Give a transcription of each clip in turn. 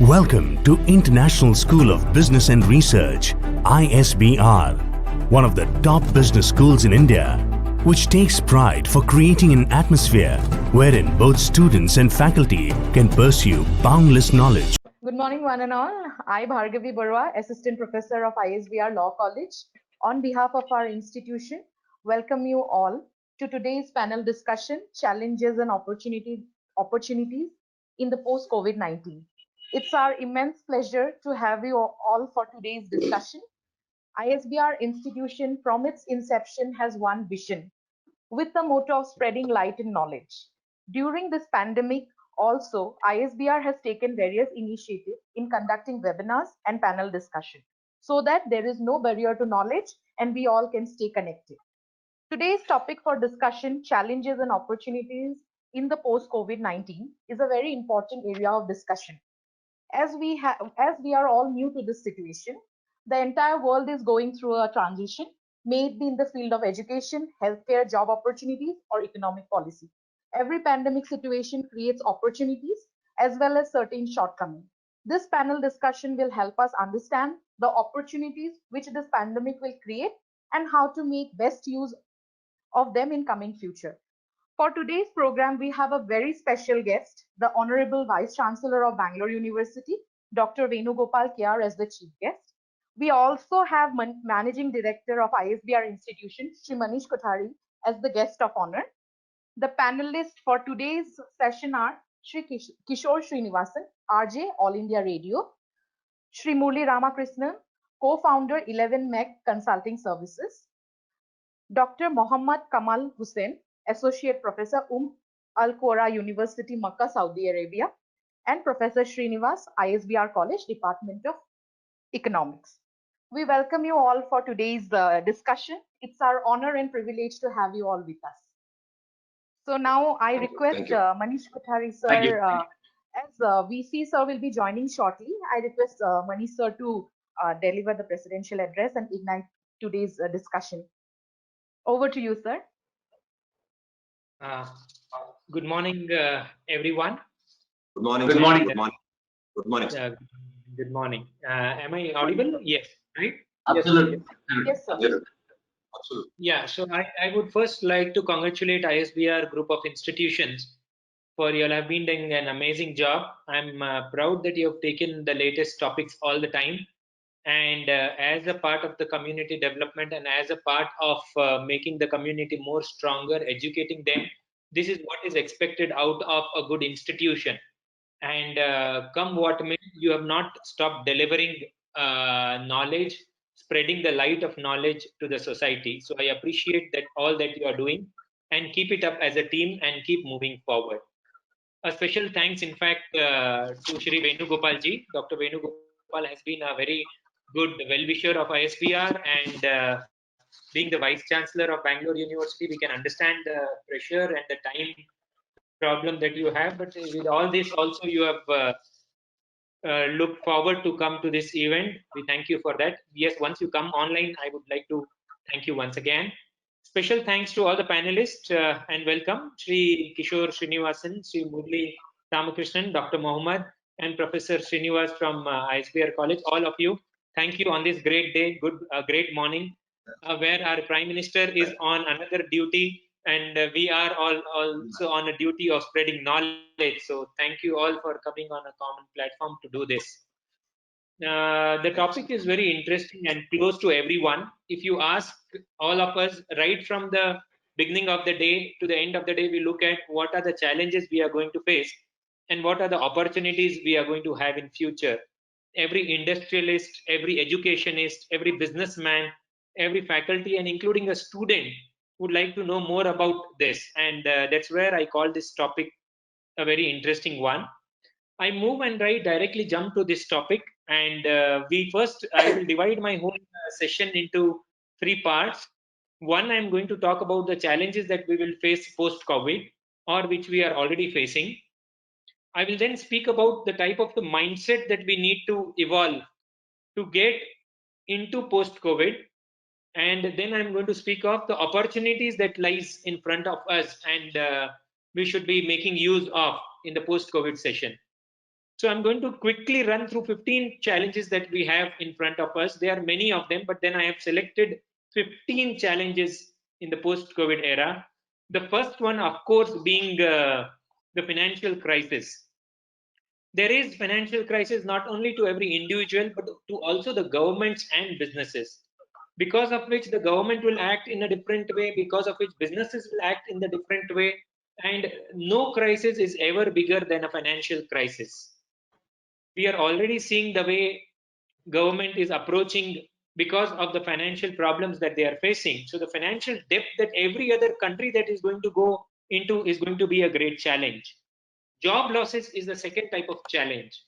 Welcome to International School of Business and Research, ISBR, one of the top business schools in India, which takes pride for creating an atmosphere wherein both students and faculty can pursue boundless knowledge. Good morning, one and all. I, Bhargavi Barua, Assistant Professor of ISBR Law College, on behalf of our institution, welcome you all to today's panel discussion, Challenges and Opportunities in the Post-COVID-19. It's our immense pleasure to have you all for today's discussion. ISBR institution from its inception has one vision, with the motto of spreading light and knowledge. During this pandemic, also, ISBR has taken various initiatives in conducting webinars and panel discussion so that there is no barrier to knowledge and we all can stay connected. Today's topic for discussion, challenges and opportunities in the post-COVID-19, is a very important area of discussion. As we are all new to this situation, the entire world is going through a transition, may it be in the field of education, healthcare, job opportunities, or economic policy. Every pandemic situation creates opportunities as well as certain shortcomings. This panel discussion will help us understand the opportunities which this pandemic will create and how to make best use of them in coming future. For today's program, we have a very special guest, the Honorable Vice Chancellor of Bangalore University, Dr. Venugopal KR as the chief guest. We also have Managing Director of ISBR Institution, Shri Manish Kothari, as the guest of honor. The panelists for today's session are Shri Kishore Srinivasan, RJ, All India Radio, Shri Murali Ramakrishnan, co-founder 11 Meg Consulting Services, Dr. Mohammad Kamal Hussain, Associate Professor Al Qura University, Makkah, Saudi Arabia, and Professor Srinivas, ISBR College, Department of Economics. We welcome you all for today's discussion. It's our honor and privilege to have you all with us. So now I request Manish Kothari sir, as VC sir will be joining shortly, I request Manish sir to deliver the presidential address and ignite today's discussion. Over to you, sir. Good morning, everyone. Good morning. Good morning. Good morning. Good morning. Good morning. Am I audible? Yes, right? Absolutely. Yes, sir. Absolutely. Yeah, so I would first like to congratulate ISBR group of institutions for you all have been doing an amazing job. I'm proud that you have taken the latest topics all the time. And as a part of the community development and as a part of making the community more stronger, educating them, this is what is expected out of a good institution. And come what may, you have not stopped delivering knowledge, spreading the light of knowledge to the society. So I appreciate that all that you are doing, and keep it up as a team and keep moving forward. A special thanks, in fact, to Shri Venugopal ji. Dr. Venugopal has been a very good well-wisher of ISBR, and being the Vice Chancellor of Bangalore University, we can understand the pressure and the time problem that you have. But with all this, also you have looked forward to come to this event. We thank you for that. Yes, once you come online, I would like to thank you once again. Special thanks to all the panelists and welcome Shri Kishore Srinivasan, Shri Murali Ramakrishnan, Dr. Mohammad, and Professor Srinivas from ISBR College. All of you, thank you on this great day, great morning, where our Prime Minister is on another duty, and we are all also on a duty of spreading knowledge. So thank you all for coming on a common platform to do this. The topic is very interesting and close to everyone. If you ask all of us, right from the beginning of the day to the end of the day, we look at what are the challenges we are going to face and what are the opportunities we are going to have in future. Every industrialist, every educationist, every businessman, every faculty, and including a student would like to know more about this. And that's where I call this topic a very interesting one. I move and directly jump to this topic. And I will divide my whole session into three parts. One, I'm going to talk about the challenges that we will face post-COVID, or which we are already facing. I will then speak about the type of the mindset that we need to evolve to get into post-COVID. And then I'm going to speak of the opportunities that lies in front of us, and we should be making use of in the post-COVID session. So I'm going to quickly run through 15 challenges that we have in front of us. There are many of them, but then I have selected 15 challenges in the post-COVID era. The first one, of course, being the financial crisis. There is financial crisis not only to every individual, but to also the governments and businesses, because of which the government will act in a different way, because of which businesses will act in the different way, and no crisis is ever bigger than a financial crisis. We are already seeing the way government is approaching because of the financial problems that they are facing. So the financial debt that every other country that is going to go into is going to be a great challenge. Job losses is the second type of challenge.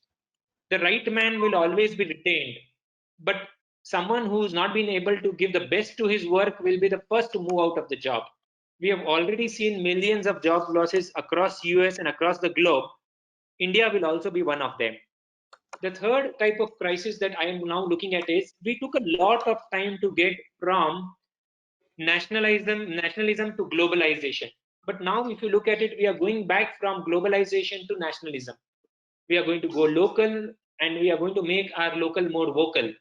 The right man will always be retained, but someone who's not been able to give the best to his work will be the first to move out of the job. We have already seen millions of job losses across US and across the globe. India will also be one of them. The third type of crisis that I am now looking at is we took a lot of time to get from nationalism to globalization. But now if you look at it, we are going back from globalization to nationalism. We are going to go local and we are going to make our local more vocal.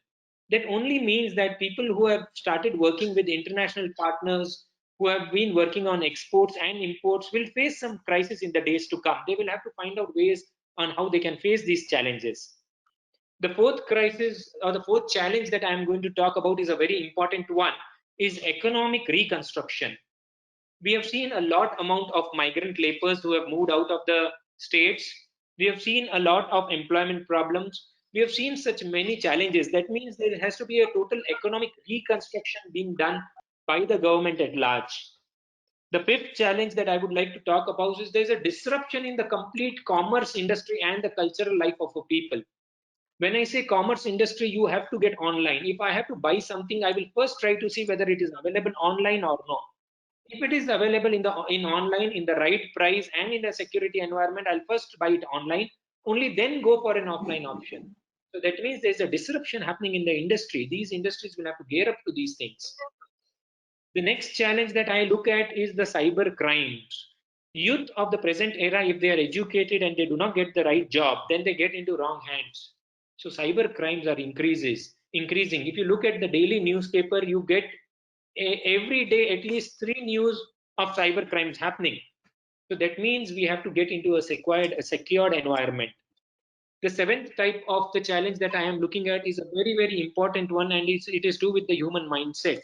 That only means that people who have started working with international partners, who have been working on exports and imports, will face some crisis in the days to come. They will have to find out ways on how they can face these challenges. The fourth crisis or the fourth challenge that I am going to talk about is a very important one, is economic reconstruction. We have seen a lot amount of migrant laborers who have moved out of the states. We have seen a lot of employment problems. We have seen such many challenges. That means there has to be a total economic reconstruction being done by the government at large. The fifth challenge that I would like to talk about is there's a disruption in the complete commerce industry and the cultural life of a people. When I say commerce industry, you have to get online. If I have to buy something, I will first try to see whether it is available online or not. If it is available in online in the right price and in a security environment, I'll first buy it online, only then go for an offline option. So that means there's a disruption happening in the industry. These industries will have to gear up to these things. The next challenge that I look at is the cyber crimes. Youth of the present era, if they are educated and they do not get the right job, then they get into wrong hands. So cyber crimes are increasing. If you look at the daily newspaper, you get every day at least 3 news of cyber crimes happening. So that means we have to get into a secured environment. The seventh type of the challenge that I am looking at is a very, very important one, and it is to do with the human mindset.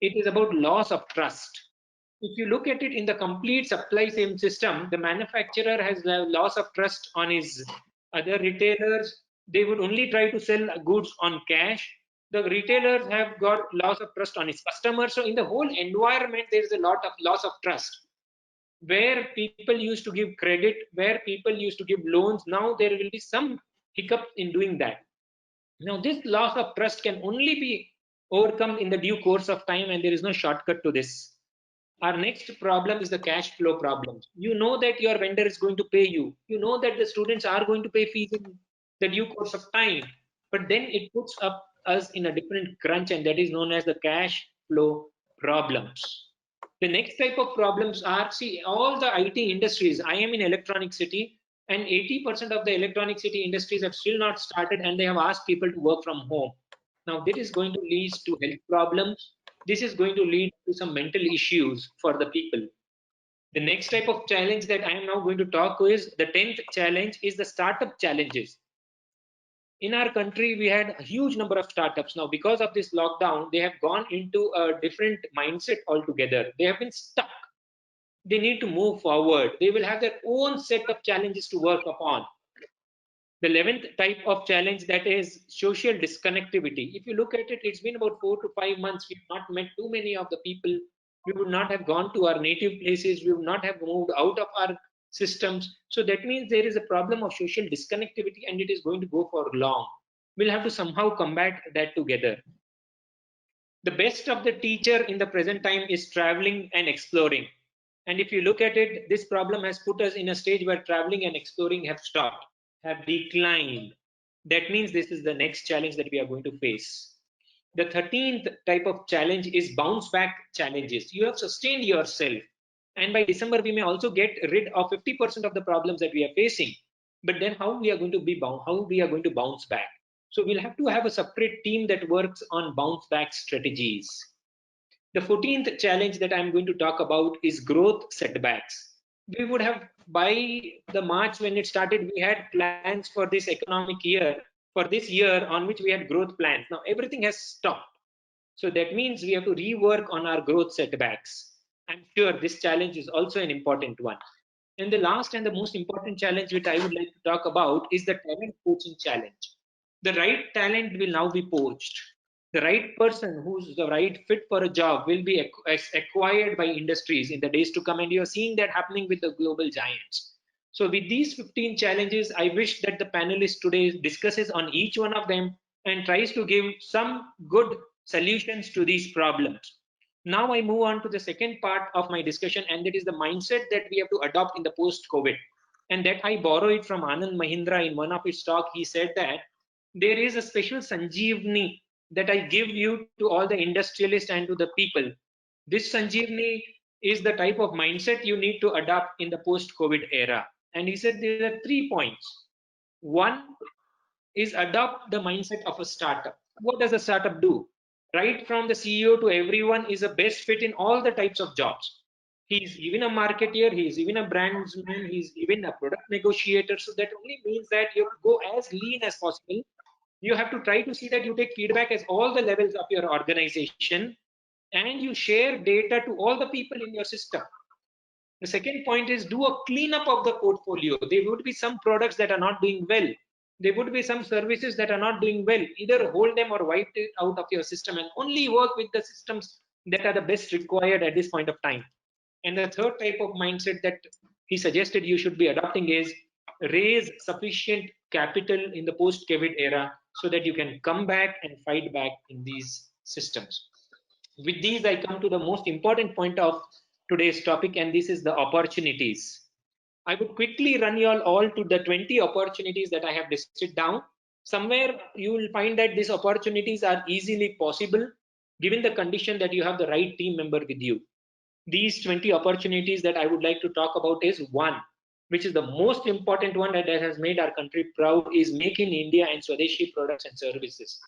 It is about loss of trust. If you look at it in the complete supply chain system, the manufacturer has loss of trust on his other retailers. They would only try to sell goods on cash. The retailers have got loss of trust on his customers. So in the whole environment, there is a lot of loss of trust. Where people used to give credit, where people used to give loans, now there will be some hiccup in doing that. Now this loss of trust can only be overcome in the due course of time, and there is no shortcut to this. Our next problem is the cash flow problem. You know that your vendor is going to pay you. You know that the students are going to pay fees in the due course of time. But then it puts us in a different crunch, and that is known as the cash flow problems. The next type of problems are, see, all the IT industries. I am in Electronic City, and 80% of the Electronic City industries have still not started, and they have asked people to work from home. Now, this is going to lead to health problems. This is going to lead to some mental issues for the people. The next type of challenge that I am now going to talk is the 10th challenge is the startup challenges. In our country, we had a huge number of startups. Now, because of this lockdown, they have gone into a different mindset altogether. They have been stuck. They need to move forward. They will have their own set of challenges to work upon. The 11th type of challenge, that is social disconnectivity. If you look at it, it's been about 4 to 5 months. We've not met too many of the people. We would not have gone to our native places. We would not have moved out of our systems. So that means there is a problem of social disconnectivity, and it is going to go for long. We'll have to somehow combat that together. The best of the teacher in the present time is traveling and exploring. And if you look at it, this problem has put us in a stage where traveling and exploring have stopped, have declined. That means this is the next challenge that we are going to face. The 13th type of challenge is bounce back challenges. You have sustained yourself, and by December we may also get rid of 50% of the problems that we are facing. but then how we are going to bounce back. So we'll have to have a separate team that works on bounce back strategies. The 14th challenge that I'm going to talk about is growth setbacks. We would have, by the March when it started, we had plans for this economic year, for this year on which we had growth plans. Now everything has stopped. So that means we have to rework on our growth setbacks. I'm sure this challenge is also an important one. And the last and the most important challenge which I would like to talk about is the talent poaching challenge. The right talent will now be poached. The right person who's the right fit for a job will be acquired by industries in the days to come. And you're seeing that happening with the global giants. So with these 15 challenges, I wish that the panelist today discusses on each one of them and tries to give some good solutions to these problems. Now I move on to the second part of my discussion, and that is the mindset that we have to adopt in the post-COVID. And that I borrow it from Anand Mahindra in one of his talk. He said that there is a special Sanjeevani that I give you to all the industrialists and to the people. This Sanjeevani is the type of mindset you need to adopt in the post-COVID era. And he said there are 3 points. One is adopt the mindset of a startup. What does a startup do? Right from the CEO to everyone is a best fit in all the types of jobs. He's even a marketeer, he's even a brandsman, he's even a product negotiator. So that only means that you have to go as lean as possible. You have to try to see that you take feedback at all the levels of your organization and you share data to all the people in your system. The second point is do a cleanup of the portfolio. There would be some products that are not doing well. There would be some services that are not doing well. Either hold them or wipe it out of your system and only work with the systems that are the best required at this point of time. And the third type of mindset that he suggested you should be adopting is raise sufficient capital in the post-COVID era so that you can come back and fight back in these systems. With these, I come to the most important point of today's topic, and this is the opportunities. I would quickly run you all to the 20 opportunities that I have listed down. Somewhere you will find that these opportunities are easily possible given the condition that you have the right team member with you. These 20 opportunities that I would like to talk about is one, which is the most important one that has made our country proud, is Make in India and Swadeshi products and services.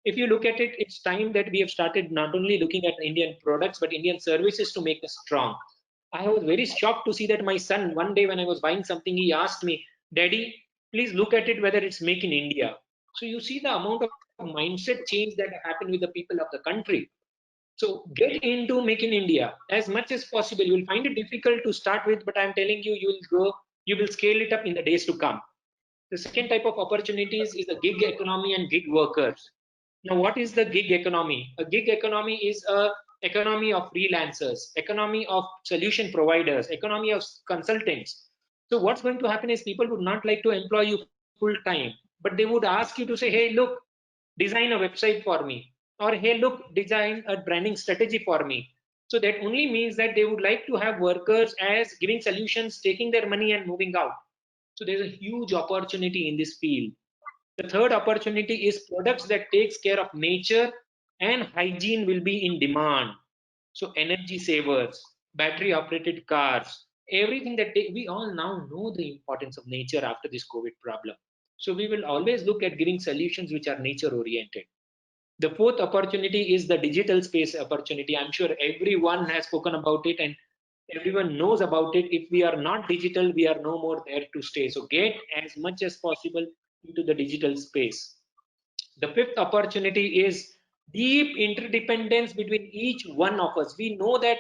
If you look at it, it's time that we have started not only looking at Indian products, but Indian services to make us strong. I was very shocked to see that my son, one day when I was buying something, he asked me, Daddy, please look at it whether it's Make in India. So you see the amount of mindset change that happened with the people of the country. So get into Make in India as much as possible. You will find it difficult to start with, but I'm telling you, you will scale it up in the days to come. The second type of opportunities is the gig economy and gig workers. Now, what is the gig economy? A gig economy is a economy of freelancers, economy of solution providers, economy of consultants. So what's going to happen is people would not like to employ you full time, but they would ask you to say, hey, look, design a website for me, or hey, look, design a branding strategy for me. So that only means that they would like to have workers as giving solutions, taking their money and moving out. So there's a huge opportunity in this field. The third opportunity is products that takes care of nature and hygiene will be in demand. So energy savers, battery operated cars, everything that we all now know the importance of nature after this COVID problem. So we will always look at giving solutions which are nature oriented. The fourth opportunity is the digital space opportunity. I'm sure everyone has spoken about it and everyone knows about it. If we are not digital, we are no more there to stay. So get as much as possible into the digital space. The fifth opportunity is deep interdependence between each one of us. We know that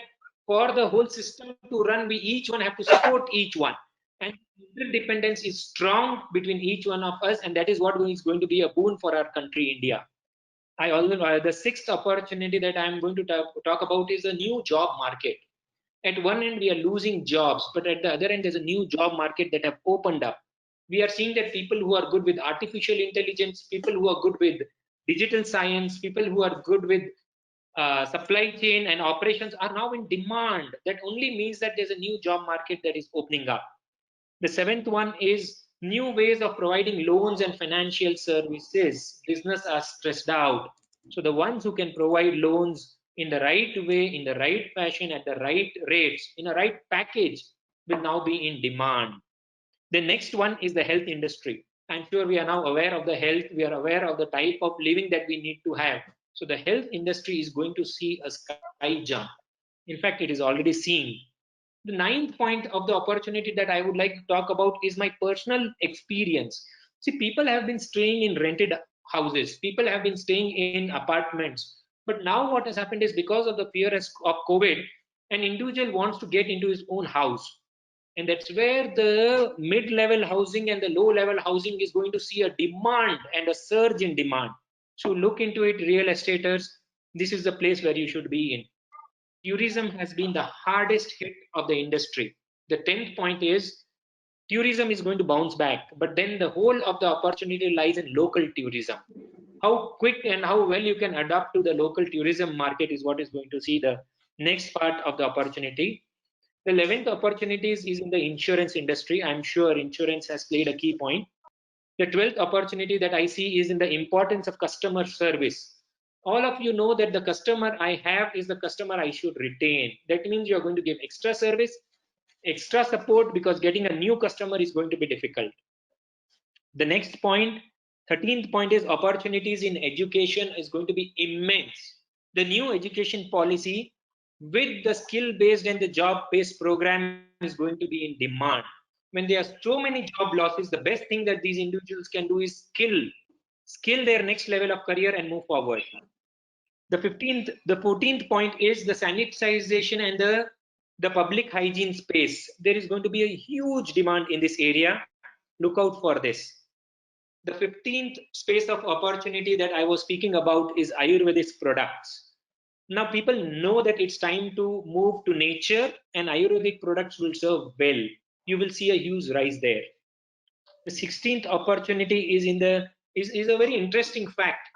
for the whole system to run, we each one have to support each one. And interdependence is strong between each one of us, and that is what is going to be a boon for our country, India. The sixth opportunity that I'm going to talk about is a new job market. At one end, we are losing jobs, but at the other end, there's a new job market that have opened up. We are seeing that people who are good with artificial intelligence, people who are good with digital science, people who are good with supply chain and operations are now in demand. That only means that there's a new job market that is opening up. The seventh one is new ways of providing loans and financial services. Business are stressed out. So the ones who can provide loans in the right way, in the right fashion, at the right rates, in a right package will now be in demand. The next one is the health industry. I'm sure we are now aware of the health. We are aware of the type of living that we need to have. So the health industry is going to see a sky jump. In fact, it is already seeing. The ninth point of the opportunity that I would like to talk about is my personal experience. See, people have been staying in rented houses. People have been staying in apartments. But now what has happened is because of the fear of COVID, an individual wants to get into his own house. And that's where the mid-level housing and the low-level housing is going to see a demand and a surge in demand. So look into it, real estaters. This is the place where you should be in. Tourism has been the hardest hit of the industry. The 10th point is tourism is going to bounce back, but then the whole of the opportunity lies in local tourism. How quick and how well you can adapt to the local tourism market is what is going to see the next part of the opportunity. The 11th opportunities is in the insurance industry. I'm sure insurance has played a key point. The 12th opportunity that I see is in the importance of customer service. All of you know that the customer I have is the customer I should retain. That means you're going to give extra service, extra support, because getting a new customer is going to be difficult. The next point, 13th point, is opportunities in education is going to be immense. The new education policy with the skill-based and the job-based program is going to be in demand. When there are so many job losses, the best thing that these individuals can do is skill their next level of career and move forward. The 14th point is the sanitization and the public hygiene space. There is going to be a huge demand in this area. Look out for this. The 15th space of opportunity that I was speaking about is Ayurvedic products. Now people know that it's time to move to nature, and Ayurvedic products will serve well. You will see a huge rise there. The 16th opportunity is is a very interesting fact.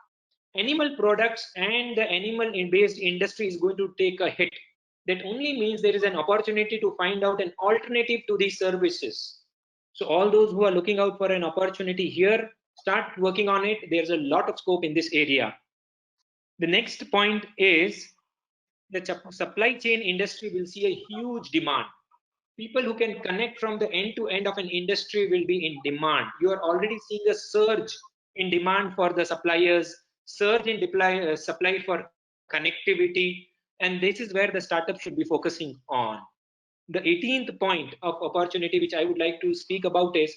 Animal products and the animal-based industry is going to take a hit. That only means there is an opportunity to find out an alternative to these services. So all those who are looking out for an opportunity here, start working on it. There's a lot of scope in this area. The next point is the supply chain industry will see a huge demand. People who can connect from the end to end of an industry will be in demand. You are already seeing a surge in demand for the suppliers, surge in supply for connectivity, and this is where the startup should be focusing on. The 18th point of opportunity which I would like to speak about is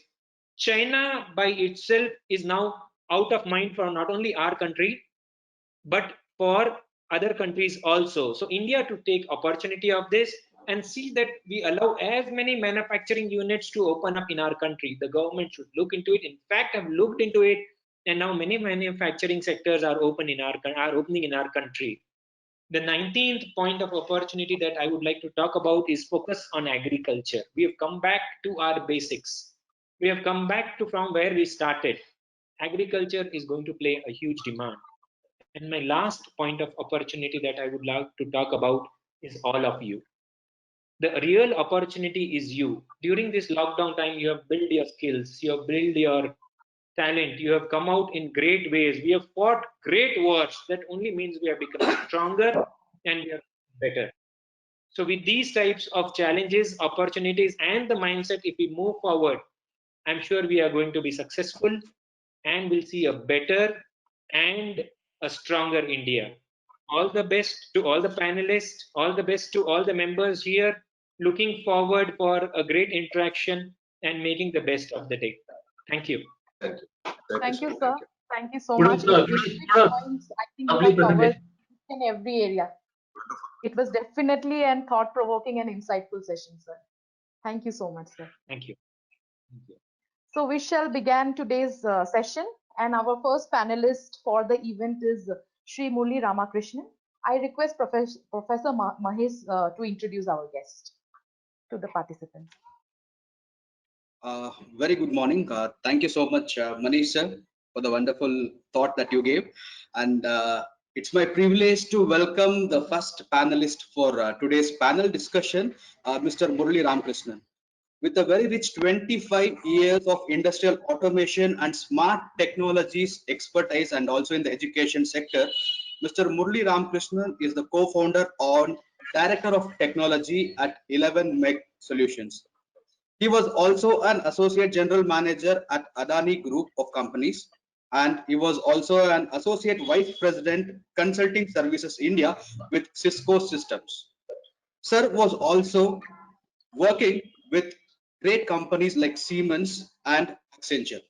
China by itself is now out of mind for not only our country, but for other countries also. So India to take opportunity of this and see that we allow as many manufacturing units to open up in our country. The government should look into it. In fact, I've looked into it, and now many manufacturing sectors are opening in our country. The 19th point of opportunity that I would like to talk about is focus on agriculture. We have come back to our basics. We have come back to from where we started. Agriculture is going to play a huge demand. And my last point of opportunity that I would like to talk about is all of you. The real opportunity is you. During this lockdown time, you have built your skills, you have built your talent, you have come out in great ways. We have fought great wars. That only means we have become stronger and we are better. So with these types of challenges, opportunities, and the mindset, if we move forward, I'm sure we are going to be successful and we'll see a better and a stronger India. All the best to all the panelists, all the best to all the members here. Looking forward for a great interaction and making the best of the day. Thank you. Thank you. Thank you, sir. Thank you so Good much. afternoon, With sir. specific Good points, I think you Lovely have covered presentation. each and every area. It was definitely a thought-provoking and insightful session, sir. Thank you so much, sir. Thank you. So we shall begin today's session, and our first panelist for the event is Sri Murali Ramakrishnan. I request Professor Mahesh to introduce our guest to the participants. Very good morning. Thank you so much, Manish sir, for the wonderful thought that you gave. And it's my privilege to welcome the first panelist for today's panel discussion, Mr. Murali Ramakrishnan. With a very rich 25 years of industrial automation and smart technologies expertise, and also in the education sector, Mr. Murali Ramakrishnan is the co-founder and director of technology at 11 Meg Solutions. He was also an associate general manager at Adani Group of Companies, and he was also an associate vice president consulting services India with Cisco Systems. Sir was also working with great companies like Siemens and Accenture.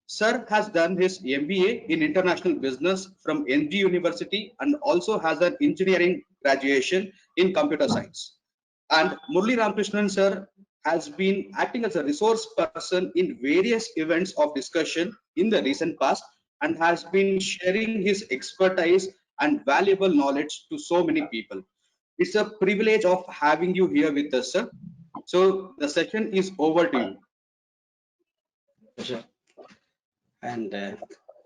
Sir has done his MBA in international business from NG University and also has an engineering graduation in computer science. And Murali Ramakrishnan sir has been acting as a resource person in various events of discussion in the recent past and has been sharing his expertise and valuable knowledge to so many people. It's a privilege of having you here with us, sir. So the session is over to you. Sure. And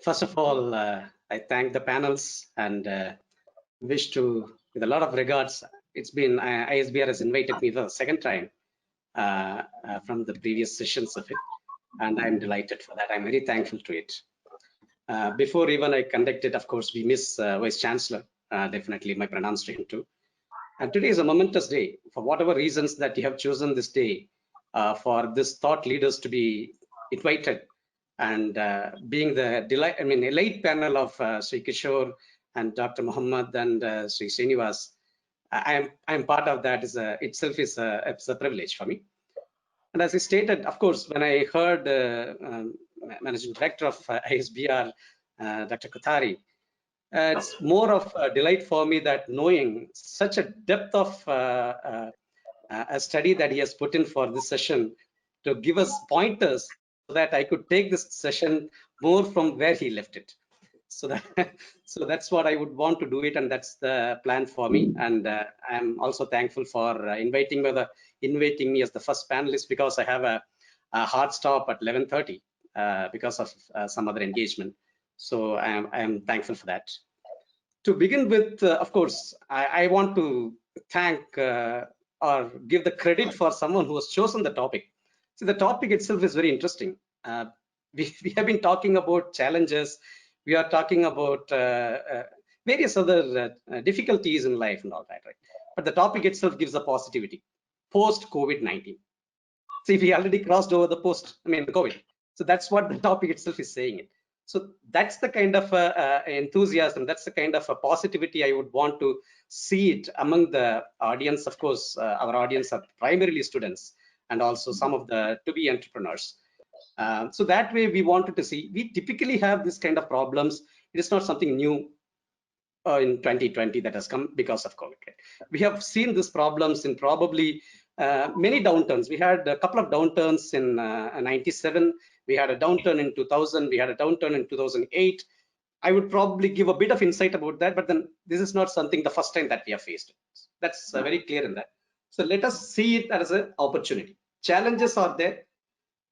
first of all, I thank the panels and wish to, with a lot of regards, it's been, ISBR has invited me for the second time from the previous sessions of it. And I'm delighted for that. I'm very thankful to it. Before even I conducted, of course, we miss Vice Chancellor, definitely my pronouns to him too. And today is a momentous day for whatever reasons that you have chosen this day for this thought leaders to be invited and being the elite panel of Sri Kishore and Dr. Mohammad and Sri Srinivas. I'm part of that. Itself is a privilege for me. And as I stated, of course, when I heard Managing Director of ISBR, Dr. Kothari, it's more of a delight for me that knowing such a depth of a study that he has put in for this session to give us pointers so that I could take this session more from where he left it. So that's what I would want to do it, and that's the plan for me. And I'm also thankful for inviting me as the first panelist, because I have a hard stop at 11:30 because of some other engagement. So I am thankful for that. To begin with, of course, I want to thank or give the credit for someone who has chosen the topic. So the topic itself is very interesting. We have been talking about challenges. We are talking about various other difficulties in life and all that, right? But the topic itself gives a positivity. Post-COVID-19. See, we already crossed over the COVID. So that's what the topic itself is saying it. So that's the kind of enthusiasm, that's the kind of a positivity I would want to see it among the audience. Of course, our audience are primarily students and also some of the to-be entrepreneurs. So that way we wanted to see, we typically have this kind of problems. It is not something new in 2020 that has come because of COVID. Right? We have seen these problems in probably many downturns. We had a couple of downturns in 97. We had a downturn in 2000. We had a downturn in 2008. I would probably give a bit of insight about that, but then this is not something the first time that we have faced. That's very clear in that. So let us see it as an opportunity. Challenges are there.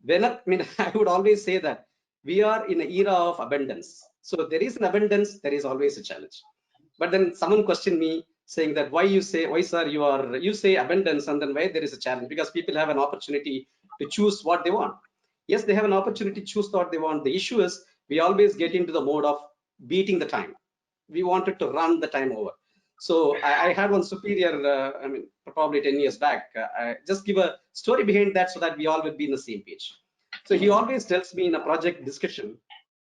I would always say that we are in an era of abundance. So there is an abundance, there is always a challenge. But then someone questioned me saying that why sir, you say abundance and then why there is a challenge? Because people have an opportunity to choose what they want. Yes, they have an opportunity to choose what they want. The issue is we always get into the mode of beating the time. We wanted to run the time over. So I had one superior, probably 10 years back. I just give a story behind that so that we all will be in the same page. So he always tells me in a project discussion,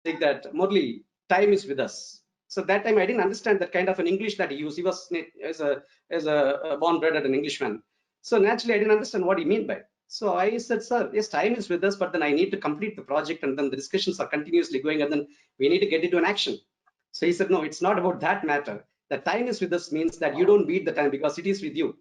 like that, Murali, time is with us. So that time I didn't understand that kind of an English that he used. He was as a born bred an Englishman. So naturally I didn't understand what he meant by it. So I said, sir, yes, time is with us, but then I need to complete the project, and then the discussions are continuously going, and then we need to get into an action. So he said, no, it's not about that matter. The time is with us means that you don't beat the time because it is with you.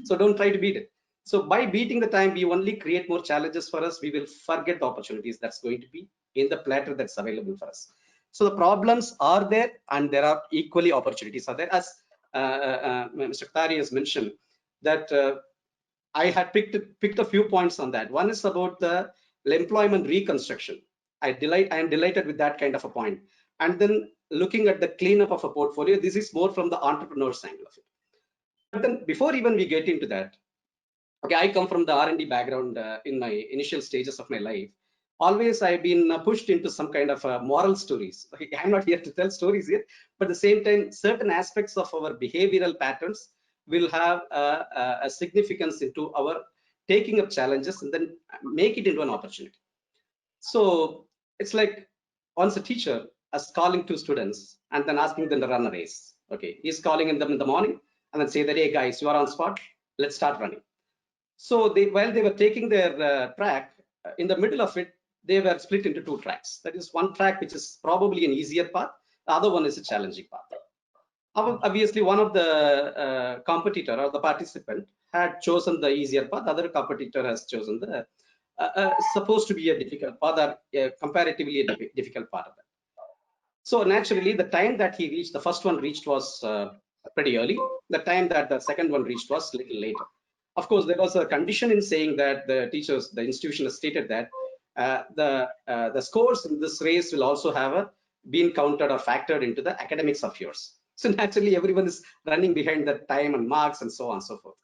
So don't try to beat it. So by beating the time, we only create more challenges for us. We will forget the opportunities that's going to be in the platter that's available for us. So the problems are there, and there are equally opportunities are there. As Mr. Kothari has mentioned, that I had picked a few points on that. One is about the employment reconstruction. I am delighted with that kind of a point. And then looking at the cleanup of a portfolio, this is more from the entrepreneur's angle of it. But then before even we get into that, okay, I come from the R&D background in my initial stages of my life. Always I've been pushed into some kind of moral stories. I'm not here to tell stories here, but at the same time, certain aspects of our behavioral patterns will have a significance into our taking up challenges and then make it into an opportunity. So it's like once a teacher is calling two students and then asking them to run a race. Okay, he's calling them in the morning and then say that, hey guys, you are on spot, let's start running. So while they were taking their track, in the middle of it, they were split into two tracks. That is one track which is probably an easier path, the other one is a challenging path. Obviously, one of the competitor or the participant had chosen the easier path, the other competitor has chosen the supposed to be a difficult path, or comparatively a difficult part of that. So naturally, the time that he reached, the first one reached was pretty early. The time that the second one reached was a little later. Of course, there was a condition in saying that the teachers, the institution has stated that the scores in this race will also have been counted or factored into the academics of yours. So naturally, everyone is running behind the time and marks and so on and so forth.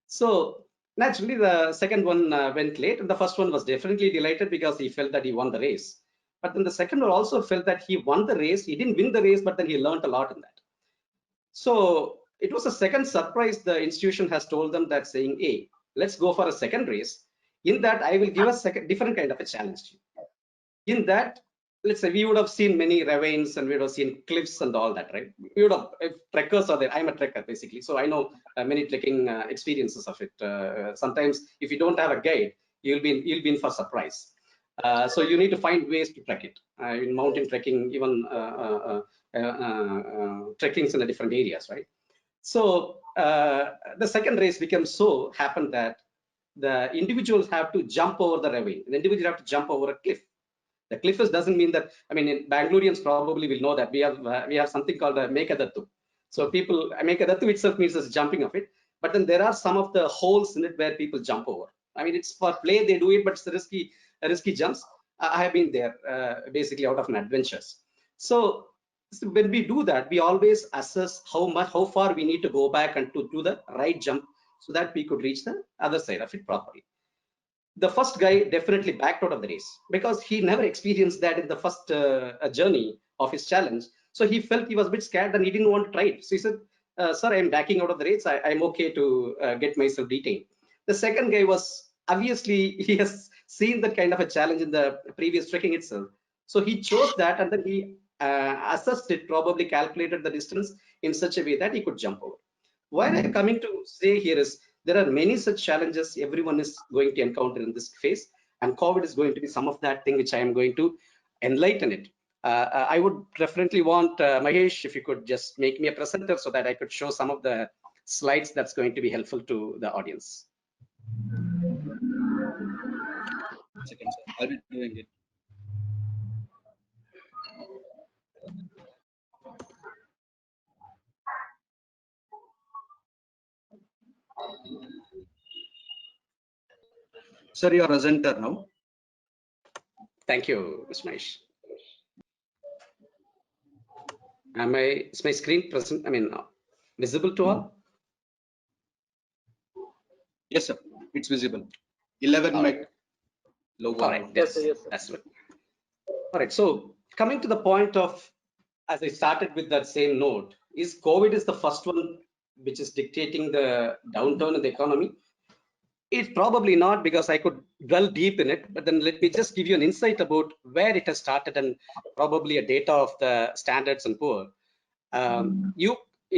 So naturally, the second one went late, and the first one was definitely delighted because he felt that he won the race. But then the second one also felt that he won the race. He didn't win the race, but then he learned a lot in that. So it was a second surprise. The institution has told them that saying, hey, let's go for a second race. In that, I will give a different kind of a challenge to you. In that, let's say we would have seen many ravines and we would have seen cliffs and all that, right? We would have, if trekkers are there, I'm a trekker basically, so I know many trekking experiences of it. Sometimes if you don't have a guide, you'll be in for surprise. So you need to find ways to trek it. In mountain trekking, even trekkings in the different areas, right? So the second race became so happened that the individuals have to jump over the ravine. The individual have to jump over a cliff. The cliff doesn't mean that, I mean, in Bangaloreans probably will know that we have something called a Mekadattu. So people, Mekadattu itself means as jumping of it, but then there are some of the holes in it where people jump over. I mean, it's for play, they do it, but it's risky jumps. I have been there basically out of an adventures. So when we do that, we always assess how far we need to go back and to do the right jump so that we could reach the other side of it properly. The first guy definitely backed out of the race because he never experienced that in the first journey of his challenge. So he felt he was a bit scared and he didn't want to try it. So he said, sir, I'm backing out of the race. I'm okay to get myself detained. The second guy was obviously, he has seen that kind of a challenge in the previous trekking itself. So he chose that and then he assessed it, probably calculated the distance in such a way that he could jump over. What I'm coming to say here is, there are many such challenges everyone is going to encounter in this phase, and COVID is going to be some of that thing which I am going to enlighten it. I would definitely want Mahesh, if you could just make me a presenter so that I could show some of the slides that's going to be helpful to the audience. I'll be doing it. Sir, you are presenter now. Thank you, Mr. Manish. Is my screen present? I mean, visible to all? Yes, sir. It's visible. 11 meg logo. All right. Yes, that's good. All right. So coming to the point of, as I started with that same note, is COVID is the first one which is dictating the downturn in the economy? It's probably not, because I could dwell deep in it, but then let me just give you an insight about where it has started and probably a data of the Standards and Poor. You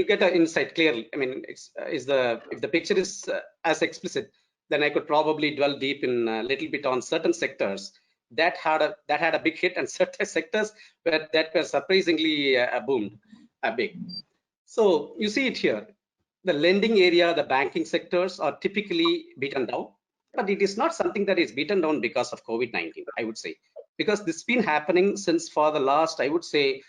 get an insight clearly. I mean, if the picture is as explicit, then I could probably dwell deep in a little bit on certain sectors that had a big hit, and certain sectors that were surprisingly boomed big. So you see it here. The lending area, the banking sectors are typically beaten down, but it is not something that is beaten down because of COVID-19, I would say, because this has been happening since for the last, I would say,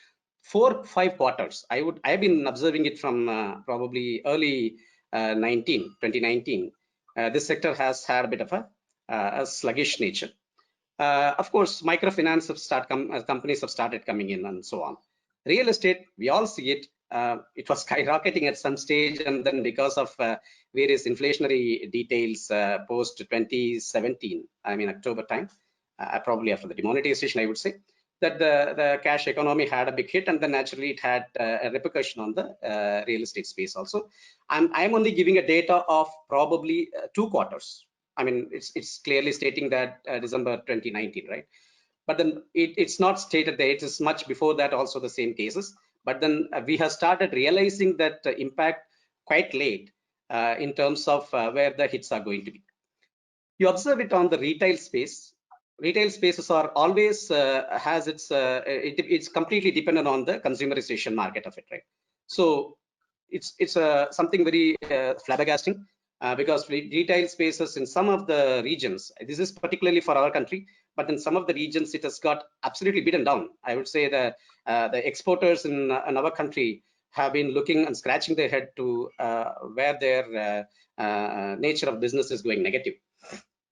4-5 quarters. I've been observing it from probably early 2019. This sector has had a bit of a sluggish nature. Of course, microfinance companies have started coming in and so on. Real estate, we all see it. It was skyrocketing at some stage, and then because of various inflationary details post 2017, I mean October time, probably after the demonetization, I would say, that the cash economy had a big hit, and then naturally it had a repercussion on the real estate space also. I'm only giving a data of probably 2 quarters. I mean, it's clearly stating that December 2019, right? But then it's not stated there. It is much before that also the same cases. But then we have started realizing that impact quite late in terms of where the hits are going to be. You observe it on the retail space. Retail spaces are always has its it's completely dependent on the consumerization market of it, right? So it's something very flabbergasting because retail spaces in some of the regions, this is particularly for our country, but in some of the regions it has got absolutely beaten down. I would say that the exporters in our country have been looking and scratching their head to where their nature of business is going negative.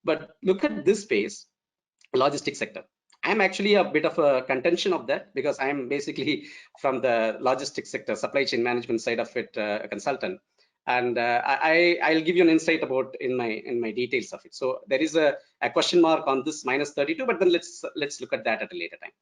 But look at this space, logistics sector. I'm actually a bit of a contention of that because I'm basically from the logistics sector, supply chain management side of it, a consultant. And I'll give you an insight about in my details of it. So there is a question mark on this -32, but then let's look at that at a later time.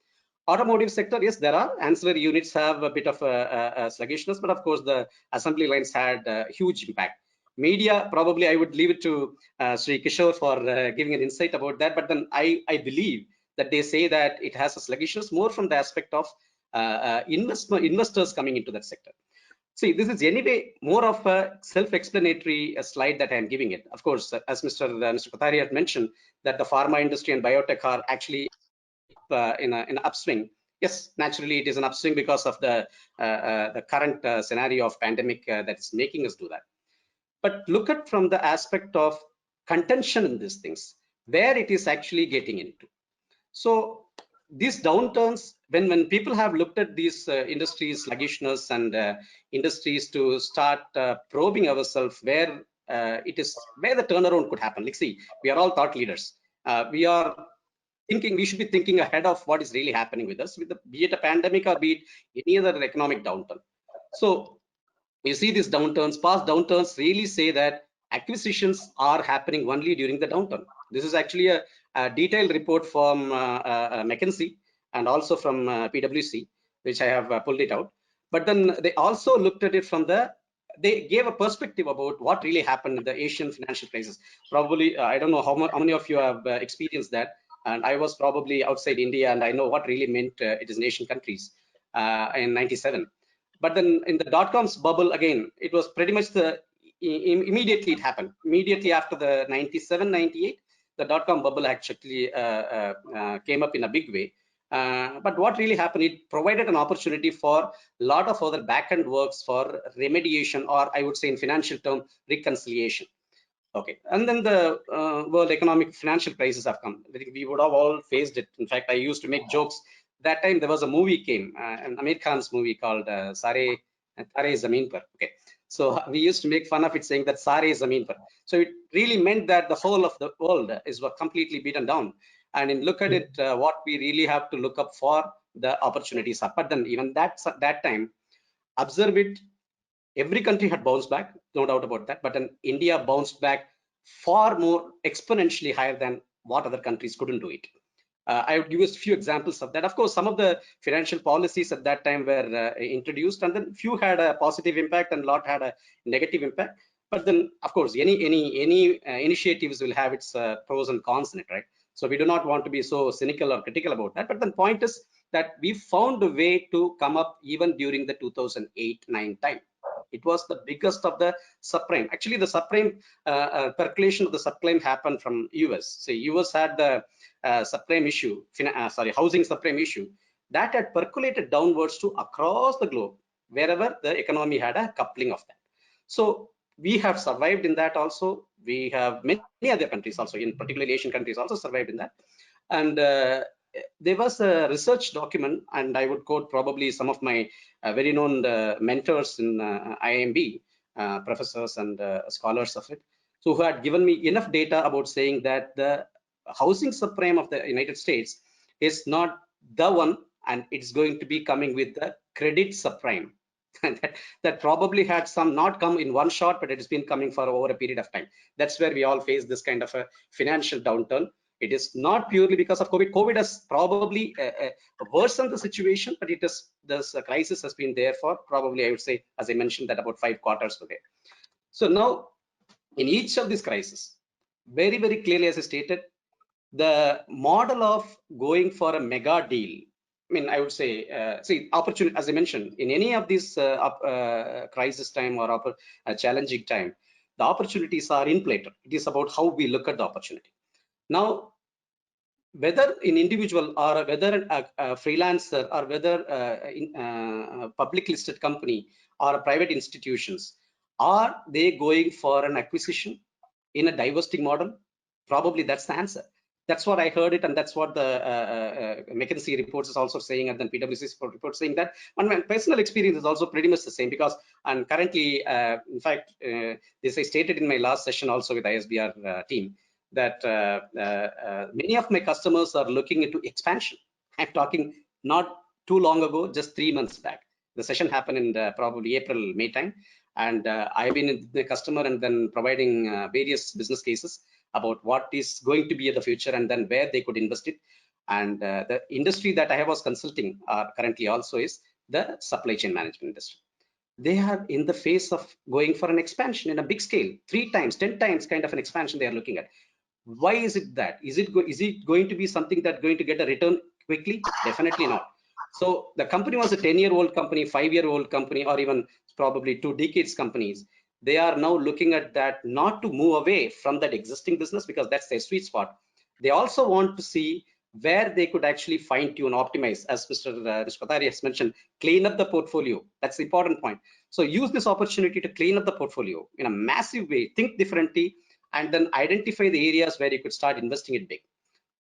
Automotive sector, yes, there are ancillary units have a bit of a sluggishness, but of course the assembly lines had a huge impact. Media, probably I would leave it to Sri Kishore for giving an insight about that. But then I believe that they say that it has a sluggishness more from the aspect of investors coming into that sector. See, this is anyway more of a self-explanatory slide that I am giving it. Of course, as Mr. Kothari had mentioned, that the pharma industry and biotech are actually in an upswing. Yes, naturally it is an upswing because of the current scenario of pandemic that's making us do that. But look at from the aspect of contention in these things, where it is actually getting into. So these downturns, when people have looked at these industries sluggishness and industries to start probing ourselves where it is, where the turnaround could happen. Like, see, we are all thought leaders. We are thinking, we should be thinking ahead of what is really happening with us, be it a pandemic or be it any other economic downturn. So you see these downturns, past downturns really say that acquisitions are happening only during the downturn. This is actually a detailed report from McKinsey and also from PwC, which I have pulled it out. But then they also looked at it from they gave a perspective about what really happened in the Asian financial crisis. Probably, I don't know how many of you have experienced that. And I was probably outside India, and I know what really meant it is in Asian countries in '97. But then in the dot-coms bubble, again, it was pretty much immediately it happened. Immediately after the 97, 98, the dot-com bubble actually came up in a big way. But what really happened, it provided an opportunity for a lot of other back-end works for remediation, or I would say in financial term, reconciliation. Okay, and then the world economic financial crisis have come. I think we would have all faced it. In fact, I used to make jokes. That time there was a movie came, an Amir Khan's movie called Tare Zameen Par. Okay, so we used to make fun of it, saying that Sare Zameen Par. So it really meant that the whole of the world is completely beaten down. And in look at it, what we really have to look up for the opportunities are. But then even that time, observe it. Every country had bounced back, no doubt about that. But then India bounced back far more exponentially higher than what other countries couldn't do it. I would give us a few examples of that. Of course, some of the financial policies at that time were introduced, and then few had a positive impact and a lot had a negative impact. But then, of course, any initiatives will have its pros and cons in it, right? So we do not want to be so cynical or critical about that. But the point is that we found a way to come up even during the 2008-9 time. It was the biggest of the subprime. Actually, the subprime percolation of the subprime happened from US. So US had the subprime issue, housing subprime issue that had percolated downwards to across the globe, wherever the economy had a coupling of that. So we have survived in that also. We have many other countries also, in particularly Asian countries, also survived in that. And there was a research document, and I would quote probably some of my very known mentors in IMB, professors and scholars of it, so who had given me enough data about saying that the housing subprime of the United States is not the one, and it's going to be coming with the credit subprime. that probably had some not come in one shot, but it has been coming for over a period of time. That's where we all face this kind of a financial downturn. It is not purely because of COVID. COVID has probably worsened the situation, but it is, this crisis has been there for probably, I would say, as I mentioned, that about 5 quarters were there. So now, in each of these crises, very, very clearly, as I stated, the model of going for a mega deal, I mean, I would say, see, opportunity, as I mentioned, in any of these crisis time or challenging time, the opportunities are inflated. It is about how we look at the opportunity. Now, whether an individual or whether a freelancer or whether a public listed company or a private institutions, are they going for an acquisition in a divesting model? Probably that's the answer. That's what I heard it, and that's what the McKinsey reports is also saying, and then PwC's report saying that. And my personal experience is also pretty much the same, because I'm currently, in fact, this I stated in my last session also with ISBR team, that many of my customers are looking into expansion. I'm talking not too long ago, just 3 months back. The session happened in probably April, May time. And I've been in the customer and then providing various business cases about what is going to be in the future and then where they could invest it. And the industry that I was consulting currently also is the supply chain management industry. They are in the phase of going for an expansion in a big scale, 3 times, 10 times kind of an expansion they are looking at. Why is it that? Is it going to be something that's going to get a return quickly? Definitely not. So the company was a 10-year-old company, 5-year-old company, or even probably 2 decades companies. They are now looking at that, not to move away from that existing business, because that's their sweet spot. They also want to see where they could actually fine tune, optimize, as Mr. Kothari has mentioned, clean up the portfolio. That's the important point. So use this opportunity to clean up the portfolio in a massive way, think differently, and then identify the areas where you could start investing it big.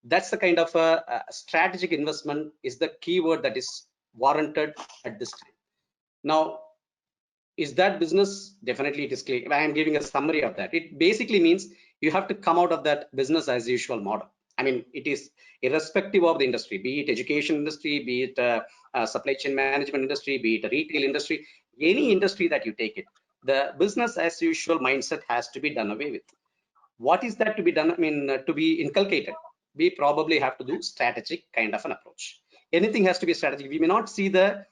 That's the kind of a strategic investment is the keyword that is warranted at this time. Now, is that business? Definitely it is clear. I am giving a summary of that. It basically means you have to come out of that business as usual model. I mean, it is irrespective of the industry, be it education industry, be it supply chain management industry, be it a retail industry, any industry that you take it, the business as usual mindset has to be done away with. What is that to be done? I mean, to be inculcated, we probably have to do strategic kind of an approach. Anything has to be strategic. We may not see the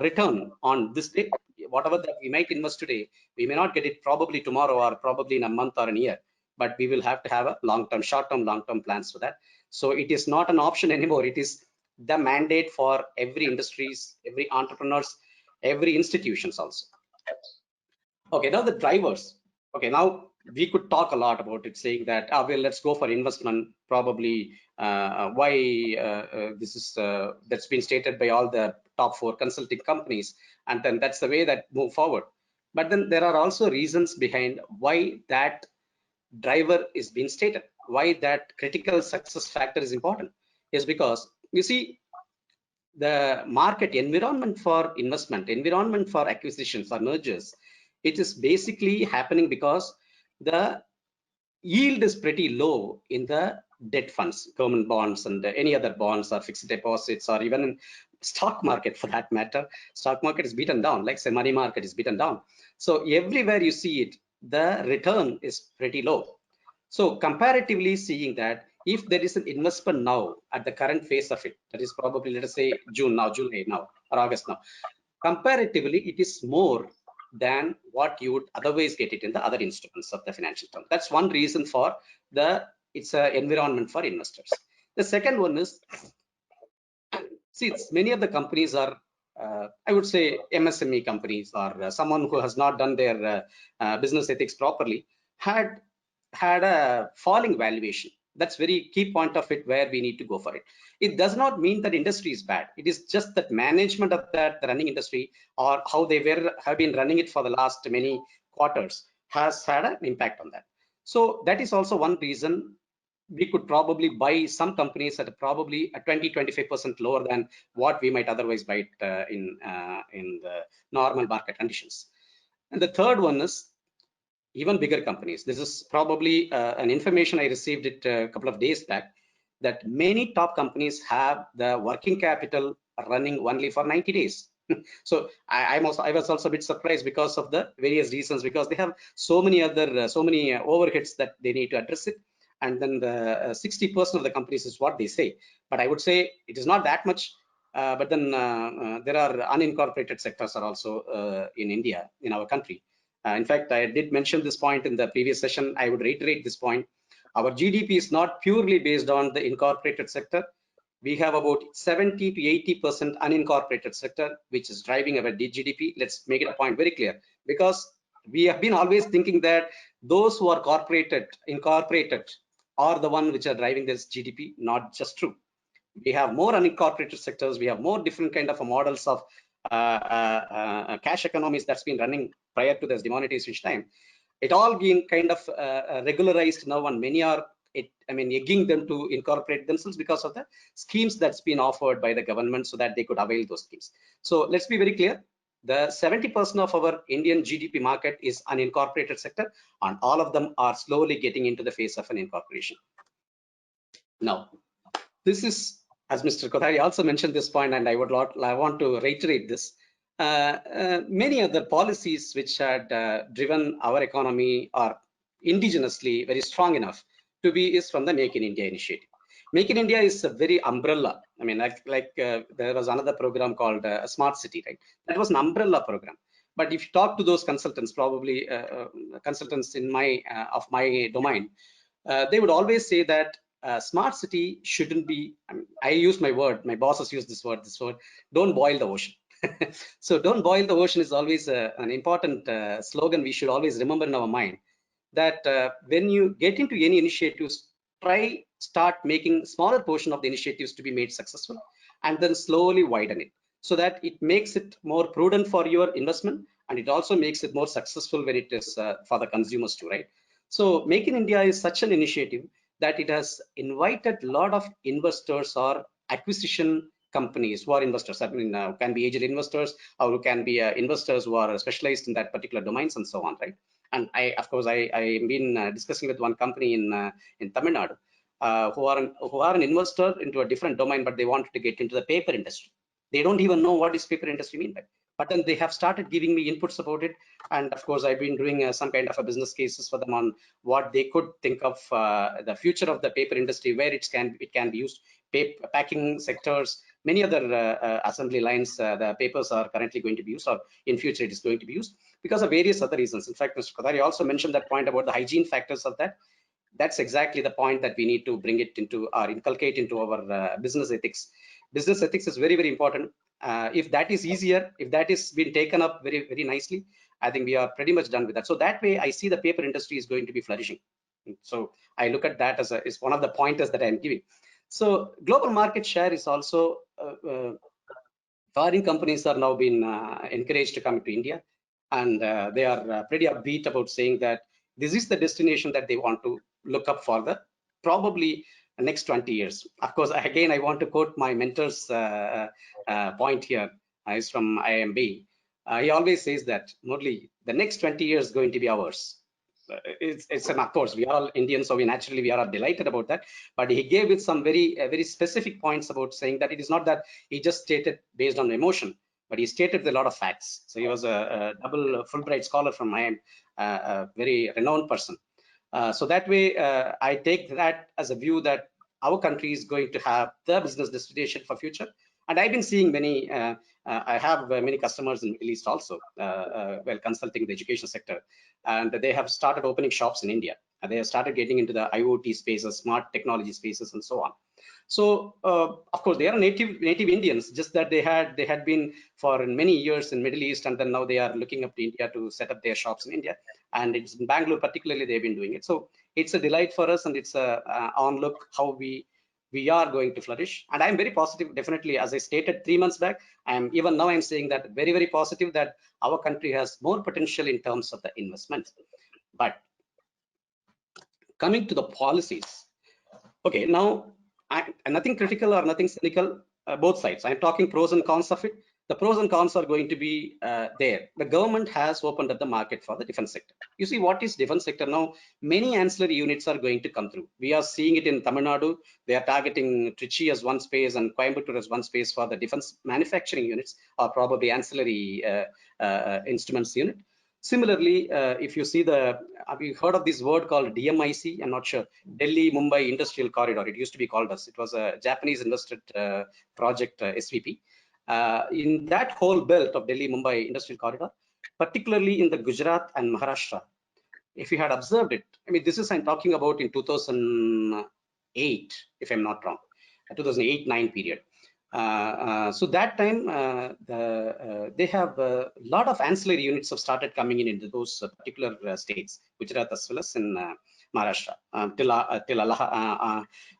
return on this day. Whatever that we might invest today, we may not get it probably tomorrow or probably in a month or a year, but we will have to have a long-term, short-term, long-term plans for that. So it is not an option anymore. It is the mandate for every industries, every entrepreneurs, every institutions also. Okay, now the drivers. Okay, now we could talk a lot about it, saying that, well, let's go for investment. Probably why this is that's been stated by all the top 4 consulting companies, and then that's the way that move forward. But then there are also reasons behind why that driver is being stated, why that critical success factor is important, is because you see the market environment for investment, environment for acquisitions or mergers, it is basically happening because the yield is pretty low in the debt funds, government bonds and any other bonds or fixed deposits, or even in stock market for that matter. Stock market is beaten down, like say money market is beaten down. So everywhere you see it, the return is pretty low. So comparatively seeing that, if there is an investment now at the current phase of it, that is probably, let us say June now, July now, or August now, comparatively it is more than what you would otherwise get it in the other instruments of the financial term. That's one reason for it's an environment for investors. The second one is, see, many of the companies are, I would say MSME companies, or someone who has not done their business ethics properly, had a falling valuation. That's very key point of it, where we need to go for it. It does not mean that industry is bad. It is just that management of the running industry, or how they have been running it for the last many quarters, has had an impact on that. So that is also one reason we could probably buy some companies at probably a 20-25% lower than what we might otherwise buy it in the normal market conditions. And the third one is even bigger companies. This is probably an information I received it a couple of days back, that many top companies have the working capital running only for 90 days. So I was also a bit surprised because of the various reasons, because they have so many other overheads that they need to address it. And then the 60% of the companies is what they say. But I would say it is not that much. But then there are unincorporated sectors are also in India, in our country. In fact, I did mention this point in the previous session. I would reiterate this point. Our GDP is not purely based on the incorporated sector. We have about 70 to 80% unincorporated sector, which is driving our GDP. Let's make it a point very clear, because we have been always thinking that those who are incorporated are the one which are driving this GDP. Not just true. We have more unincorporated sectors. We have more different kind of models of cash economies that's been running prior to this demonetization time. It all been kind of regularized now, and many are egging them to incorporate themselves because of the schemes that's been offered by the government so that they could avail those schemes. So let's be very clear. The 70% of our Indian GDP market is unincorporated sector, and all of them are slowly getting into the phase of an incorporation. Now, this is, as Mr. Kothari also mentioned this point, and I want to reiterate this. Many other policies which had driven our economy are indigenously very strong enough to be is from the Make in India initiative. Make in India is a very umbrella. I mean, there was another program called Smart City, right? That was an umbrella program. But if you talk to those consultants, probably consultants in my domain, they would always say that smart city shouldn't be. I use my word. My bosses use this word. Don't boil the ocean. So don't boil the ocean is always an important slogan we should always remember in our mind. That when you get into any initiatives, start making smaller portion of the initiatives to be made successful, and then slowly widen it, so that it makes it more prudent for your investment, and it also makes it more successful when it is for the consumers too, right? So Make in India is such an initiative that it has invited a lot of investors or acquisition companies who are investors. I mean, can be angel investors, or who can be investors who are specialized in that particular domains and so on, right? And I've been discussing with one company in Tamil Nadu who are an investor into a different domain, but they wanted to get into the paper industry. They don't even know what is paper industry mean by. But then they have started giving me inputs about it, and of course I've been doing some kind of a business cases for them on what they could think of the future of the paper industry, where it can be used. Packing sectors, many other assembly lines, the papers are currently going to be used, or in future it is going to be used because of various other reasons. In fact, Mr. Kothari also mentioned that point about the hygiene factors of that. That's exactly the point that we need to bring it into or inculcate into our business ethics. Business ethics is very, very important. If that is easier, if that is been taken up very, very nicely, I think we are pretty much done with that. So that way, I see the paper industry is going to be flourishing. So I look at that as is one of the pointers that I'm giving. So global market share is also foreign companies are now being encouraged to come to India, and they are pretty upbeat about saying that this is the destination that they want to look up for the probably next 20 years. Of course, again, I want to quote my mentor's point here. He's from IMB. He always says that, Murali, the next 20 years is going to be ours. And of course, we are all Indians, so we are delighted about that. But he gave it some very specific points about saying that it is not that he just stated based on emotion, but he stated a lot of facts. So he was a double Fulbright scholar from IMB, a very renowned person. So that way, I take that as a view that our country is going to have the business destination for future. And I've been seeing many, I have many customers in the Middle East also, while consulting the education sector. And they have started opening shops in India. And they have started getting into the IoT spaces, smart technology spaces, and so on. So, of course, they are native Indians, just that they had been for many years in Middle East, and then now they are looking up to India to set up their shops in India. And it's in Bangalore particularly, they've been doing it. So it's a delight for us, and it's a on look how we are going to flourish. And I'm very positive, definitely, as I stated 3 months back, even now I'm saying that very, very positive that our country has more potential in terms of the investment. But coming to the policies, okay, now nothing critical or nothing cynical, both sides. I'm talking pros and cons of it. The pros and cons are going to be there. The government has opened up the market for the defense sector. You see, what is defense sector now? Many ancillary units are going to come through. We are seeing it in Tamil Nadu. They are targeting Trichy as one space and Coimbatore as one space for the defense manufacturing units, or probably ancillary instruments unit. Similarly, if you see have you heard of this word called DMIC? I'm not sure. Delhi Mumbai Industrial Corridor. It used to be called as. It was a Japanese invested project, SVP. In that whole belt of Delhi Mumbai Industrial Corridor, particularly in the Gujarat and Maharashtra. If you had observed it, I mean, this is I'm talking about in 2008, if I'm not wrong, 2008-9 period. So that time, they have a lot of ancillary units have started coming in into those particular states, Gujarat as well as in Maharashtra, till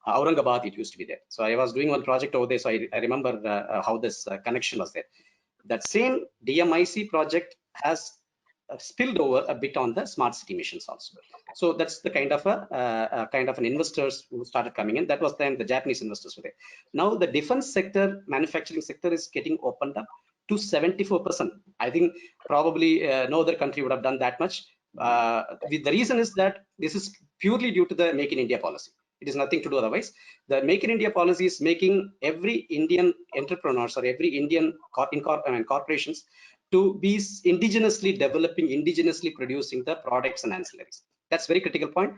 Aurangabad it used to be there. So I was doing one project over there, so I remember how this connection was there. That same DMIC project has spilled over a bit on the smart city missions also. So that's the kind of an investors who started coming in. That was then the Japanese investors were there. Now the defense sector, manufacturing sector is getting opened up to 74%. I think probably no other country would have done that much. The reason is that this is purely due to the Make in India policy. It is nothing to do otherwise. The Make in India policy is making every Indian entrepreneurs or every Indian corporations to be indigenously developing, indigenously producing the products and ancillaries. That's very critical point.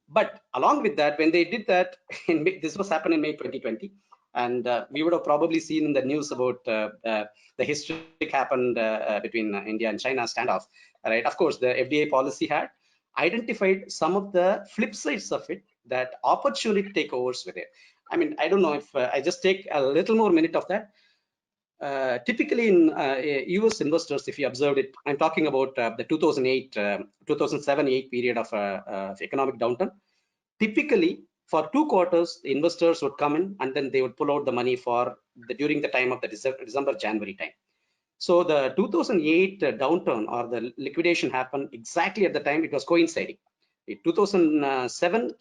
But along with that, when they did that, this was happened in May 2020, and we would have probably seen in the news about the historic happened between India and China standoff, right? Of course, the FDA policy had identified some of the flip sides of it, that opportunity takeovers were there. I mean, I don't know if I just take a little more minute of that. Typically in US investors, if you observed it, I'm talking about the 2007-8 period of economic downturn. Typically, for 2 quarters, the investors would come in and then they would pull out the money for during the time of the December-January time. So the 2008 downturn or the liquidation happened exactly at the time it was coinciding. In 2007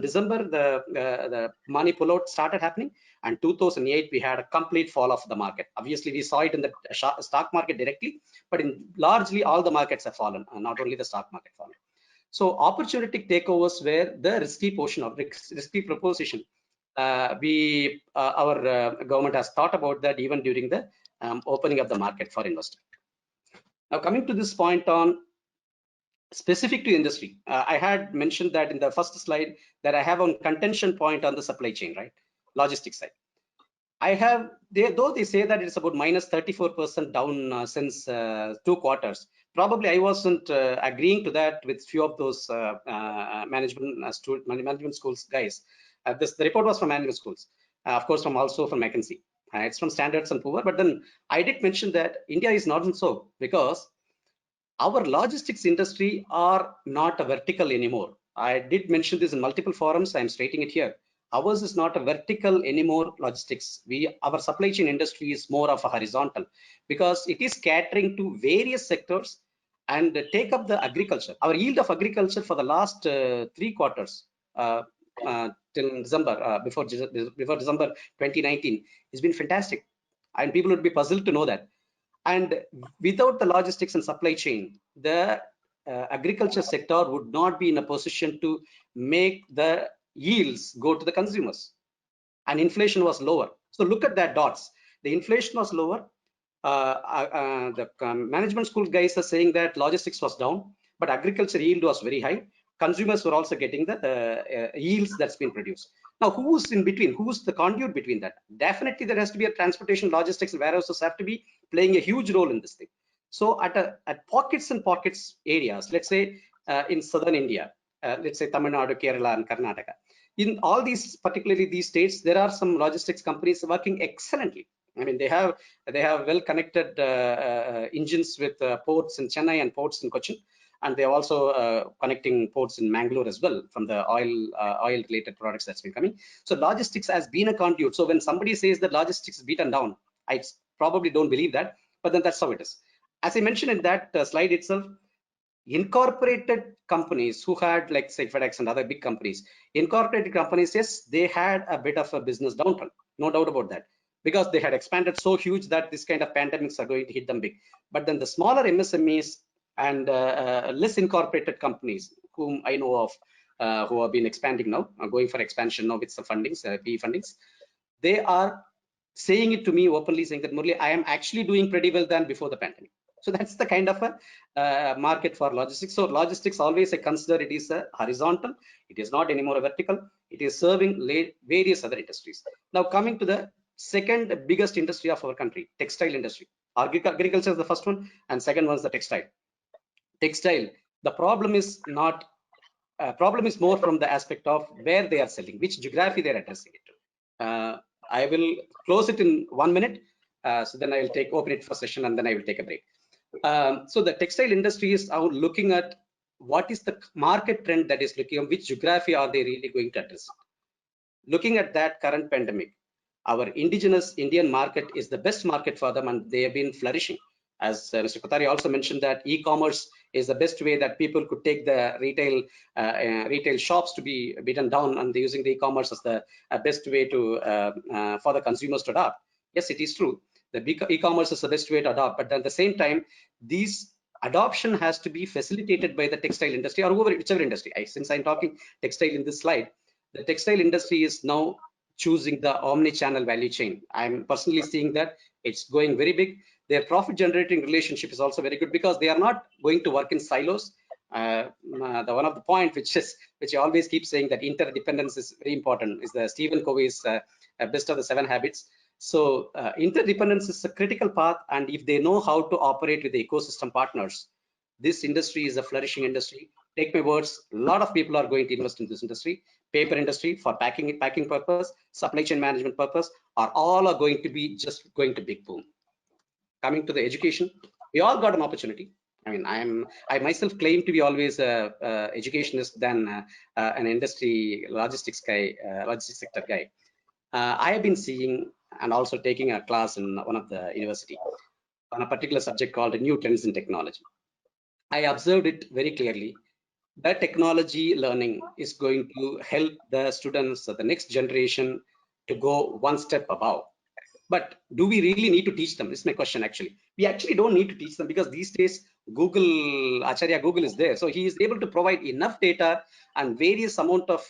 December, the money pullout started happening, and 2008 we had a complete fall off the market. Obviously, we saw it in the stock market directly, but in largely all the markets have fallen, not only the stock market fallen. So opportunistic takeovers were the risky portion of risky proposition. Our government has thought about that even during the opening of the market for investors. Now coming to this point on specific to industry, I had mentioned that in the first slide that I have on contention point on the supply chain, right? Logistics side. I have, though they say that it's about minus 34% down since 2 quarters. Probably I wasn't agreeing to that with few of those management schools guys. The report was from management schools, of course, also from McKinsey. It's from Standards and Poor. But then I did mention that India is not so, because our logistics industry are not a vertical anymore. I did mention this in multiple forums. I'm stating it here. Ours is not a vertical anymore, logistics. Our supply chain industry is more of a horizontal, because it is catering to various sectors and take up the agriculture. Our yield of agriculture for the last 3 quarters till December, before December 2019 has been fantastic. And people would be puzzled to know that. And without the logistics and supply chain, the agriculture sector would not be in a position to make the yields go to the consumers. And inflation was lower. So look at that dots. The inflation was lower. The management school guys are saying that logistics was down, but agriculture yield was very high. Consumers were also getting the yields that's been produced. Now, who's in between? Who's the conduit between that? Definitely, there has to be a transportation, logistics, and warehouses have to be playing a huge role in this thing. So, at pockets and pockets areas, let's say in southern India, let's say Tamil Nadu, Kerala, and Karnataka. In all these, particularly these states, there are some logistics companies working excellently. I mean, they have well-connected engines with ports in Chennai and ports in Cochin. And they're also connecting ports in Bangalore as well from the oil-related products that's been coming. So logistics has been a conduit. So when somebody says that logistics is beaten down, I probably don't believe that, but then that's how it is. As I mentioned in that slide itself, incorporated companies who had, like say FedEx and other big companies, incorporated companies, yes, they had a bit of a business downturn, no doubt about that, because they had expanded so huge that this kind of pandemics are going to hit them big. But then the smaller MSMEs and less incorporated companies whom I know of who have been expanding now, going for expansion now with some fundings, PE fundings, they are saying it to me openly, saying that Murali, I am actually doing pretty well than before the pandemic. So that's the kind of a market for logistics. So logistics always I consider it is a horizontal. It is not anymore a vertical. It is serving various other industries. Now coming to the second biggest industry of our country, textile industry. Agriculture is the first one, and second one is the textile. Textile, the problem is not problem is more from the aspect of where they are selling, which geography they are addressing it to. I will close it in 1 minute, so then I will open it for session, and then I will take a break. So the textile industry is now looking at what is the market trend that is looking, which geography are they really going to address. Looking at that current pandemic, our indigenous Indian market is the best market for them, and they have been flourishing. As Mr. Kothari also mentioned, that e-commerce is the best way that people could take the retail shops to be beaten down, and they're using the e-commerce as the best way to for the consumers to adopt. Yes, it is true. The e-commerce is the best way to adopt, but at the same time, these adoption has to be facilitated by the textile industry or whichever industry. Since I'm talking textile in this slide, the textile industry is now choosing the omni-channel value chain. I'm personally seeing that it's going very big. Their profit generating relationship is also very good because they are not going to work in silos. One of the point which I always keep saying that interdependence is very important is the Stephen Covey's best of the 7 habits. So interdependence is a critical path, and if they know how to operate with the ecosystem partners, this industry is a flourishing industry. Take my words, a lot of people are going to invest in this industry. Paper industry for packing purpose, supply chain management purpose, all are going to be just going to big boom. Coming to the education, we all got an opportunity. I mean, I myself claim to be always a educationist than an industry logistics sector guy. I have been seeing and also taking a class in one of the university on a particular subject called new trends in technology. I observed it very clearly that technology learning is going to help the students of the next generation to go one step above. But do we really need to teach them? This is my question. Actually, we actually don't need to teach them, because these days Acharya Google is there, so he is able to provide enough data, and various amount of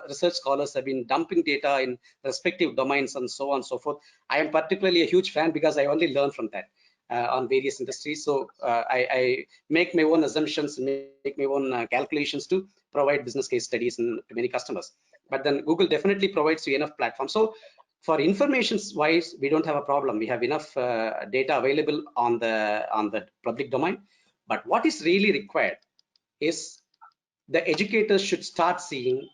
research scholars have been dumping data in respective domains and so on and so forth. I am particularly a huge fan because I only learn from that on various industries. So I make my own assumptions, make my own calculations to provide business case studies to many customers. But then Google definitely provides you enough platform. So for informations wise, we don't have a problem. We have enough data available on the public domain. But what is really required is the educators should start seeing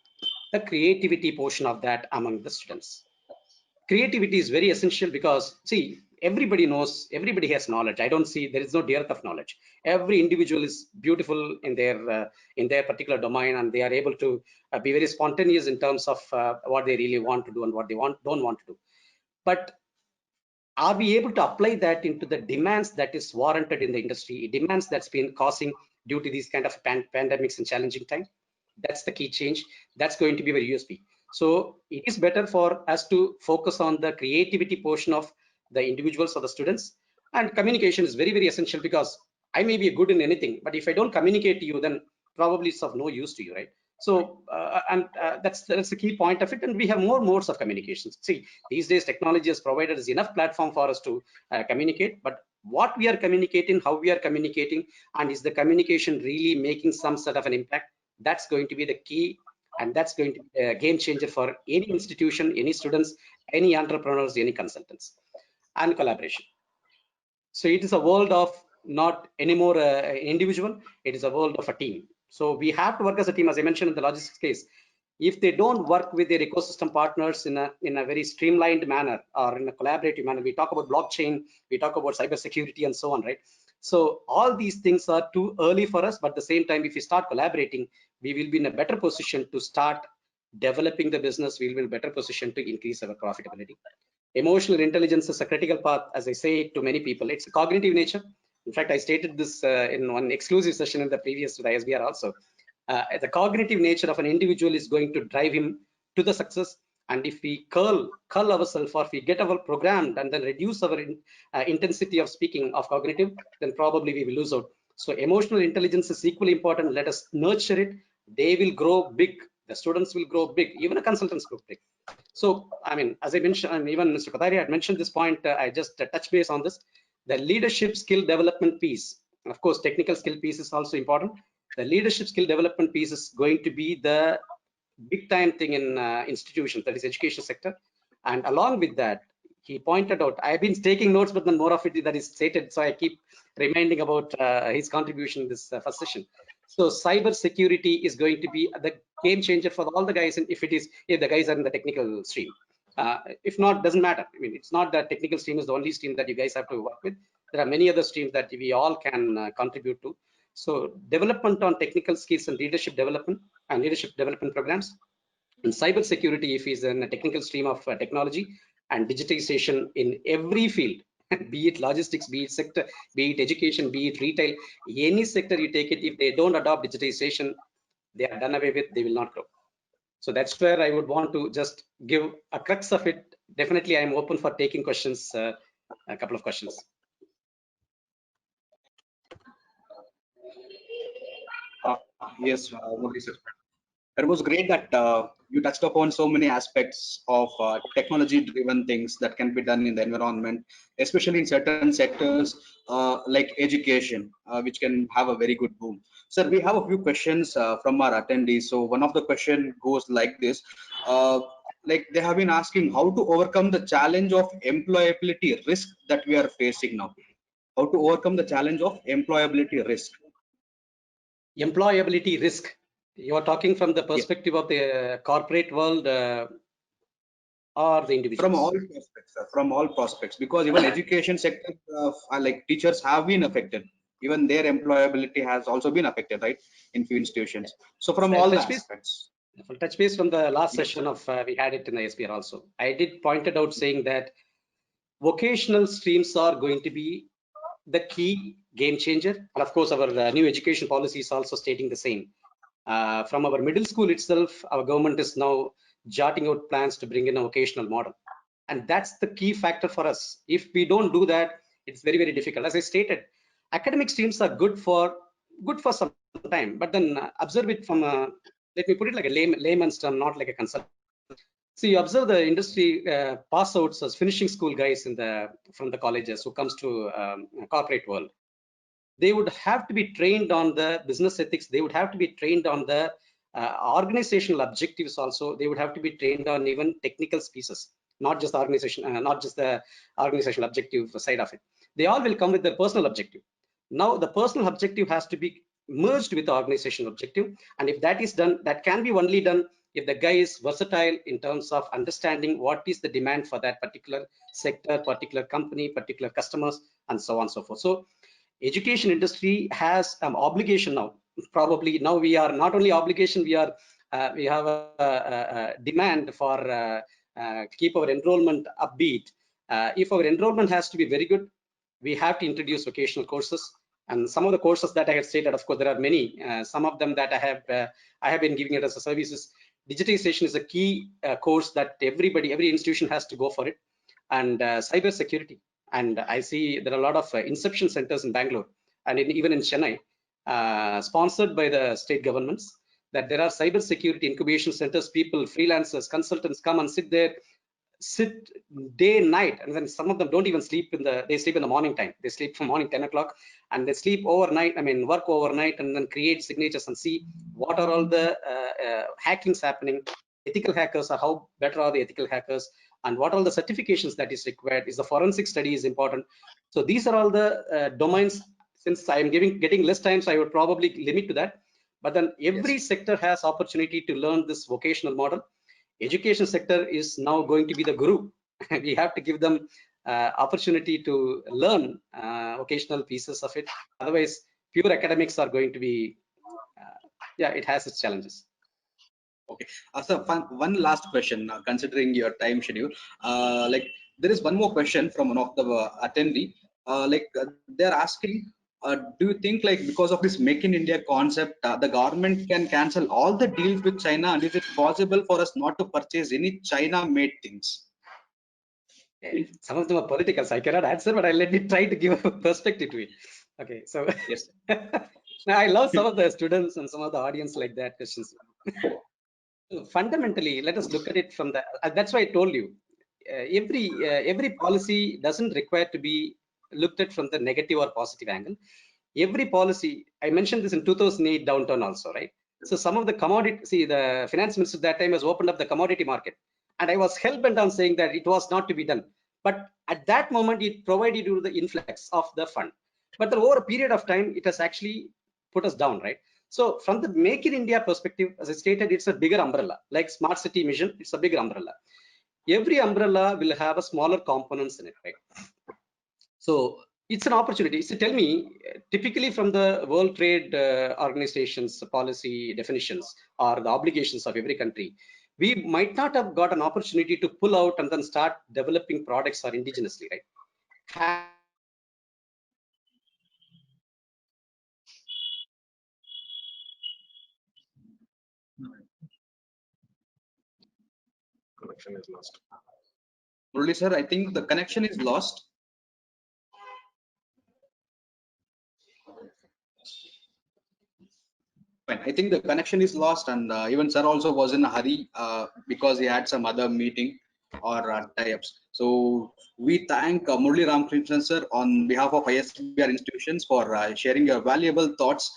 the creativity portion of that among the students. Creativity is very essential because, see, everybody knows, everybody has knowledge. I don't see there is no dearth of knowledge. Every individual is beautiful in their particular domain, and they are able to be very spontaneous in terms of what they really want to do and what they don't want to do. But are we able to apply that into the demands that is warranted in the industry, demands that's been causing due to these kind of pandemics and challenging time? That's the key change. That's going to be very USP. So it is better for us to focus on the creativity portion of the individuals or the students, and communication is very, very essential, because I may be good in anything, but if I don't communicate to you, then probably it's of no use to you, right? So that's the key point of it, and we have more modes of communications. See, these days technology has provided us enough platform for us to communicate, but what we are communicating, how we are communicating, and is the communication really making some sort of an impact? That's going to be the key, and that's going to be a game changer for any institution, any students, any entrepreneurs, any consultants. And collaboration. So it is a world of not anymore individual, it is a world of a team. So we have to work as a team, as I mentioned in the logistics case. If they don't work with their ecosystem partners in a very streamlined manner or in a collaborative manner, we talk about blockchain, we talk about cybersecurity and so on, right? So all these things are too early for us, but at the same time, if we start collaborating, we will be in a better position to start developing the business. We will be in a better position to increase our profitability. Emotional intelligence is a critical path, as I say to many people. It's a cognitive nature. In fact, I stated this in one exclusive session in the previous with ISBR also. The cognitive nature of an individual is going to drive him to the success. And if we curl ourselves, or if we get our programmed and then reduce our intensity of speaking of cognitive, then probably we will lose out. So emotional intelligence is equally important. Let us nurture it. They will grow big. The students will grow big. Even the consultants grow big. So, I mean, as I mentioned, and even Mr. Kothari had mentioned this point, I just touch base on this. The leadership skill development piece, and of course, technical skill piece is also important. The leadership skill development piece is going to be the big time thing in institutions, that is education sector. And along with that, he pointed out, I've been taking notes, but then more of it that is stated, so I keep reminding about his contribution in this first session. So cyber security is going to be the game changer for all the guys, and if the guys are in the technical stream. If not, doesn't matter. I mean, it's not that technical stream is the only stream that you guys have to work with. There are many other streams that we all can contribute to. So development on technical skills and leadership development programs. And cyber security, if is in a technical stream of technology and digitization in every field, be it logistics, be it sector, be it education, be it retail, any sector you take it, if they don't adopt digitization, they are done away with, they will not grow. So that's where I would want to just give a crux of it. Definitely, I'm open for taking questions, a couple of questions. Yes, Murali sir. It was great that you touched upon so many aspects of technology-driven things that can be done in the environment, especially in certain sectors like education, which can have a very good boom. Sir, we have a few questions from our attendees. So one of the question goes like this. Like they have been asking how to overcome the challenge of employability risk that we are facing now. How to overcome the challenge of employability risk. Employability risk. You are talking from the perspective of the corporate world or the individuals? From all prospects, from all prospects, because even education sector, like teachers have been affected. Even their employability has also been affected, right, in few institutions. So from all the aspects. I'll touch base from the last session of we had it in the ISBR also. I did pointed out saying that vocational streams are going to be the key game changer, and of course our new education policy is also stating the same. From our middle school itself, our government is now jotting out plans to bring in a vocational model, and that's the key factor for us. If we don't do that, it's very, very difficult. As I stated, academic streams are good for some time, but then observe it from a, let me put it like a layman's term, not like a consultant. So you observe the industry pass outs as finishing school guys from the colleges who comes to corporate world. They would have to be trained on the business ethics. They would have to be trained on the organizational objectives also. They would have to be trained on even technical pieces, not just the organization, not just the organizational objective side of it. They all will come with their personal objective. Now the personal objective has to be merged with the organizational objective, and if that is done, that can be only done if the guy is versatile in terms of understanding what is the demand for that particular sector, particular company, particular customers, and so on and so forth. So education industry has an obligation now. Probably now we are not only obligation, we have a demand for keep our enrollment upbeat. If our enrollment has to be very good, we have to introduce vocational courses. And some of the courses that I have stated, of course, there are many. Some of them that I have been giving it as a services. Digitization is a key course that every institution has to go for it, and cyber security. And I see there are a lot of inception centers in Bangalore and even in Chennai, sponsored by the state governments, that there are cyber security incubation centers. People, freelancers, consultants come and sit there, sit day and night, and then some of them don't even sleep they sleep in the morning time. They sleep from morning 10 o'clock and they sleep overnight, work overnight, and then create signatures and see what are all the hackings happening, ethical hackers, or how better are the ethical hackers, and what all the certifications that is required. Is the forensic study is important. So these are all the domains. Since I am getting less time, so I would probably limit to that. But then every sector has opportunity to learn this vocational model. Education sector is now going to be the guru. We have to give them opportunity to learn vocational pieces of it. Otherwise, pure academics are going to be, it has its challenges. Okay. So one last question, considering your time schedule. Like there is one more question from one of the attendee. They're asking, do you think like because of this Make in India concept, the government can cancel all the deals with China, and is it possible for us not to purchase any China-made things? Some of them are political, so I cannot answer, but I'll let me try to give a perspective to it. Okay, so yes. Now I love some of the students and some of the audience like that questions. Fundamentally, let us look at it from the. That's why I told you, every policy doesn't require to be looked at from the negative or positive angle. Every policy, I mentioned this in 2008 downturn also, right? So some of the commodity, the finance minister at that time has opened up the commodity market, and I was hell bent on saying that it was not to be done. but at that moment it provided you the influx of the fund. But over a period of time, it has actually put us down, right? So from the Make in India perspective, as I stated, it's a bigger umbrella. Like Smart City Mission, it's a bigger umbrella. Every umbrella will have a smaller components in it, right? So it's an opportunity. So tell me, typically from the World Trade Organization's policy definitions or the obligations of every country, we might not have got an opportunity to pull out and then start developing products or indigenously, right? Connection is lost. Murali sir, I think the connection is lost. Fine. I think the connection is lost, and even sir also was in a hurry because he had some other meeting or tie-ups. So we thank Murali Ramakrishnan sir on behalf of ISBR institutions for sharing your valuable thoughts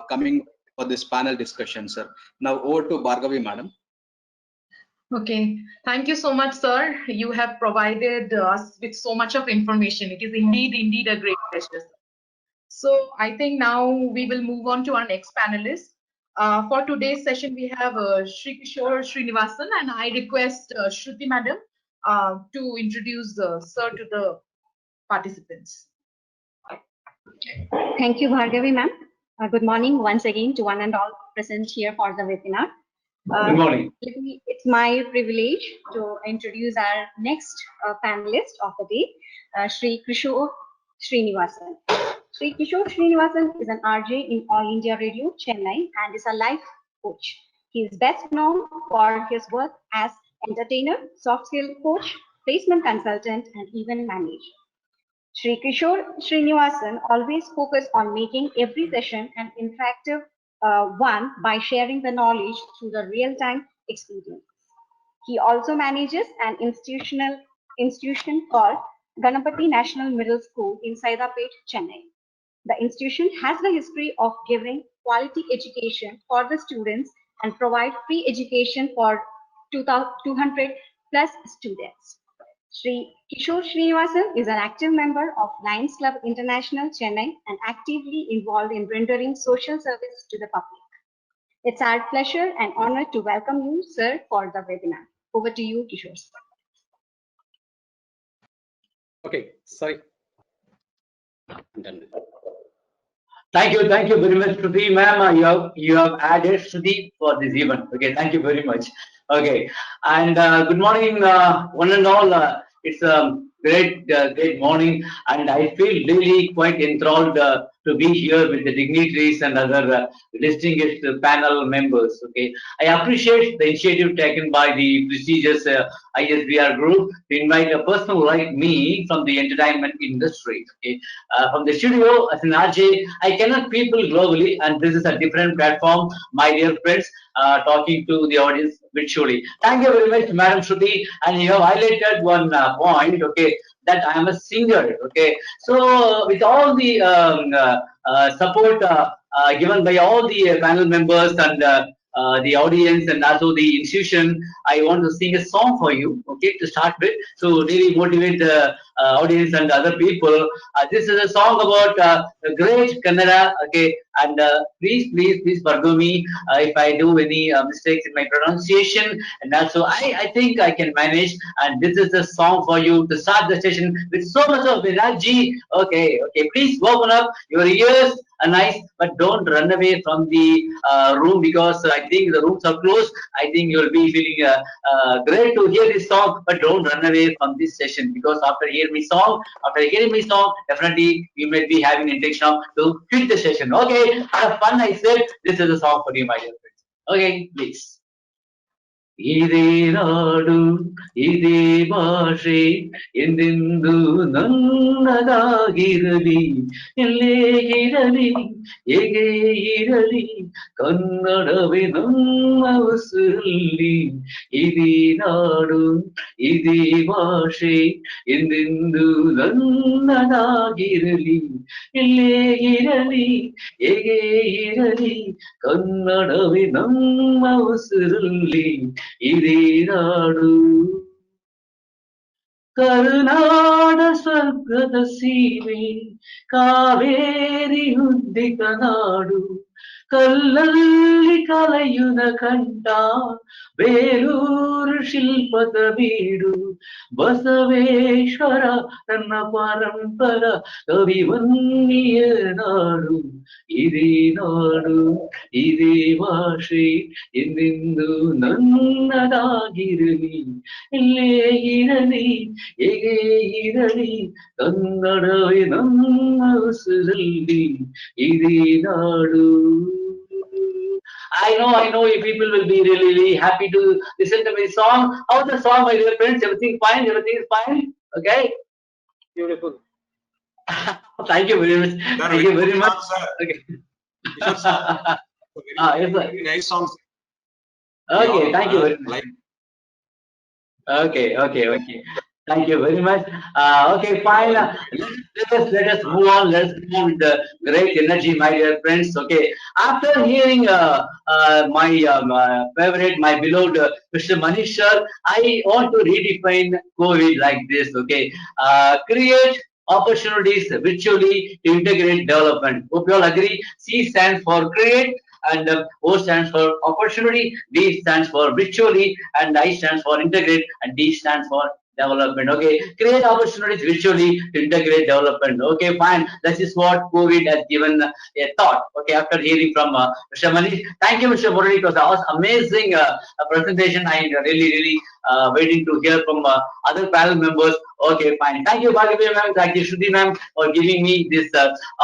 coming for this panel discussion, sir. Now over to Bhargavi madam. Okay, thank you so much, sir. You have provided us with so much of information. It is indeed a great pleasure. So I think now we will move on to our next panelist. For today's session, we have Shri Kishore Srinivasan, and I request Shruti madam to introduce sir to the participants. Thank you, Bhargavi ma'am. Good morning once again to one and all present here for the webinar. Good morning. It's my privilege to introduce our next panelist of the day, Shri Kishore Srinivasan. Shri Kishore Srinivasan is an RJ in All India Radio, Chennai, and is a life coach. He is best known for his work as entertainer, soft skill coach, placement consultant, and event manager. Shri Kishore Srinivasan always focused on making every session an interactive one by sharing the knowledge through the real-time experience. He also manages an institution called Ganapati National Middle School in Saidapet, Chennai. The institution has the history of giving quality education for the students and provide free education for 200 plus students. Shri Kishore Srinivasan is an active member of Lions Club International Chennai and actively involved in rendering social service to the public. It's our pleasure and honor to welcome you, sir, for the webinar. Over to you, Kishore. Okay, sorry. I'm done with it. Thank you very much, Shruti ma'am. You have added Shruti for this event. Okay, thank you very much. Okay, and good morning, one and all. It's a great morning, and I feel really quite enthralled to be here with the dignitaries and other distinguished panel members. Okay, I appreciate the initiative taken by the prestigious ISBR group to invite a person like me from the entertainment industry. Okay, from the studio as an RJ, I connect people globally, and this is a different platform, my dear friends, talking to the audience virtually. Thank you very much, Madam Shruti, and you have highlighted one point, okay, that I am a singer, okay. So with all the support given by all the panel members and the audience and also the institution, I want to sing a song for you, okay, to start with, to really motivate the audience and other people. This is a song about the great Kannada, okay, and please forgive me if I do any mistakes in my pronunciation, and also I think I can manage, and this is a song for you to start the session with so much of energy. Okay, please open up your ears, nice, but don't run away from the room, because I think the rooms are closed. I think you'll be feeling great to hear this song, but don't run away from this session, because after hearing my song, definitely you may be having intention of to quit the session. Okay, have fun. I said this is a song for you, my dear friends. Okay, please. ಇದೇ ನಾಡು ಇದೇ ಭಾಷೆ ಎಂದೆಂದು ನನ್ನದಾಗಿರಲಿ, ಎಲ್ಲೇ ಇರಲಿ ಹೇಗೆ ಇರಲಿ ಕನ್ನಡವೇ ನಮ್ಮ ಉಸಿರಲ್ಲಿ. ಇದೇ ನಾಡು ಇದೇ ಭಾಷೆ ಎಂದೆಂದು ನನ್ನದಾಗಿರಲಿ, ಎಲ್ಲೇ ಇರಲಿ ಹೇಗೆ ಇರಲಿ ಕನ್ನಡವೇ ನಮ್ಮ ಉಸಿರಲ್ಲಿ. ಇದೇ ನಾಡು. ಕರುನಾಡ ಸ್ವರ್ಗದ ಸೀಮೆ ಕಾವೇರಿ ಹುದ್ದಿತ ನಾಡು ಕಲ್ಲಲ್ಲಿ ಕಲೆಯುನ ಕಂಠ ಬೇಲೂರು ಶಿಲ್ಪದ ಬೀಡು ಬಸವೇಶ್ವರ ತನ್ನ ಪರಂಪರ ಕವಿವನ್ನಿಯ ನಾಡು ಇದೇ ನಾಡು ಇದೇ ಭಾಷೆ ಎಂದೆಂದು ನನ್ನದಾಗಿರಲಿ ಇಲ್ಲೇ ಇರಲಿ ಹೇಗೆ ಇರಲಿ ಕನ್ನಡವೇ ನಮ್ಮ ಉಸಿರಲ್ಲಿ ಇದೇ ನಾಡು. I know you people will be really, really happy to listen to my song. How's the song, my dear friends? Everything fine? Everything is fine? Okay? Beautiful. Thank you very much. Sir, Thank you very good much. song, sir. Okay. Kishore, sir. Yes, sir. Very nice song. Okay, thank you very much. Like, Okay. Thank you very much. Okay, fine. Let us move on. Let's move on with the great energy, my dear friends. Okay. After hearing my favorite, my beloved Mr. Manish sir, I want to redefine COVID like this. Okay. Create opportunities virtually to integrate development. Hope you all agree. C stands for create, and O stands for opportunity, D stands for virtually, and I stands for integrate, and D stands for development. Okay, create opportunities virtually to integrate development. Okay, fine. This is what COVID has given a thought. Okay, after hearing from Mr. Manish, thank you, Mr. Murali. It was an amazing presentation. I really waiting to hear from other panel members. Okay, fine. Thank you, Bhagavi ma'am. Thank you, Shruti ma'am, for giving me this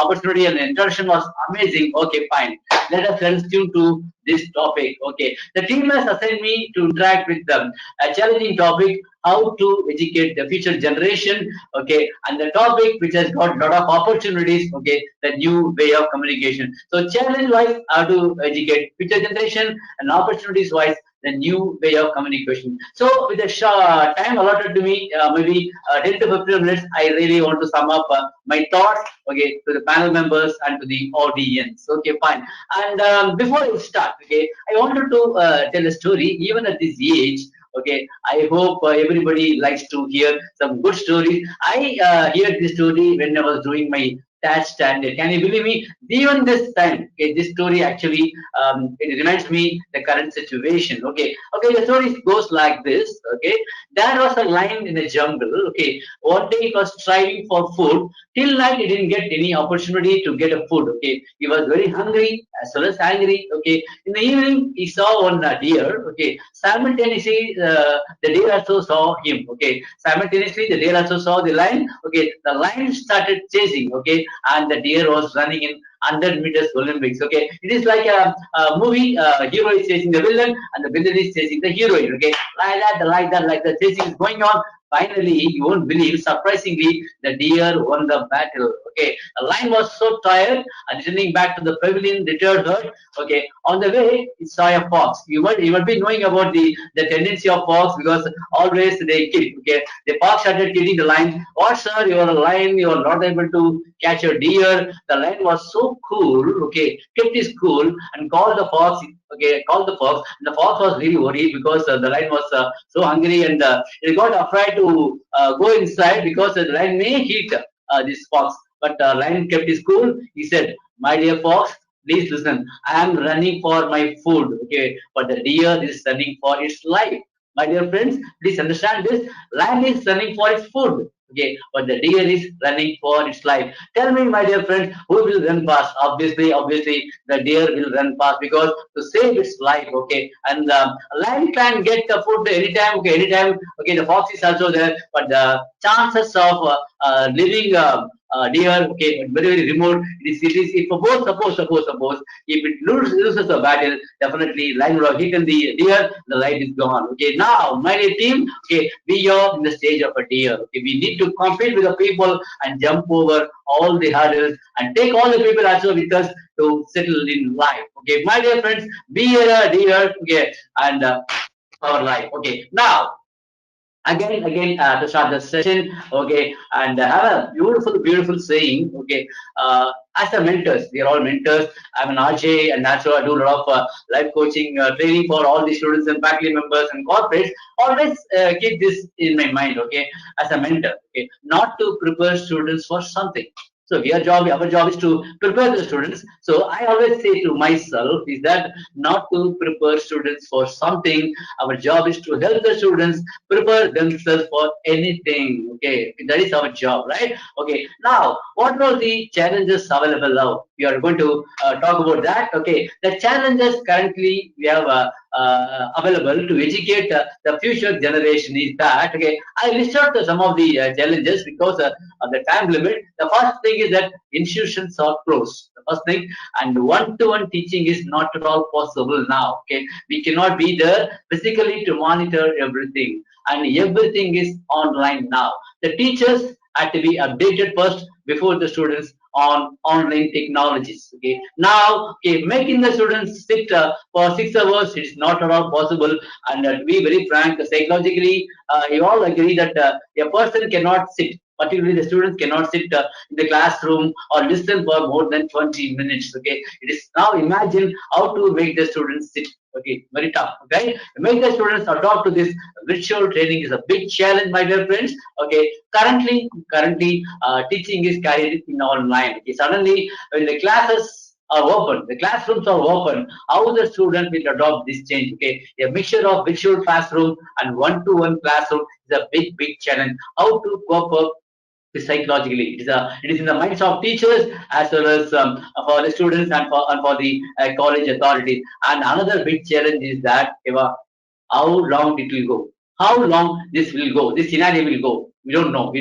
opportunity, and the introduction was amazing. Okay, fine. Let us continue to this topic. Okay, the team has assigned me to interact with them. A challenging topic: how to educate the future generation. Okay, and the topic which has got a lot of opportunities. Okay, the new way of communication. So challenge wise, how to educate future generation, and opportunities wise, the new way of communication. So with the time allotted to me, maybe 10 to 15 minutes, I really want to sum up my thoughts, okay, to the panel members and to the audience. Okay, fine. And before I start, okay, I wanted to tell a story. Even at this age, okay, I hope everybody likes to hear some good stories. I heard this story when I was doing my TAT standard. Can you believe me? Even this time, okay, this story actually it reminds me the current situation. Okay, the story goes like this. Okay, there was a lion in the jungle. Okay, one day it was striving for food. Till night, he didn't get any opportunity to get a food. Okay, he was very hungry as well as angry. Okay, in the evening, he saw one deer. Okay, simultaneously, the deer also saw him. Okay, simultaneously, the deer also saw the lion. Okay, the lion started chasing. Okay, and the deer was running in 100 meters Olympics. Okay, it is like a movie. Hero is chasing the villain, and the villain is chasing the heroine. Okay, like that, chasing is going on. Finally, you won't believe, surprisingly, the deer won the battle. Okay, the lion was so tired and returning back to the pavilion, returned hurt. Okay, on the way, he saw a fox. You might be knowing about the tendency of fox, because always they kill. Okay, the fox started killing the lion. What, sir? You are a lion. You are not able to catch a deer. The lion was so cool. Okay, kept his cool and called the fox. Okay, called the fox. And the fox was really worried, because the lion was so hungry, and he got afraid to go inside, because the lion may eat this fox. But lion kept his cool. He said, "My dear fox, please listen. I am running for my food. Okay, but the deer is running for its life. My dear friends, please understand this. Lion is running for its food. Okay, but the deer is running for its life. Tell me, my dear friends, who will run fast? Obviously, the deer will run fast, because to save its life. Okay, and lion can get the food anytime. Okay, anytime. Okay, the fox is also there, but the chances of living deer, okay, very remote. It is if suppose if it loses the battle, definitely lion will have eaten the deer. The life is gone. Okay, now my dear team, okay, we are in the stage of a deer. Okay, we need to compete with the people and jump over all the hurdles and take all the people also with us to settle in life. Okay, my dear friends, be a deer. Okay, and our life. Okay, now again to start the session, okay, and have a beautiful saying, okay. As a mentors, we are all mentors. I'm an RJ, and that's why I do a lot of life coaching training for all the students and faculty members and corporates. Always keep this in my mind, okay, as a mentor, okay, not to prepare students for something. So our job is to prepare the students. So I always say to myself is that not to prepare students for something. Our job is to help the students prepare themselves for anything. Okay, that is our job, right? Okay, now what are the challenges available now? We are going to talk about that. Okay, the challenges currently we have available to educate the future generation is that, okay, I list out some of the challenges because of the time limit. The first thing is that institutions are closed. The first thing, and one-to-one teaching is not at all possible now. Okay, we cannot be there physically to monitor everything, and everything is online now. The teachers had to be updated first before the students on online technologies. Okay, now, okay, making the students sit for 6 hours, it is not at all possible. And to be very frank, psychologically, you all agree that a person cannot sit, particularly the students cannot sit in the classroom or listen for more than 20 minutes. Okay, it is now, imagine how to make the students sit. Okay, very tough. Okay, make the students adopt to this virtual training is a big challenge, my dear friends. Okay, currently teaching is carried in online. Okay, suddenly when the classes are open, the classrooms are open, how the student will adopt this change? Okay, a mixture of virtual classroom and one-to-one classroom is a big challenge. How to cope up psychologically? It is in the minds of teachers as well as for the students and for the college authorities. And another big challenge is that, Eva, how long it will go, how long this will go, this scenario will go. We don't know.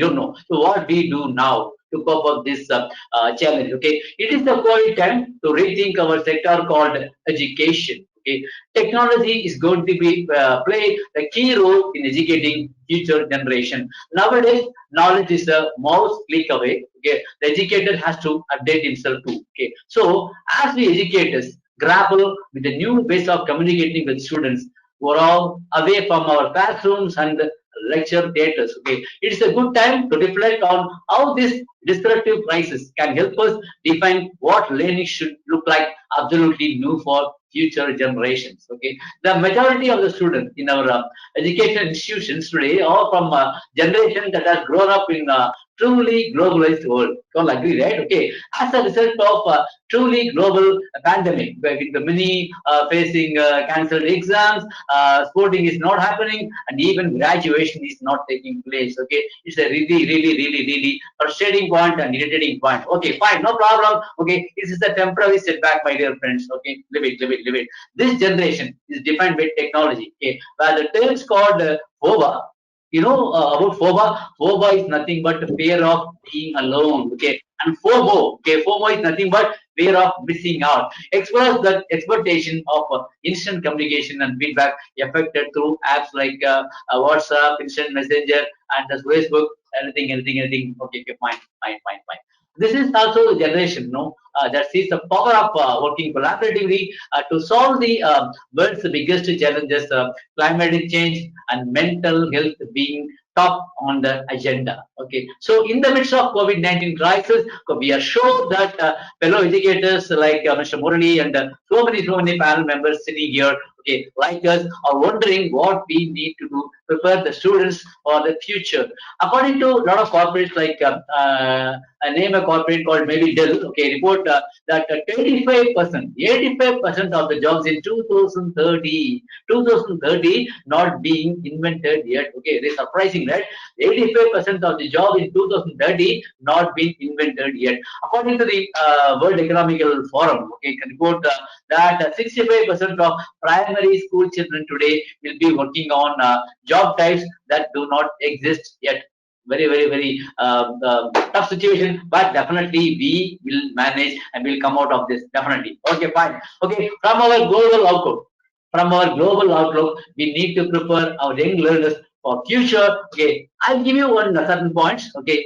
So what we do now to cope up this challenge? Okay, it is the point time to rethink our sector called education. Okay, technology is going to be play a key role in educating future generation. Nowadays, knowledge is a mouse click away. Okay, the educator has to update himself too. Okay, so as we educators grapple with the new ways of communicating with students who are all away from our classrooms and lecture theaters. Okay, it's a good time to reflect on how this disruptive crisis can help us define what learning should look like, absolutely new for future generations. Okay, the majority of the students in our education institutions today are from a generation that has grown up in a truly globalized world. You all agree, right? Okay, as a result of truly global pandemic, where with the many facing cancelled exams, sporting is not happening, and even graduation is not taking place. Okay, it's a really frustrating point and irritating point. Okay, fine, no problem. Okay, this is a temporary setback, my dear friends. Okay, live it. This generation is defined by technology. Okay, where the term is called FOBA. You know about FOBA? FOBA is nothing but fear of being alone. Okay, and FOMO. Okay, FOMO is nothing but fear of missing out. Express that expectation of instant communication and feedback affected through apps like WhatsApp, Instant Messenger, and the Facebook. Anything. Okay, fine. This is also the generation, no, that sees the power of working collaboratively to solve the world's biggest challenges, climate change and mental health being top on the agenda. Okay, so in the midst of COVID-19 crisis, we are sure that fellow educators like Mr. Murali and so many panel members sitting here, okay, like us, are wondering what we need to do to prepare the students for the future. According to a lot of corporates like I name a corporate called maybe Dell, okay, report that 85% of the jobs in 2030 not being invented yet. Okay, it is surprising, right? 85% of the job in 2030 not being invented yet. According to the World Economical Forum, okay, can report that 65% of primary school children today will be working on job types that do not exist yet. Very tough situation, but definitely we will manage and we'll come out of this, definitely. Okay, fine. Okay, from our global outlook, we need to prepare our young learners for future. Okay, I'll give you one certain points. Okay,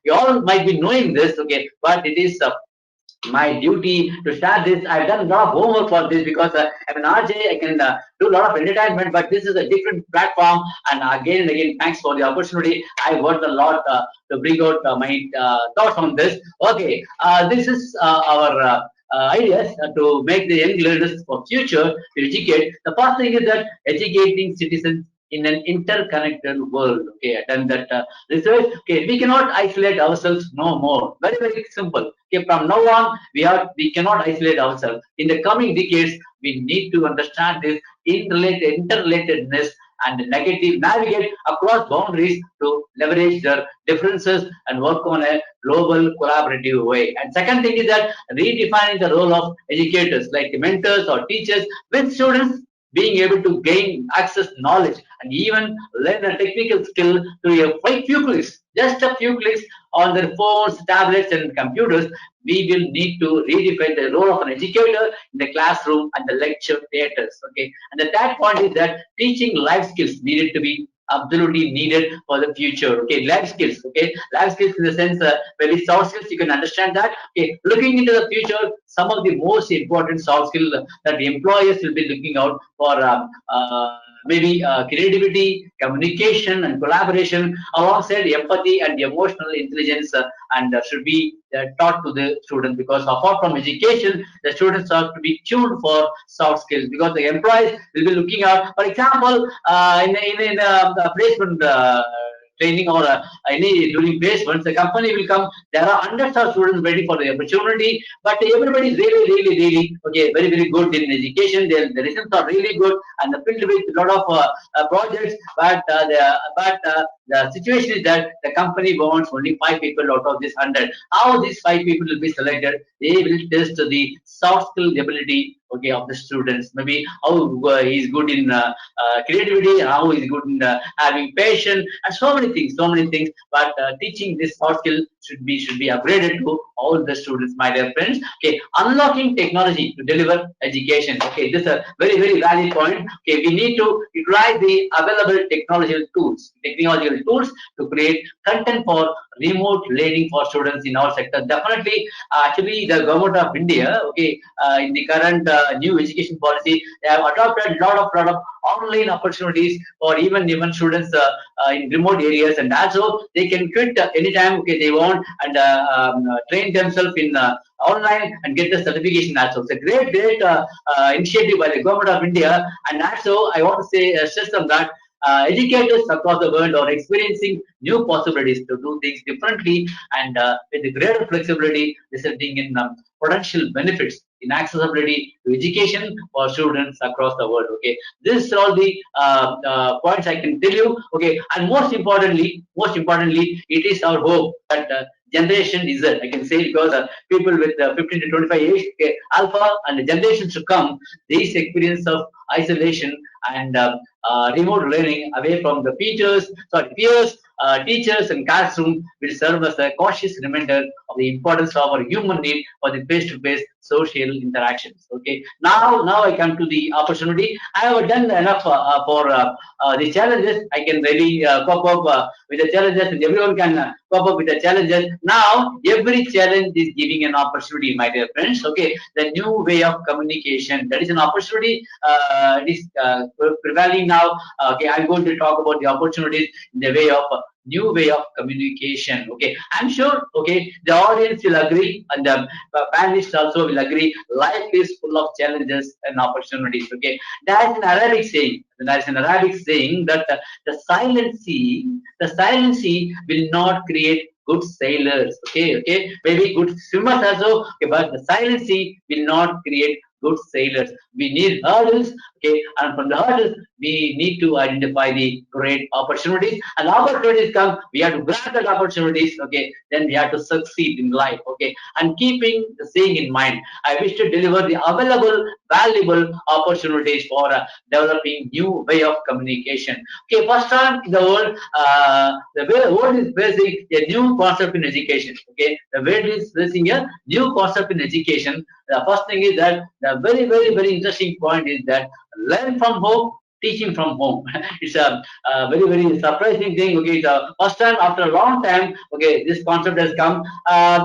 you all might be knowing this. Okay, but it is my duty to share this. I've done a lot of homework for this because I'm an RJ. I can do a lot of entertainment, but this is a different platform. And again and again, thanks for the opportunity. I worked a lot to bring out my thoughts on this. Okay, this is our ideas to make the young learners for future to educate. The first thing is that educating citizens in an interconnected world. Okay, I've done that research. Okay, we cannot isolate ourselves no more. Very, very simple. Okay, from now on, we cannot isolate ourselves. In the coming decades, we need to understand this interrelatedness and navigate across boundaries to leverage their differences and work on a global collaborative way. And second thing is that redefining the role of educators like mentors or teachers with students being able to gain access knowledge and even learn a technical skill through a few clicks, just a few clicks on their phones, tablets, and computers. We will need to redefine the role of an educator in the classroom and the lecture theaters. Okay, and the third point is that teaching life skills needed to be absolutely needed for the future. Okay, life skills. Okay, life skills in the sense very soft skills. You can understand that. Okay, looking into the future, some of the most important soft skills that the employers will be looking out for. Maybe creativity, communication, and collaboration alongside empathy and emotional intelligence, and should be taught to the students, because apart from education, the students have to be tuned for soft skills, because the employees will be looking out. For example, in placement training or any during placements, the company will come. There are hundreds of students waiting for the opportunity, but everybody is really okay, very good in education. The results are really good and filled with a lot of projects. But the situation is that the company wants only 5 people out of this 100. How these 5 people will be selected? They will test the soft skill ability, okay, of the students. Maybe how he's good in creativity, how he's good in having patience, and so many things. But teaching this soft skill should be upgraded to all the students, my dear friends. Okay, unlocking technology to deliver education. Okay, this is a very valid point. Okay, we need to utilize the available technological tools to create content for remote learning for students in our sector. Definitely, actually, the government of India, okay, in the current new education policy, they have adopted a lot of online opportunities for even students in remote areas, and also they can quit anytime, okay, they want, and train themselves in online and get the certification also. It's a great initiative by the government of India. And also I want to say stress on that educators across the world are experiencing new possibilities to do things differently, and with greater flexibility, resulting in potential benefits in accessibility to education for students across the world. Okay, these are all the points I can tell you. Okay, and most importantly, it is our hope that Generation Z, I can say, because people with 15 to 25 age, okay, alpha and the generations to come, this experience of isolation and remote learning away from the peers, teachers, and classroom will serve as a cautious reminder of the importance of our human need for the face-to-face social interactions. Okay, now I come to the opportunity. I have done enough for the challenges. I can really cope up with the challenges, and everyone can cope up with the challenges. Now every challenge is giving an opportunity, my dear friends. Okay, the new way of communication, that is an opportunity. It is prevailing now. Okay, I'm going to talk about the opportunities in the way of new way of communication. Okay, I'm sure, okay, the audience will agree, and the panelists also will agree. Life is full of challenges and opportunities. Okay, there is an Arabic saying that the silent sea will not create good sailors. Okay, maybe good swimmers also, okay, but the silent sea will not create good sailors. We need hurdles, okay, and from the hurdles we need to identify the great opportunities, and opportunities come, we have to grab that opportunities, okay, then we have to succeed in life. Okay, and keeping the saying in mind, I wish to deliver the available valuable opportunities for developing new way of communication. Okay, first time in the world, the world is facing a new concept in education. Okay, the world is facing a new concept in education. The first thing is that the very interesting point is that learn from home, teaching from home. It's a very, very surprising thing. Okay, the first time after a long time, okay, this concept has come.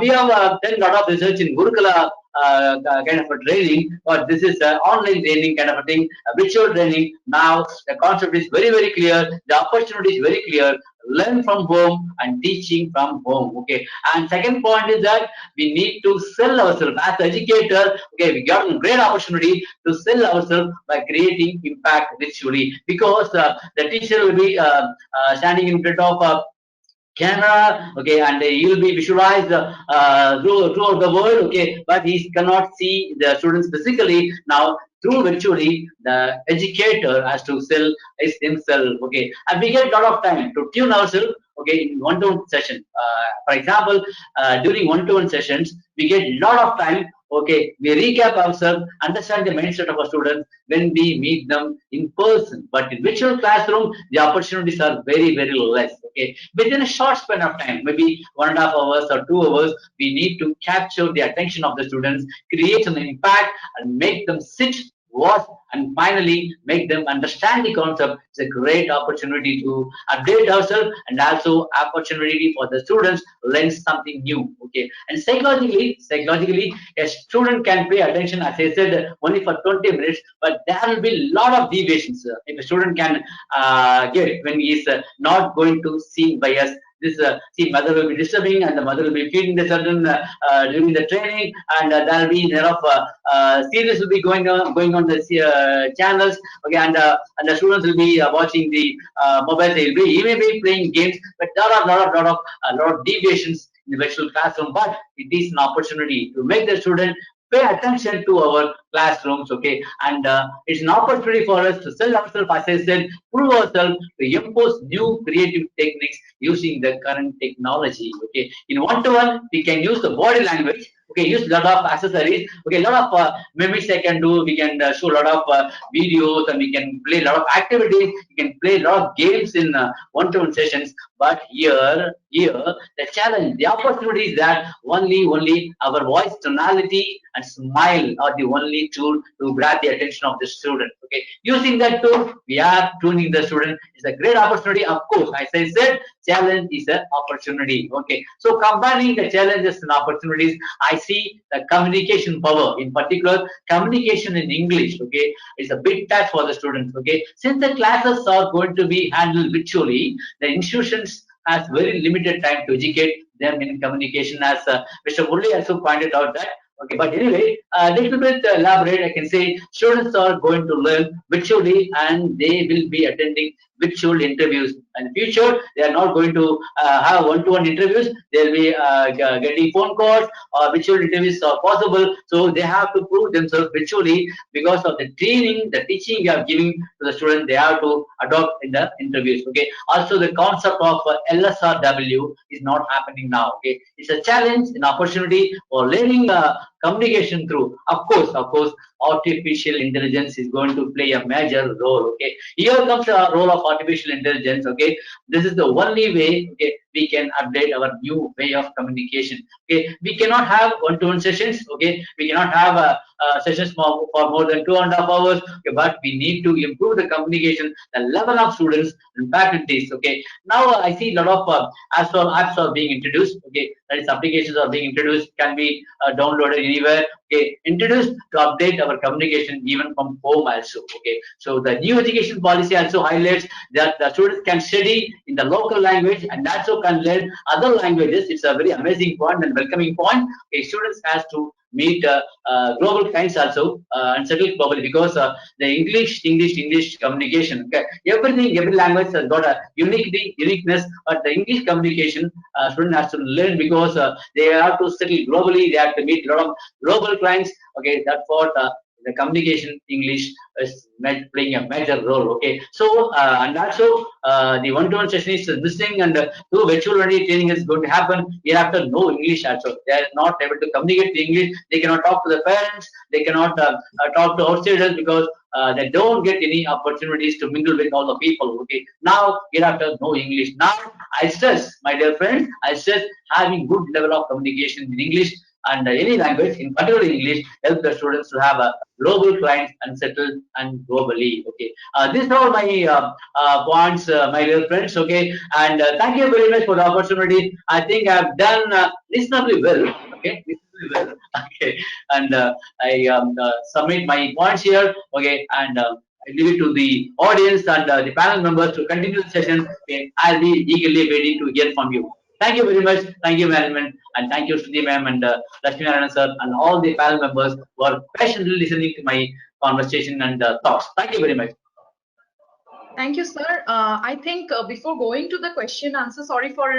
We have done a lot of research in Gurukula kind of a training, but this is online training kind of a thing, virtual training. Now the concept is very, very clear. The opportunity is very clear. Learn from home and teaching from home. Okay, and second point is that we need to sell ourselves as educator. Okay, we got a great opportunity to sell ourselves by creating impact virtually, because the teacher will be standing in front of camera, okay, and he will be visualized throughout the world, okay, but he cannot see the students physically. Now through virtually, the educator has to sell himself, okay, and we get a lot of time to tune ourselves, okay, in one-to-one session. For example, during one-to-one sessions, we get a lot of time. Okay, we recap ourselves, understand the mindset of our students when we meet them in person. But in virtual classroom, the opportunities are very, very less. Okay, within a short span of time, maybe 1.5 hours or 2 hours, we need to capture the attention of the students, create an impact, and make them sit, watch, and finally make them understand the concept. It's a great opportunity to update ourselves, and also opportunity for the students learn something new. Okay, and psychologically, a student can pay attention, as I said, only for 20 minutes, but there will be a lot of deviations if a student can get when he is not going to see by us. This see, mother will be disturbing, and the mother will be feeding the children during the training, and there will be a lot of series will be going on the channels. Okay, and the students will be watching the mobiles. He may be playing games, but there are a lot of deviations in the virtual classroom. But it is an opportunity to make the student pay attention to our classrooms, okay, and it's an opportunity for us to sell ourselves, as I said, prove ourselves, to impose new creative techniques using the current technology. Okay, in one-to-one, we can use the body language. Okay, use a lot of accessories. Okay, a lot of mimics I can do. We can show a lot of videos, and we can play a lot of activities. We can play a lot of games in one-to-one sessions. But here, the challenge, the opportunity is that only our voice tonality and smile are the only tool to grab the attention of the student. Okay, using that tool, we are tuning the student. It's a great opportunity. Of course, as I said, challenge is an opportunity. Okay, so combining the challenges and opportunities, I see the communication power, in particular communication in English. Okay, is a big task for the students. Okay, since the classes are going to be handled virtually, the institutions has very limited time to educate them in communication, as Mr. Murali also pointed out that. Okay, but anyway, a little bit elaborate, I can say students are going to learn virtually, and they will be attending virtual interviews. In the future, they are not going to have one-to-one interviews. They'll be getting phone calls, or virtual interviews are possible. So they have to prove themselves virtually because of the training, the teaching you are giving to the students. They have to adopt in the interviews. Okay. Also, the concept of LSRW is not happening now. Okay, it's a challenge, an opportunity for learning communication through. Of course, artificial intelligence is going to play a major role. Okay, here comes the role of artificial intelligence. Okay, this is the only way, okay, we can update our new way of communication. Okay, we cannot have one-to-one sessions. Okay, we cannot have sessions for more than 2.5 hours. Okay, but we need to improve the communication, the level of students and faculties. Okay, now I see a lot of apps are being introduced. Okay, that is, applications are being introduced, can be downloaded anywhere. Okay, introduced to update our communication even from home also. Okay, so the new education policy also highlights that the students can study in the local language and also can learn other languages. It's a very amazing point and welcoming point. Okay, students has to meet global clients also and settle globally, because the English communication. Okay, every language has got a uniqueness, but the English communication student has to learn, because they have to settle globally. They have to meet a lot of global clients. Okay, that's what the communication English is playing a major role. Okay, so and also the one-to-one session is missing, and through virtual only training is going to happen. Hereafter, no English also. They are not able to communicate in English. They cannot talk to the parents. They cannot talk to outsiders, because they don't get any opportunities to mingle with all the people. Okay, now hereafter, no English. Now I stress, my dear friends, I stress having good level of communication in English. and any language, in particular English, help the students to have a global clients and settle and globally. Okay, these are my points, my dear friends. Okay, and thank you very much for the opportunity. I think I've done reasonably well. Okay, reasonably well. Okay, and I submit my points here. Okay, and I leave it to the audience and the panel members to continue the session. Okay, I'll be eagerly waiting to hear from you. Thank you very much. Thank you, management, and thank you, Shruti ma'am and Lakshmi Narayan sir, and all the panel members who are patiently listening to my conversation and thoughts. Thank you very much. Thank you, sir. I think before going to the question answer, sorry for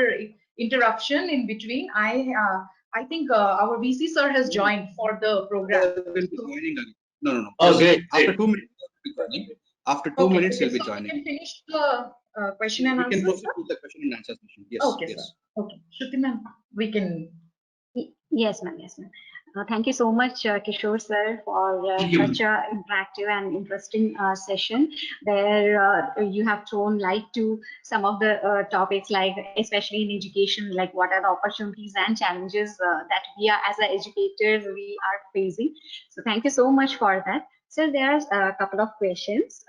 interruption in between. I think our VC sir has joined for the program. No. Oh, great. After 2 minutes, he'll be joining. After 2 minutes, he'll be joining. We can finish the question and answer. We can proceed with the question and answer session. Yes. Okay, yes. sir. Okay, Shruti ma'am, we can. Yes, ma'am. Yes, ma'am. Thank you so much, Kishore sir, for such an interactive and interesting session where you have thrown light to some of the topics, like especially in education, like what are the opportunities and challenges that we are as educators we are facing. So thank you so much for that. So there's a couple of questions.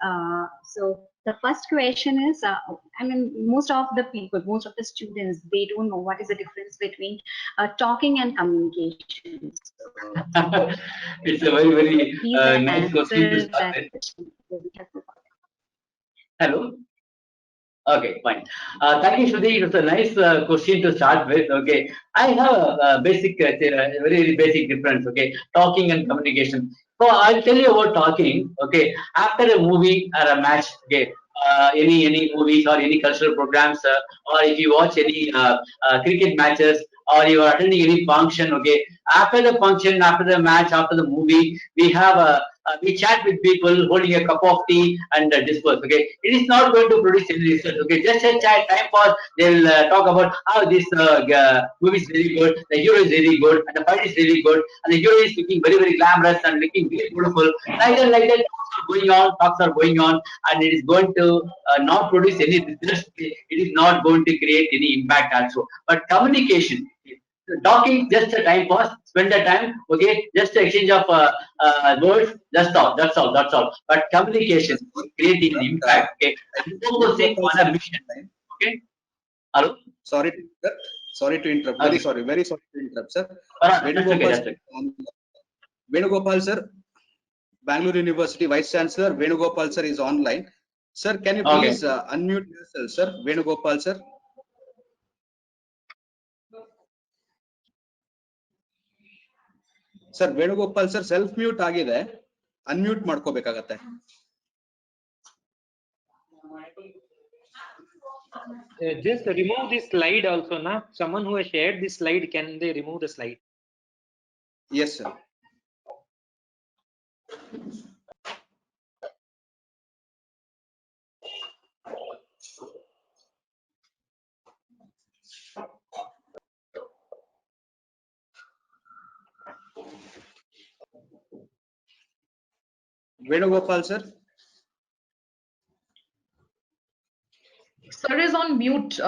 So the first question is, I mean, most of the people, most of the students, they don't know what is the difference between talking and communication. It's a very, very nice question to start with. Hello. Okay, fine. Thank you, Shruti. It was a nice question to start with. Okay, I have a basic, very basic difference. Okay, talking and communication. So I'll tell you about talking. Okay, after a movie or a match. Okay, any movies or any cultural programs, or if you watch any cricket matches, or you are attending any function. Okay, after the function, after the match, after the movie, we have a we chat with people holding a cup of tea and disperse. Okay, it is not going to produce any result. Okay, just a chat, time pass. They'll talk about how this movie is very good, the hero is very good, and the fight is really good, and the hero is looking very, very glamorous and looking very beautiful. Like that, talks are going on, and it is going to not produce any results. It is not going to create any impact also. But communication, talking, just a time pass, spend the time. Okay, just the exchange of words, that's all. But communication, creating an impact. Okay, and focusing on a mission. Okay, hello. Sorry to interrupt. Very sorry to interrupt, sir. Venugopal sir, Bangalore University Vice Chancellor Venugopal sir is online. Sir, can you please unmute yourself, sir? Venugopal sir. Sir, Venugopal sir self mute ಆಗಿದೆ. Unmute ಮಾಡ್ಕೋಬೇಕಾಗತ್ತೆ. Just remove this slide also, na? Someone who has shared this slide, can they remove the slide? Yes, sir. Venugopal sir. Sir is on mute.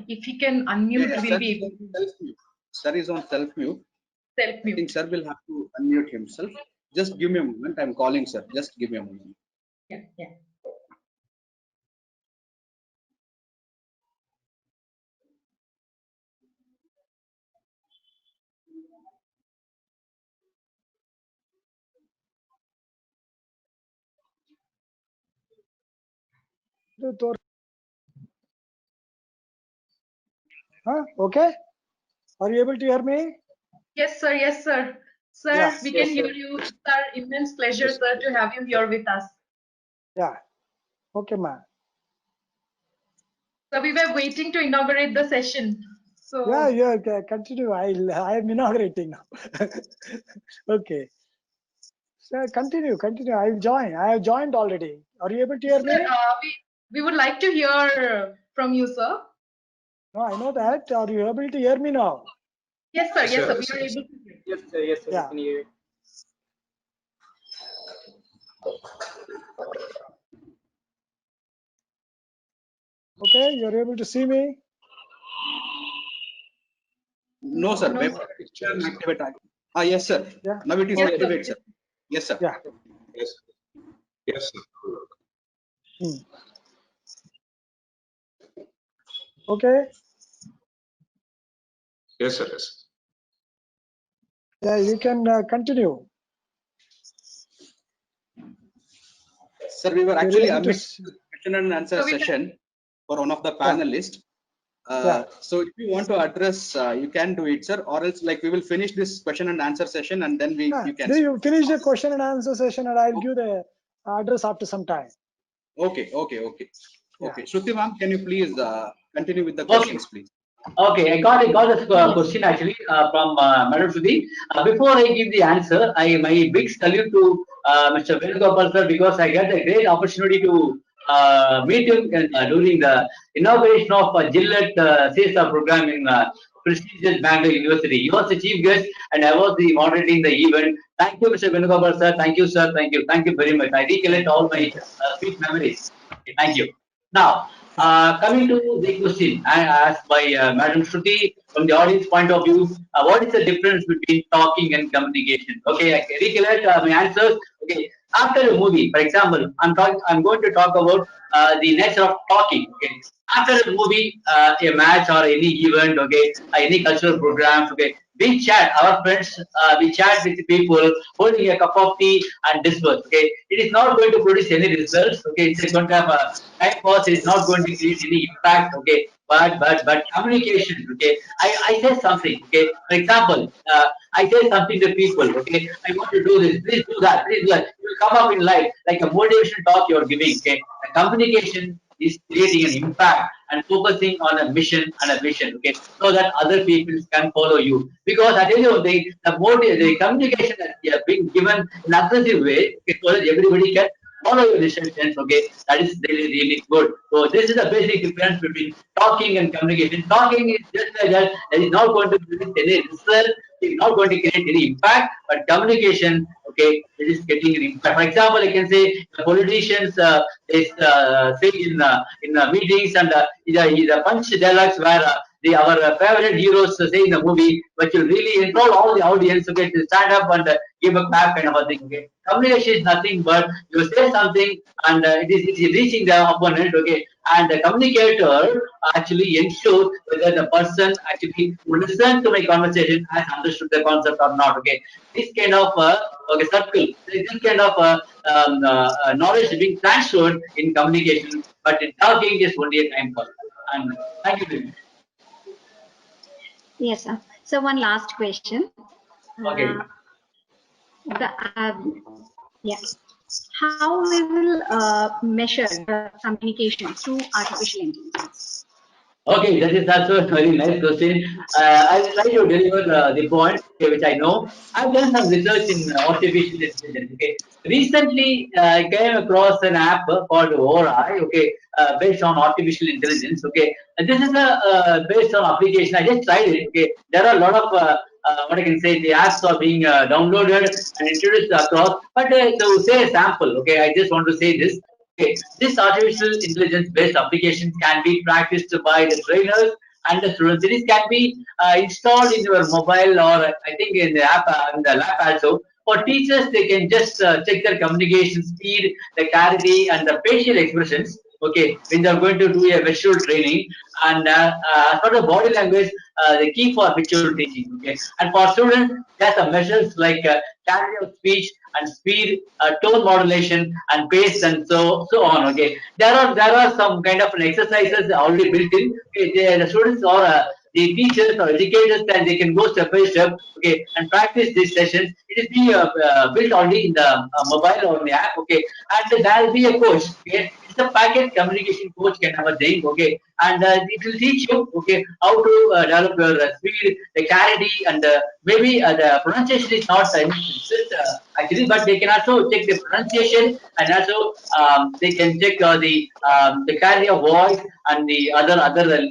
If he can unmute, we'll be able to. Sir is on self mute. Self mute. I think sir will have to unmute himself. Just give me a moment. I'm calling sir. Just give me a moment. Yeah. Okay. Are you able to hear me? Yes, sir. Yes, sir. Sir, Yes, we can hear you. Sir, immense pleasure, sir, to have you here with us. Yeah. Okay, ma'am. So we were waiting to inaugurate the session. So Yeah. Continue. I am inaugurating now. Okay. Sir, continue. I'll join. I have joined already. Are you able to hear me? Sir, we would like to hear from you, sir. No, I know that. Are you able to hear me now? Yes, sir. Yes, sir. We are able to hear. Yes, sir. Yes, sir. Yeah. I can hear you. Okay, you're able to see me? No, sir. No, Web sir. picture activate. Yes, sir. Yeah. Now it is Yes, activate, sir. sir. Yes, sir. Yeah. Yes. Yes, sir. Hmm. Okay. Yes, sir. Yes. Yeah, you can continue. Sir, we were You're actually able to. amidst the question and answer So we can- session for one of the Yeah. panelists. Yeah. So if you want to address, you can do it, sir, or else like we will finish this question and answer session and then you can. You finish the question and answer session, and I'll give the address after some time. Okay, okay, okay. Yeah. Okay. Shruti ma'am, can you please continue with the Okay. questions, please? Okay, I got this question actually from Madam Shruti. Before I give the answer, my big salute to Mr. Venugopal sir, because I got a great opportunity to meet him during the inauguration of Gillette CSR program in prestigious Bangalore University. He was the chief guest and I was the moderating the event. Thank you, Mr. Venugopal sir. Thank you, sir. Thank you very much. I recollect all my sweet memories. Okay, thank you. Now, coming to the question asked by Madam Shruti, from the audience point of view, what is the difference between talking and communication? Okay, I recollect my answers. Okay, after a movie, for example, I'm going to talk about the nature of talking. Okay, after a movie, a match or any event, okay, any cultural programs, okay, we chat, our friends, we chat with people holding a cup of tea and disperse. Okay, it is not going to produce any results. Okay, it's going to have a time pass. It is not going to create any impact. Okay, but communication. Okay, I say something. Okay, for example, I say something to people. Okay, I want to do this. Please do that. Please do that. It will come up in life like a motivation talk you're giving. Okay, the communication is creating an impact and focusing on a mission and a vision, okay, so that other people can follow you. Because I tell you, the communication that you are being given in an aggressive way, okay, so that everybody can follow your decisions, okay, that is really, really good. So this is the basic difference between talking and communication. Talking is just like that, it is not going to produce any result, it is not going to create any impact, but communication, okay, it is getting an impact. For example, I can say the politicians say in meetings and the punch dialogues where our favorite heroes say in the movie, which will really enthrall all the audience, okay, to stand up and give a clap kind of a thing. Okay, communication is nothing but you say something and it is reaching the opponent. Okay, and the communicator actually ensures whether the person actually who listened to my conversation has understood the concept or not. Okay, this kind of okay, circle, this kind of knowledge being transferred in communication, but in talking is only a time pass. And thank you very much. Yes, sir. So one last question. Okay. The yeah, how we will measure the communication through artificial intelligence? Okay, that is also a very nice question. I will try to deliver the point, okay, which I know. I've done some research in artificial intelligence. Okay, recently I came across an app called ORI. Okay, based on artificial intelligence. Okay, and this is a based on application. I just tried it. Okay, there are a lot of what I can say, the apps are being downloaded and introduced across. But to say a sample, okay, I just want to say this. Okay, this artificial intelligence based application can be practiced by the trainers and the students. It can be installed in your mobile or I think in the app in the lab also. For teachers, they can just check their communication speed, the clarity, and the facial expressions. Okay, when they are going to do a visual training, and as for the body language, the key for visual teaching. Okay, and for students, there's some measures like clarity of speech and speed, tone modulation, and pace, and so on. Okay, there are some kind of exercises already built in. Okay, the students or the teachers or educators they can go step by step. Okay, and practice these sessions. It is being built already in the mobile or in the app. Okay, and there will be a coach. Okay, it's a packet communication coach kind of a thing. Okay, and it will teach you okay how to develop your speed, the clarity, and maybe the pronunciation is not actually, but they can also check the pronunciation and also they can check the clarity of voice and the other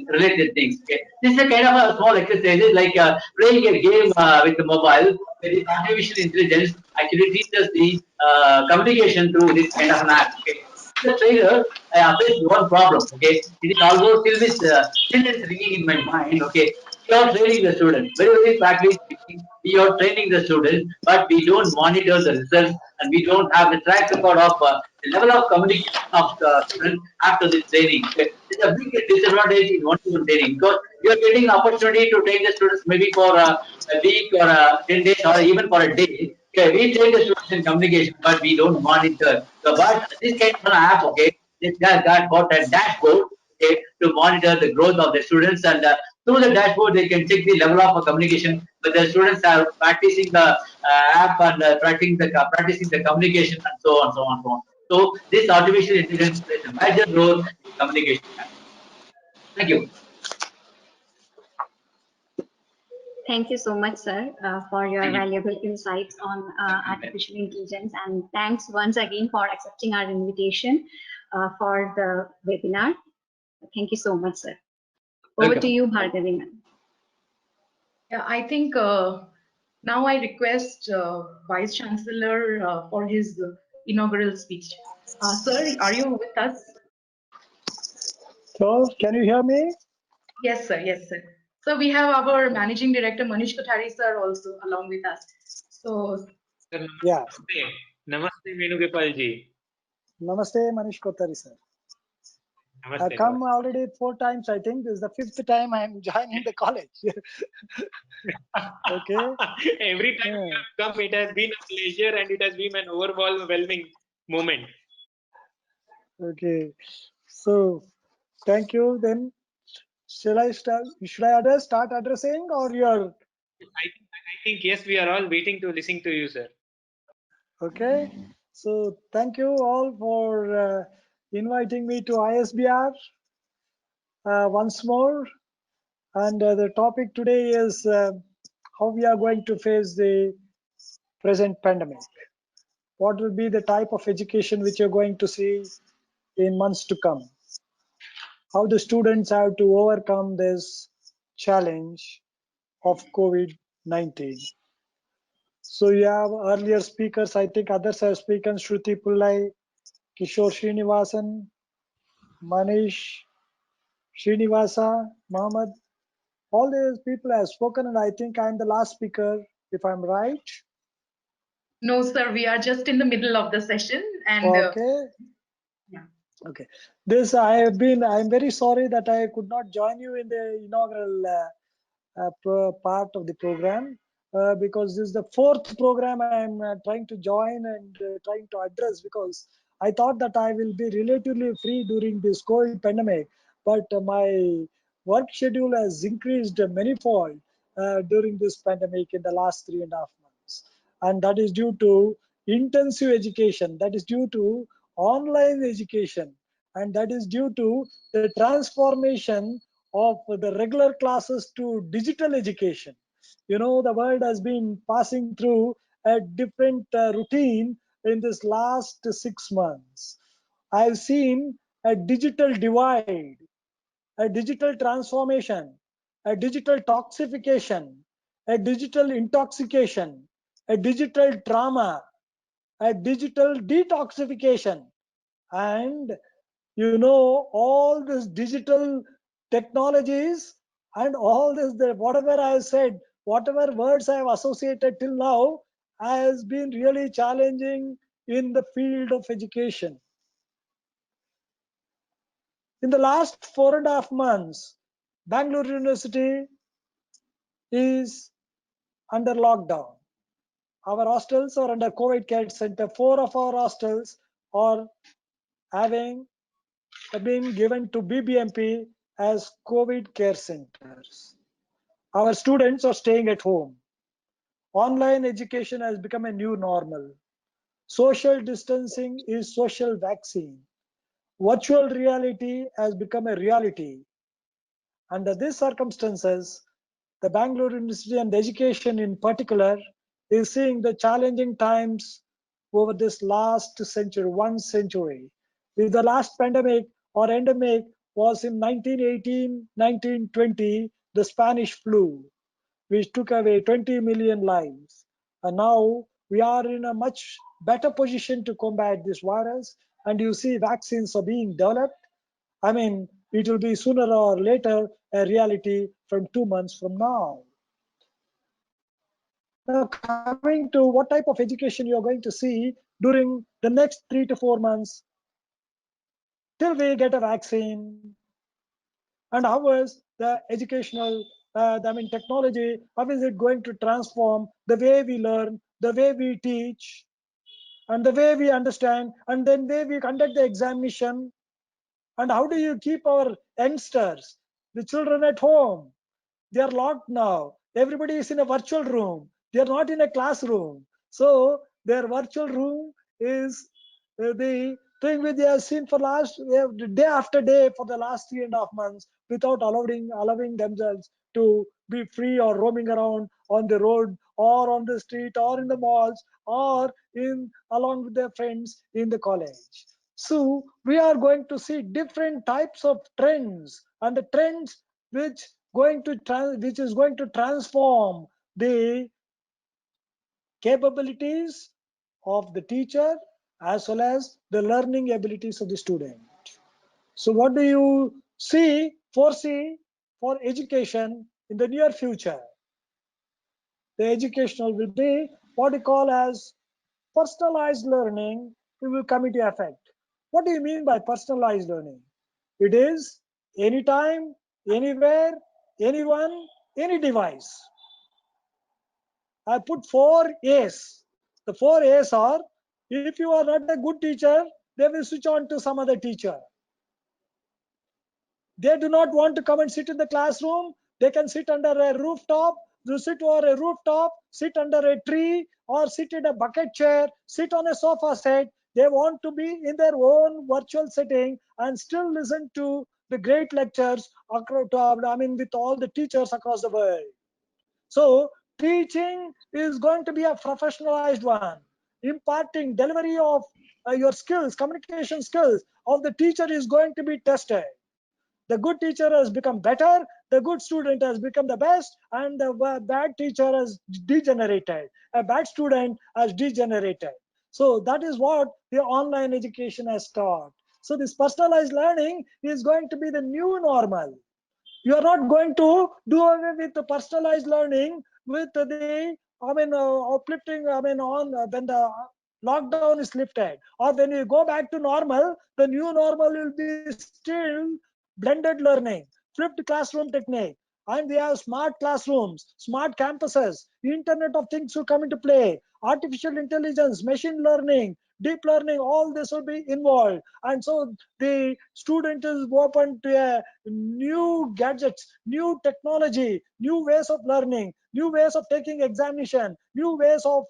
related things. Okay, this is a kind of a small exercises like playing a game with the mobile. Where the artificial intelligence actually teaches the communication through this kind of an app. Okay, the trailer, I faced one problem. Okay, it is almost still it's ringing in my mind. Okay, you are training the student very practically speaking. we are training the students, but we don't monitor the results and we don't have the track record of the level of communication of the students after the training. Okay. It's a big disadvantage in one-to-one training because you are getting an opportunity to train the students maybe for a week or 10 days or even for a day. Okay, we train the students in communication, but we don't monitor. So, but this kind of an app, okay, this guy got a dashboard, okay, to monitor the growth of the students, and through the dashboard they can check the level of communication. But the students are practicing the app and practicing the communication and so on, so on, so on. So this artificial intelligence plays a major role in communication. Thank you. Thank you so much, sir, for your valuable insights on artificial intelligence. And thanks once again for accepting our invitation for the webinar. Thank you so much, sir. Over Welcome. to you, Bhargavi ma'am. Yeah, I think now I request Vice Chancellor for his inaugural speech. Sir, are you with us? So, can you hear me? Yes, sir. Yes, sir. So we have our Managing Director Manish Kothari sir also along with us. So Sir, Yeah. namaste. Namaste, Venugopal ji. Namaste, Manish Kothari, sir. Namaste. I've come Namaste. already 4 times, I think. This is the 5th time I'm joining the college. Okay. Every time you have come, it has been a pleasure and it has been an overwhelming moment. Okay. So, thank you. Then, shall I start? Should I start addressing, or you're I think yes, we are all waiting to listen to you, sir. okay? So, thank you all for inviting me to ISBR once more. And the topic today is how we are going to face the present pandemic. What will be the type of education which you're going to see in months to come? How the students have to overcome this challenge of COVID-19. So you have earlier speakers, I think others have spoken, Shruti Pullai, Kishore Srinivasan, Manish, Srinivasa, Mohammad. All these people have spoken, and I think I'm the last speaker, if I'm right. no, sir, we are just in the middle of the session and Okay. yeah. Okay. I'm very sorry that I could not join you in the inaugural part of the program because this is the 4th program I'm trying to join and trying to address, because I thought that I will be relatively free during this COVID pandemic, but my work schedule has increased manifold during this pandemic in the last 3.5 months. And that is due to intensive education, that is due to online education, and that is due to the transformation of the regular classes to digital education. You know, the world has been passing through a different routine in this last 6 months. I've seen a digital divide, a digital transformation, a digital toxification, a digital intoxication, a digital trauma, a digital detoxification. And you know, all this digital technologies and all this, whatever I have said, whatever words I have associated till now has been really challenging in the field of education. In the last 4.5 months, Bangalore University is under lockdown. Our hostels are under COVID care center. 4 of our hostels are having been given to BBMP as COVID care centers. Our students are staying at home. Online education has become a new normal. Social distancing is social vaccine. Virtual reality has become a reality. Under these circumstances, the Bangalore University and education in particular is seeing the challenging times over this last century, 1 century. If the last pandemic or endemic was in 1918, 1920, the Spanish flu, which took away 20 million lives. And now we are in a much better position to combat this virus. And you see vaccines are being developed. I mean, it will be sooner or later a reality from 2 months from now. Now coming to what type of education you are going to see during the next 3 to 4 months till we get a vaccine, and how is the educational, technology, how is it going to transform the way we learn, the way we teach, and the way we understand, and then way we conduct the examination, and how do you keep our youngsters, the children at home? They are locked now. Everybody is in a virtual room. They are not in a classroom. So their virtual room is the thing which they have seen for last day after day for the last 3.5 months without allowing themselves to be free or roaming around on the road or on the street or in the malls or in along with their friends in the college. So we are going to see different types of trends, and the trends which which is going to transform the capabilities of the teacher as well as the learning abilities of the student. So what do you foresee for education in the near future? The educational will be what we call as personalized learning. It will come into effect. What do you mean by personalized learning? It is anytime, anywhere, anyone, any device. I put 4 A's. The 4 A's are, if you are not a good teacher, they will switch on to some other teacher. They do not want to come and sit in the classroom. They can sit under a rooftop, sit over a rooftop, sit under a tree, or sit in a bucket chair, sit on a sofa set. They want to be in their own virtual setting and still listen to the great lectures with all the teachers across the world. So teaching is going to be a professionalized one. Imparting delivery of your skills, communication skills of the teacher is going to be tested. The good teacher has become better, the good student has become the best, and the bad teacher has degenerated. A bad student has degenerated. So that is what the online education has taught. So this personalized learning is going to be the new normal. You are not going to do away with the personalized learning with the uplifting on when the lockdown is lifted, or when you go back to normal, the new normal will be still blended learning, flipped classroom technique, and we have smart classrooms, smart campuses, internet of things will come into play, artificial intelligence, machine learning, deep learning, all this will be involved. And so the student is open to a new gadgets, new technology, new ways of learning, new ways of taking examination, new ways of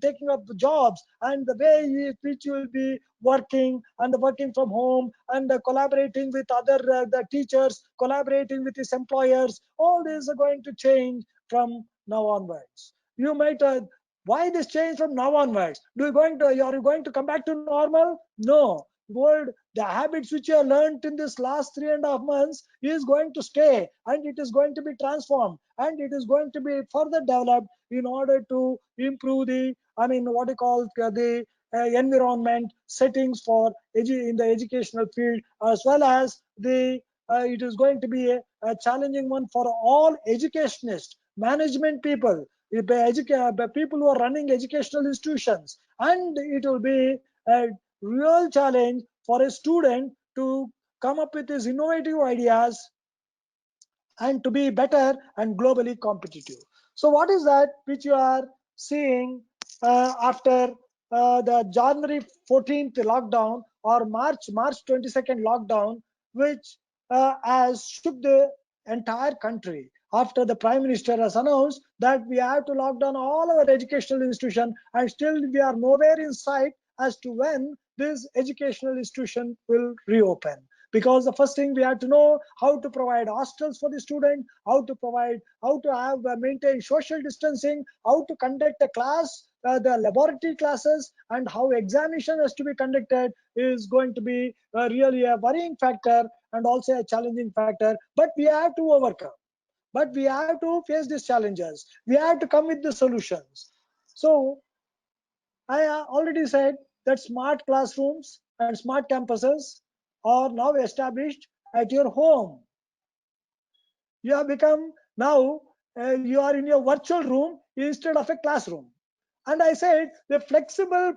taking up jobs, and the way which you will be working, and the working from home, and collaborating with other the teachers, collaborating with his employers. All these are going to change from now onwards. You might why this change from now onwards? Are you going to come back to normal? No. The habits which you have learned in this last 3.5 months is going to stay, and it is going to be transformed, and it is going to be further developed in order to improve the what you call the environment settings for in the educational field, as well as the it is going to be a challenging one for all educationists, management people, people who are running educational institutions, and it will be a real challenge for a student to come up with his innovative ideas and to be better and globally competitive. So what is that which you are seeing after the January 14th lockdown, or March 22nd lockdown, which has shook the entire country after the Prime Minister has announced that we have to lock down all our educational institutions, and still we are nowhere in sight as to when this educational institution will reopen. Because the first thing we have to know how to provide hostels for the student, how to have maintain social distancing, how to conduct a class, the laboratory classes, and how examination has to be conducted is going to be really a worrying factor and also a challenging factor. But we have to overcome. But we have to face these challenges. We have to come with the solutions. So I already said that smart classrooms and smart campuses are now established at your home. You have become now you are in your virtual room instead of a classroom. And I said the flexible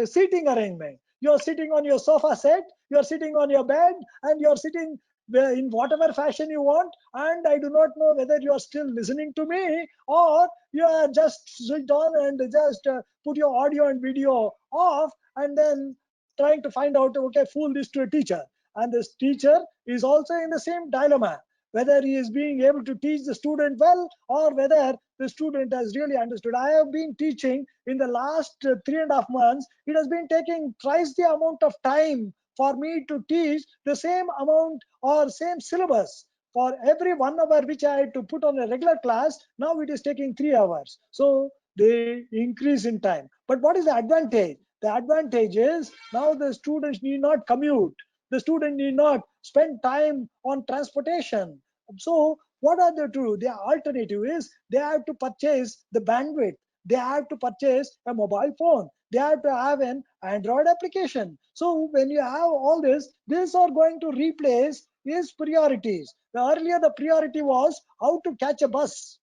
seating arrangement. You're sitting on your sofa set, you're sitting on your bed, and you're sitting in whatever fashion you want. And I do not know whether you are still listening to me or you are just sit on and just put your audio and video off and then trying to find out, okay, fool this to a teacher. And this teacher is also in the same dilemma, whether he is being able to teach the student well or whether the student has really understood. I have been teaching in the last 3.5 months. It has been taking twice the amount of time for me to teach the same amount or same syllabus. For every 1 hour which I had to put on a regular class, now it is taking 3 hours. So they increase in time. But what is the advantage? The advantage is now the students need not commute. The student need not spend time on transportation. So what are they to do? The alternative is they have to purchase the bandwidth. They have to purchase a mobile phone. They have to have an Android application. So when you have all this, these are going to replace his priorities. Earlier the priority was how to catch a bus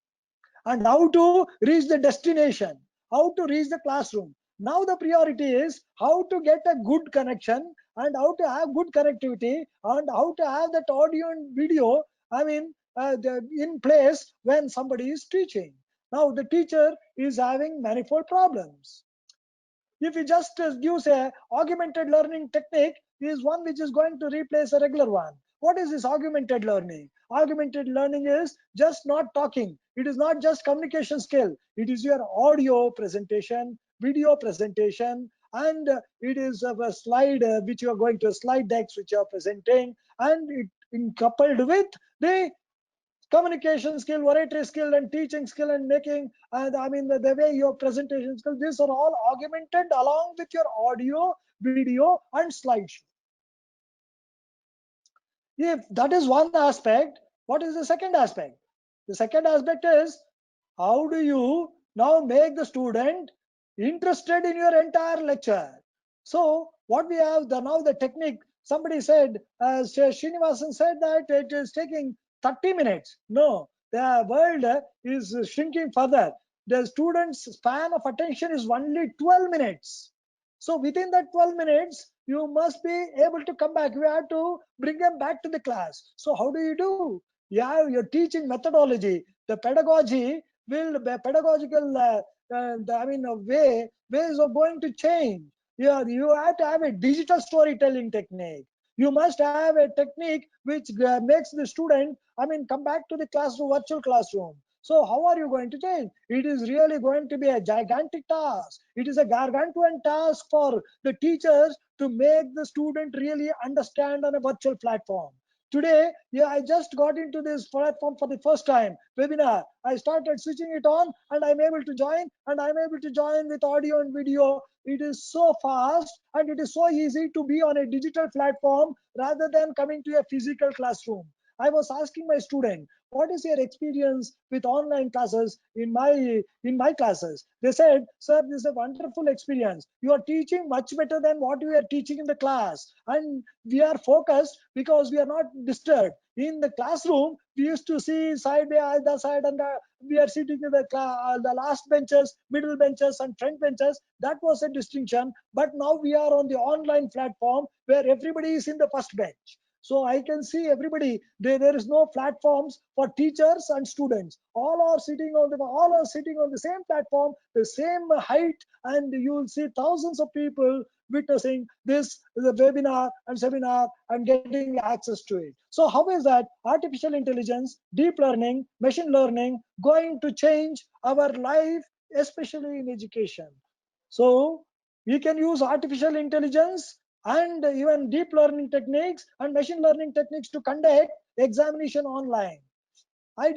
and how to reach the destination, how to reach the classroom. Now the priority is how to get a good connection and how to have good connectivity and how to have that audio and video, in place when somebody is teaching. Now the teacher is having manifold problems. If he just gives a augmented learning technique, is one which is going to replace a regular one. What is this augmented learning? Augmented learning is just not talking. It is not just communication skill. It is your audio presentation, video presentation, and it is a slide which you are going to slide decks which you are presenting, and it coupled with the communication skill, oratory skill, and teaching skill, and making, and the way your presentation skill, these are all augmented along with your audio, video, and slideshow. If that is one aspect, what is the second aspect? The second aspect is how do you now make the student interested in your entire lecture? So what we have now the technique, somebody said, Srinivasan said that it is taking 30 minutes. No, the world is shrinking further. The student's span of attention is only 12 minutes. So within that 12 minutes, you must be able to come back. You have to bring them back to the class. So how do you do? You have your teaching methodology. The pedagogy will be pedagogical ways of going to change. You have to have a digital storytelling technique. You must have a technique which makes the student come back to the classroom, virtual classroom. So how are you going to change? It is really going to be a gigantic task. It is a gargantuan task for the teachers to make the student really understand on a virtual platform. Today, I just got into this platform for the first time, webinar. I started switching it on and I'm able to join, and I'm able to join with audio and video. It is so fast and it is so easy to be on a digital platform rather than coming to a physical classroom. I was asking my student, what is your experience with online classes in my classes? They said, sir, this is a wonderful experience. You are teaching much better than what you are teaching in the class, and we are focused because we are not disturbed. In the classroom, we used to see side by either side, and we are sitting in the last benches, middle benches, and front benches. That was a distinction. But now we are on the online platform where everybody is in the first bench. So I can see everybody. There is no platforms for teachers and students. All are sitting on the same platform, the same height, and you will see thousands of people witnessing this the webinar and seminar and getting access to it. So how is that artificial intelligence, deep learning, machine learning going to change our life, especially in education? So we can use artificial intelligence and even deep learning techniques and machine learning techniques to conduct examination online. I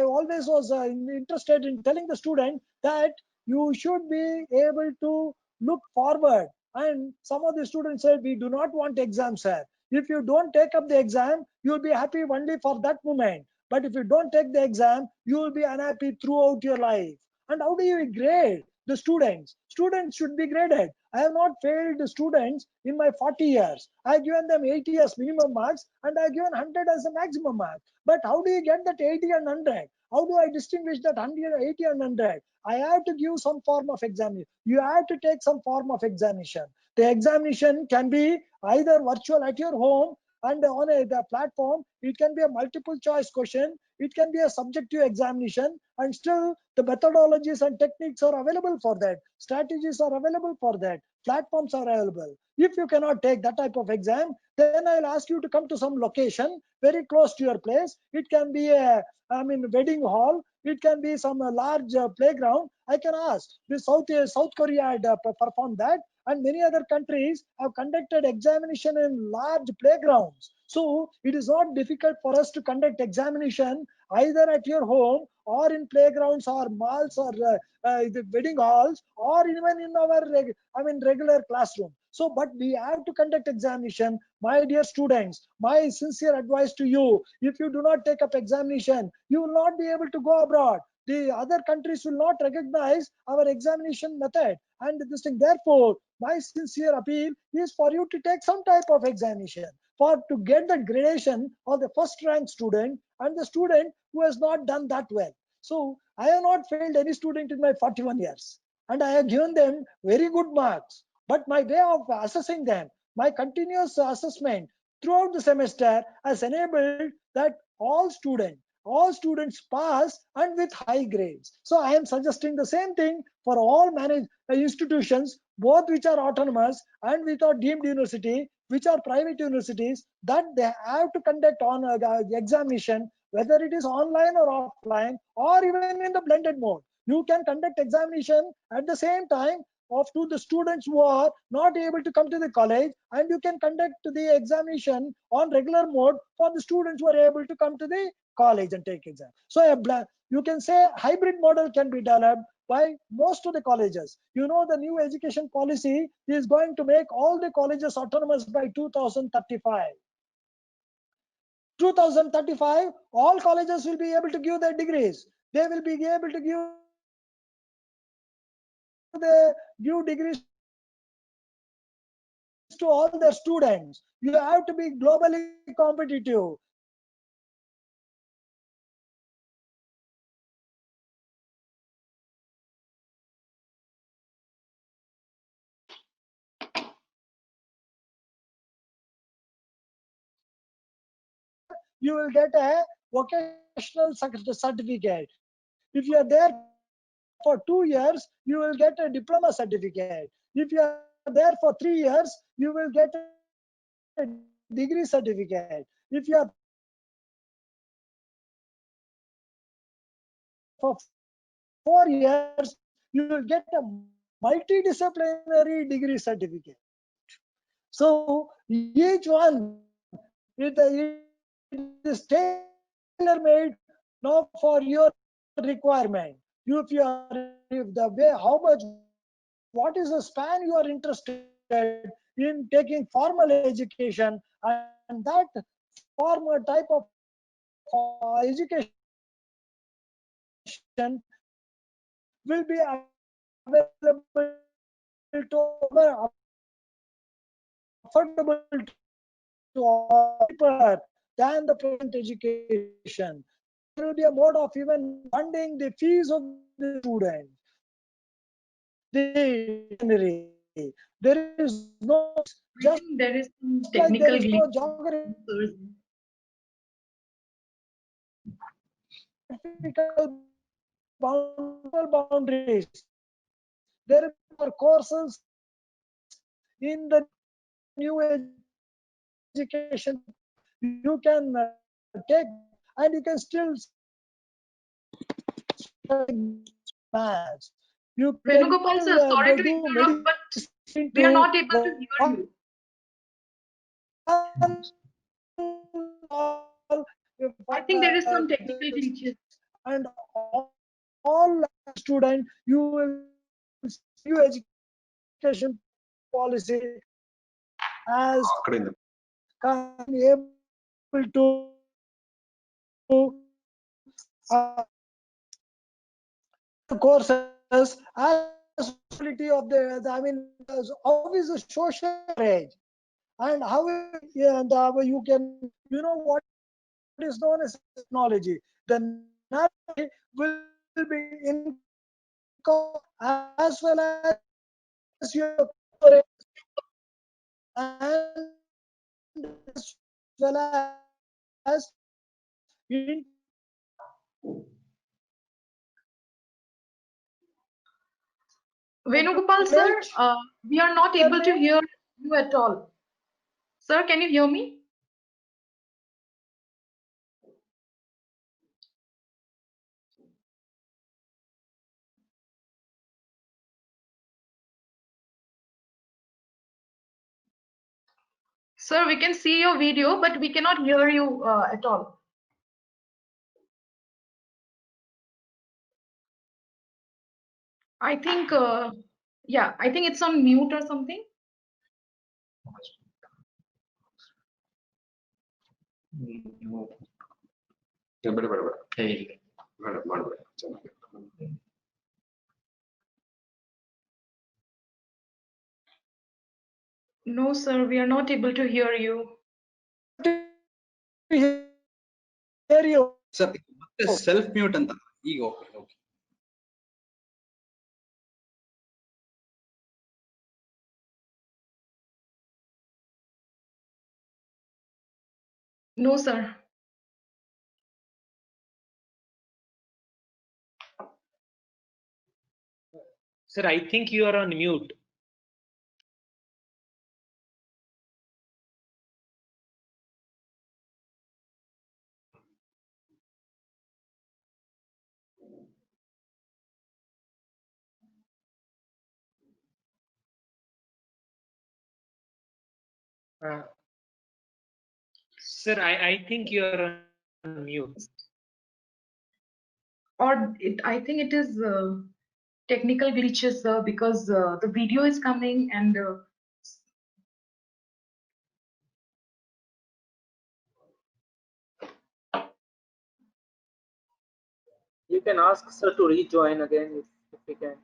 always was interested in telling the student that you should be able to look forward. And some of the students said, we do not want exams, sir. If you don't take up the exam, you'll be happy only for that moment. But if you don't take the exam, you will be unhappy throughout your life. And how do you grade the students? Students should be graded. I have not failed students in my 40 years. I have given them 80 as minimum marks and I have given 100 as a maximum mark. But how do you get that 80 and 100? How do I distinguish that 100, 80 and 100? I have to give some form of exam. You have to take some form of examination. The examination can be either virtual at your home and on the platform. It can be a multiple choice question. It can be a subjective examination, and still the methodologies and techniques are available for that. Strategies are available for that. Platforms are available. If you cannot take that type of exam, then I'll ask you to come to some location very close to your place. It can be a wedding hall. It can be some large playground. I can ask. South Korea had performed that, and many other countries have conducted examination in large playgrounds. So it is not difficult for us to conduct examination either at your home or in playgrounds or malls or the wedding halls or even in our regular classroom. So, but we have to conduct examination. My dear students, my sincere advice to you: if you do not take up examination, you will not be able to go abroad. The other countries will not recognize our examination method and this thing. Therefore, my sincere appeal is for you to take some type of examination for to get the gradation of the first rank student and the student who has not done that well. So I have not failed any student in my 41 years, and I have given them very good marks. But my way of assessing them, my continuous assessment throughout the semester has enabled that all students pass and with high grades. So I am suggesting the same thing for all managed institutions, both which are autonomous and which are deemed university, which are private universities, that they have to conduct on examination, whether it is online or offline or even in the blended mode. You can conduct examination at the same time of to the students who are not able to come to the college, and you can conduct the examination on regular mode for the students who are able to come to the college and take exam. So you can say hybrid model can be developed by most of the colleges. You know, the new education policy is going to make all the colleges autonomous by 2035. 2035, all colleges will be able to give their degrees. They will be able to give degrees to all their students. You have to be globally competitive. You will get a vocational certificate. If you are there for 2 years, you will get a diploma certificate. If you are there for 3 years, you will get a degree certificate. If you are there for 4 years, you will get a multidisciplinary degree certificate. So each one, it is tailor-made now for your requirement. What is the span you are interested in taking formal education, and that formal type of education will be available affordable to all, cheaper than the present education. There will be a mode of even funding the fees of the student. There is no, I think there is some like there technical is no glitch. geographical boundaries. There are courses in the new education you can take, and you can still maths. You can Venugopal still sir, sorry to do interrupt, but medicine we are to not able to hear you. I think there is some technical glitches. and all student, you will see new education policy as able to courses as responsibility of I mean, how is the social age, and how and you can, what is known as technology. The narrative will be incorporated as well as your coverage and as well as Venugopal sir, we are not able to hear you at all. Sir, can you hear me? Sir, we can see your video, but we cannot hear you at all. I think, yeah, I think it's on mute or something. No, sir, we are not able to hear you. hear you. Sir, self mute anta. Okay. No, sir. Sir, I think you are on mute. Sir, I think you are on mute. Or I think it is technical glitches, sir, because the video is coming and You can ask sir to rejoin again if we can.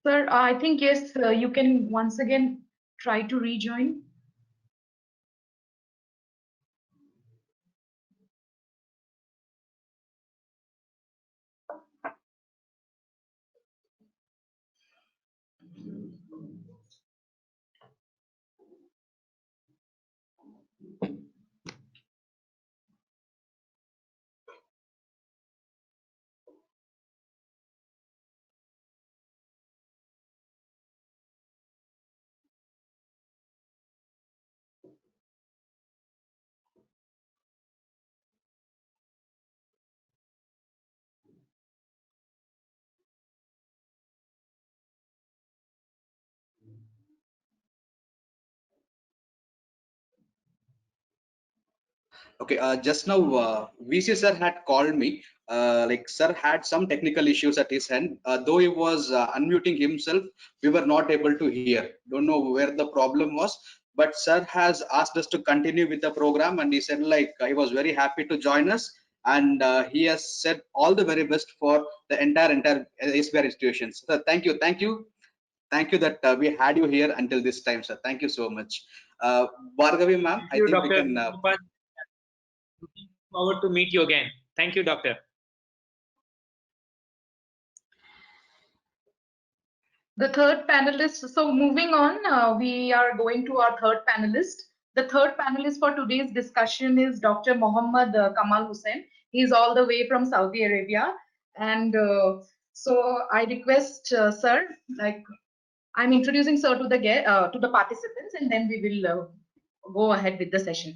sir, I think yes, you can once again try to rejoin. Okay, just now VC sir had called me. Like sir had some technical issues at his end. Though he was unmuting himself, we were not able to hear. Don't know where the problem was, but sir has asked us to continue with the program, and he said like he was very happy to join us, and he has said all the very best for the entire ISBR institutions. So thank you that we had you here until this time, sir. Thank you so much. Bhargavi ma'am, Thank I you, think we Dr. can. Mohammad. Looking forward to meet you again. Thank you, doctor. The third panelist, so moving on, we are going to our third panelist. The third panelist for today's discussion is Dr. Mohammad Kamal Hussain. He is all the way from Saudi Arabia. And so I request, sir, like I'm introducing sir to the participants, and then we will go ahead with the session.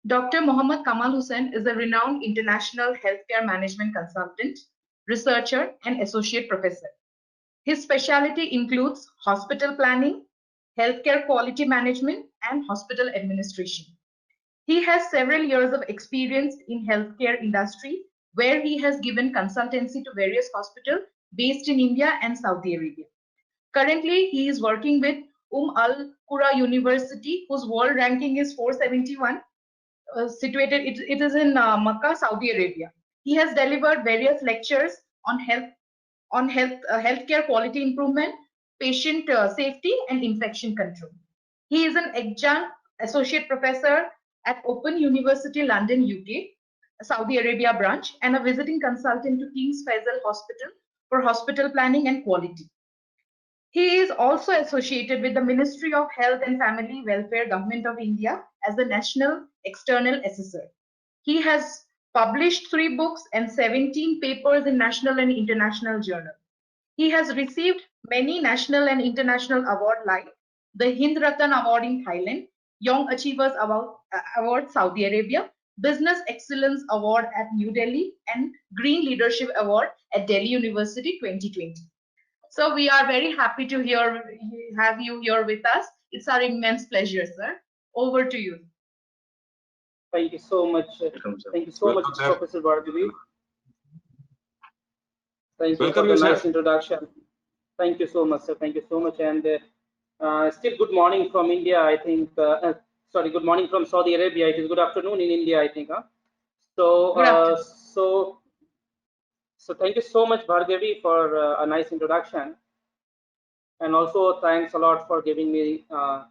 Dr. Mohammad Kamal Hussain is a renowned international healthcare management consultant, researcher, and associate professor. His specialty includes hospital planning, healthcare quality management, and hospital administration. He has several years of experience in healthcare industry, where he has given consultancy to various hospitals based in India and Saudi Arabia. Currently, he is working with Al Qura University, whose world ranking is 471, situated. It is in Makkah, Saudi Arabia. He has delivered various lectures on healthcare quality improvement, patient safety, and infection control. He is an adjunct associate professor at Open University London, UK, Saudi Arabia branch, and a visiting consultant to King's Faisal Hospital for hospital planning and quality. He is also associated with the Ministry of Health and Family Welfare, Government of India, as the National External Assessor. He has published 3 books and 17 papers in national and international journals. He has received many national and international awards like the Hind Ratan Award in Thailand, Young Achievers Award Saudi Arabia, Business Excellence Award at New Delhi, and Green Leadership Award at Delhi University 2020. So we are very happy to have you here with us. It's our immense pleasure, sir. Over to you. Thank you so much. Thank you so much, Professor Bhargavi. Thank you for the nice introduction. Thank you so much, sir. Thank you so much. And still good morning from India, I think. Sorry, good morning from Saudi Arabia. It is good afternoon in India, I think. Huh? So thank you so much, Bhargavi, for a nice introduction. And also thanks a lot for giving me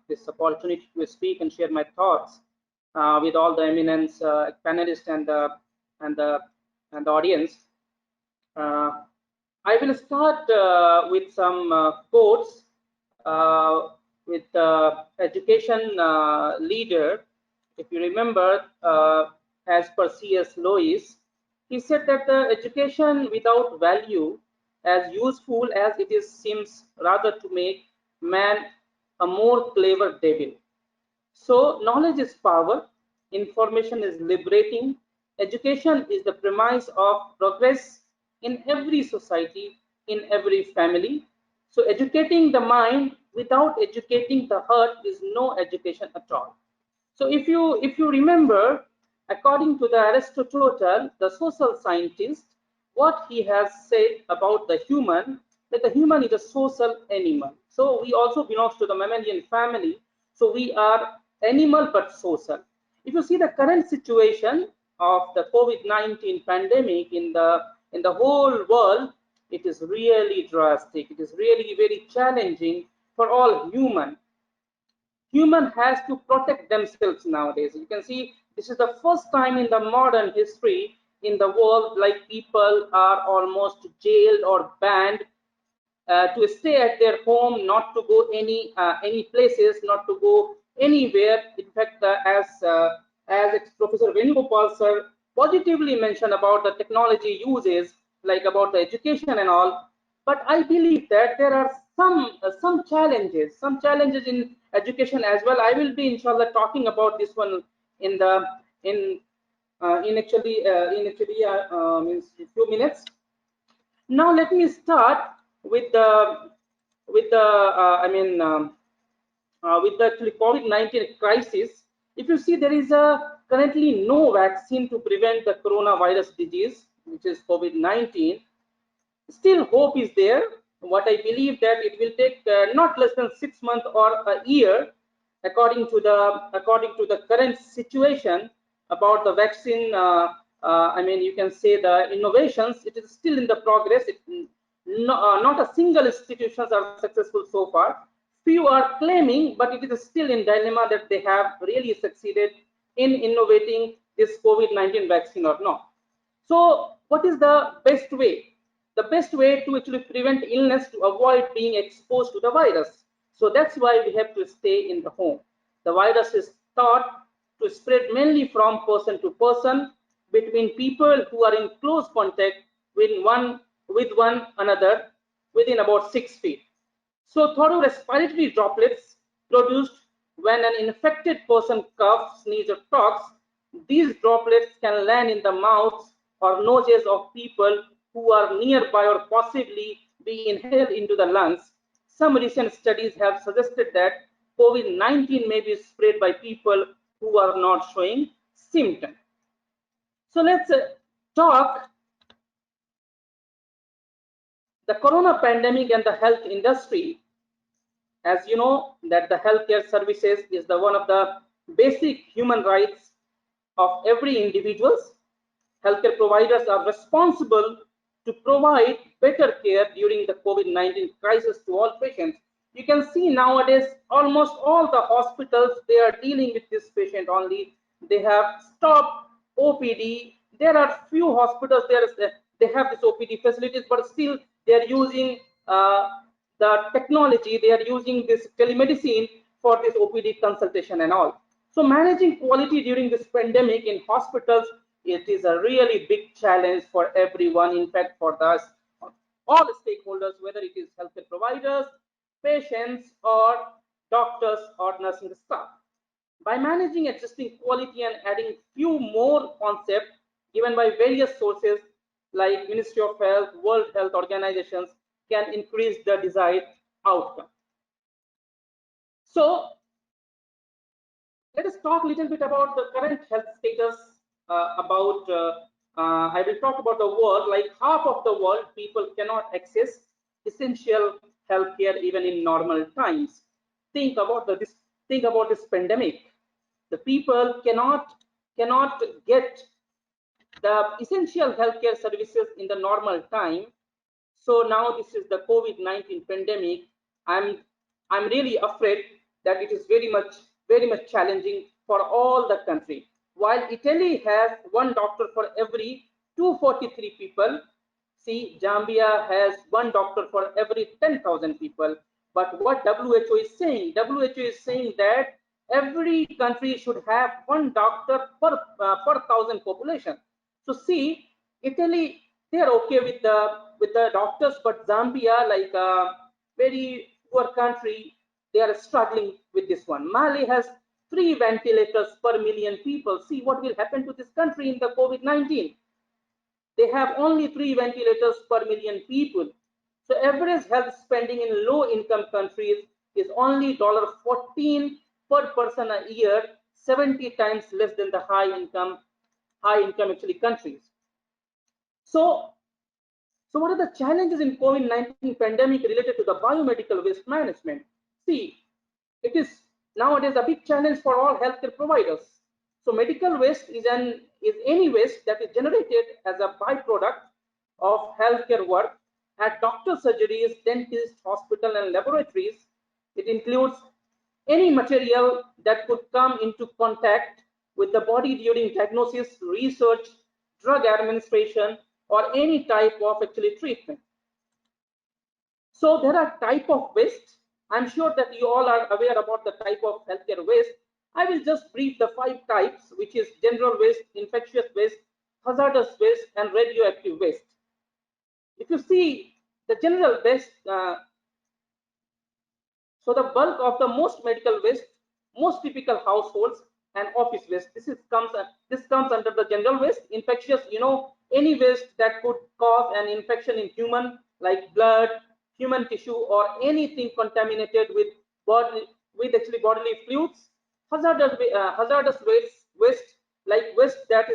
this opportunity to speak and share my thoughts with all the eminent panelists and the audience. I will start with some quotes with the education leader. If you remember, as per C.S. Lewis, he said that the education without value, as useful as it is, seems rather to make man a more clever devil. So knowledge is power, information is liberating, education is the premise of progress in every society, in every family. So educating the mind without educating the heart is no education at all. So if you remember, according to the Aristotle, the social scientist, what he has said about the human, that the human is a social animal. So we also belong to the mammalian family. So we are animal but social. If you see the current situation of the COVID-19 pandemic in the whole world, it is really drastic. It is really very challenging for all human. Human has to protect themselves nowadays. You can see this is the first time in the modern history in the world, like people are almost jailed or banned to stay at their home, not to go any places, not to go anywhere. In fact, as Professor Venugopal sir positively mentioned about the technology uses, like about the education and all, but I believe that there are some challenges in education as well. I will be inshallah talking about this one in actually means a few minutes. Now let me start with the actually COVID-19 crisis. If you see, there is currently no vaccine to prevent the coronavirus disease, which is COVID-19. Still hope is there. What I believe that it will take not less than 6 months or a year, according to the current situation about the vaccine. You can say the innovations, it is still in the progress. Not a single institutions are successful so far. Few are claiming, but it is still in dilemma that they have really succeeded in innovating this COVID-19 vaccine or not. So what is the best way? The best way to actually prevent illness, to avoid being exposed to the virus. So that's why we have to stay in the home. The virus is thought to spread mainly from person to person, between people who are in close contact with one another within about 6 feet. So through respiratory droplets produced when an infected person coughs, sneezes, or talks, these droplets can land in the mouths or noses of people who are nearby or possibly be inhaled into the lungs. Some recent studies have suggested that COVID-19 may be spread by people who are not showing symptoms. So let's talk the corona pandemic and the health industry. As you know, that the healthcare services is one of the basic human rights of every individual. healthcare providers are responsible to provide better care during the COVID-19 crisis to all patients. You can see nowadays almost all the hospitals, they are dealing with this patient only. They have stopped OPD. There are few hospitals they have this OPD facilities, but still they are using the technology. They are using this telemedicine for this OPD consultation and all. So managing quality during this pandemic in hospitals, it is a really big challenge for everyone. In fact, for us, all stakeholders, whether it is healthcare providers, patients, or doctors or nursing staff. By managing existing quality and adding few more concepts given by various sources like Ministry of Health, World Health Organizations can increase the desired outcome. So let us talk a little bit about the current health status. I will talk about the world. Like half of the world, people cannot access essential healthcare even in normal times. Think about this pandemic. The people cannot get the essential healthcare services in the normal time. So now this is the COVID-19 pandemic. I'm really afraid that it is very much challenging for all the country. While Italy has one doctor for every 243 people, see, Zambia has one doctor for every 10,000 people. But what WHO is saying? WHO is saying that every country should have one doctor per 1,000 population. So see, Italy, they are okay with the doctors, but Zambia, like a very poor country, they are struggling with this one. Mali has 3 ventilators per million people. See what will happen to this country in the COVID-19. They have only 3 ventilators per million people. So average health spending in low-income countries is only $14 per person a year, 70 times less than the high-income actually countries. So what are the challenges in COVID-19 pandemic related to the biomedical waste management? See, it is nowadays a big challenge for all healthcare providers. So medical waste is any waste that is generated as a byproduct of healthcare work at doctor surgeries, dentists, hospital, and laboratories. It includes any material that could come into contact with the body during diagnosis, research, drug administration, or any type of actually treatment. So there are type of waste. I'm sure that you all are aware about the type of healthcare waste. I will just brief the 5 types, which is general waste, infectious waste, hazardous waste, and radioactive waste. If you see the general waste, so the bulk of the most medical waste, most typical households and office waste, this comes under the general waste. Infectious, any waste that could cause an infection in human, like blood, human tissue, or anything contaminated with bodily fluids. Hazardous waste, like waste that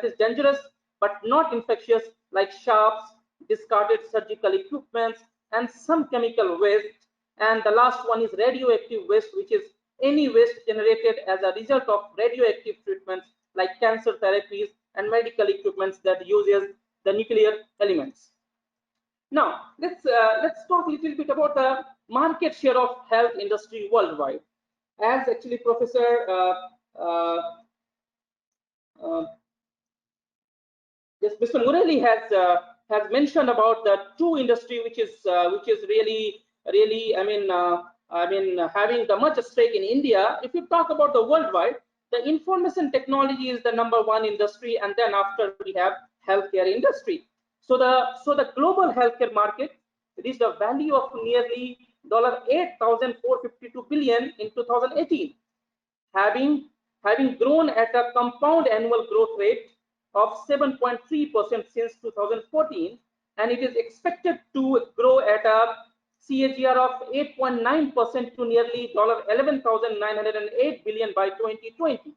is dangerous but not infectious, like sharps, discarded surgical equipments, and some chemical waste. And the last one is radioactive waste, which is any waste generated as a result of radioactive treatments like cancer therapies and medical equipments that uses the nuclear elements. Now let's talk a little bit about the market share of health industry worldwide. As actually Professor yes, Mr. Murali has mentioned about the two industry which is really having the much stake in India. If you talk about the worldwide, the information technology is the #1 industry, and then after we have healthcare industry. So the global healthcare market reached a value of nearly $8,452 billion in 2018, having grown at a compound annual growth rate of 7.3% since 2014, and it is expected to grow at a CAGR of 8.9% to nearly $11,908 billion by 2020.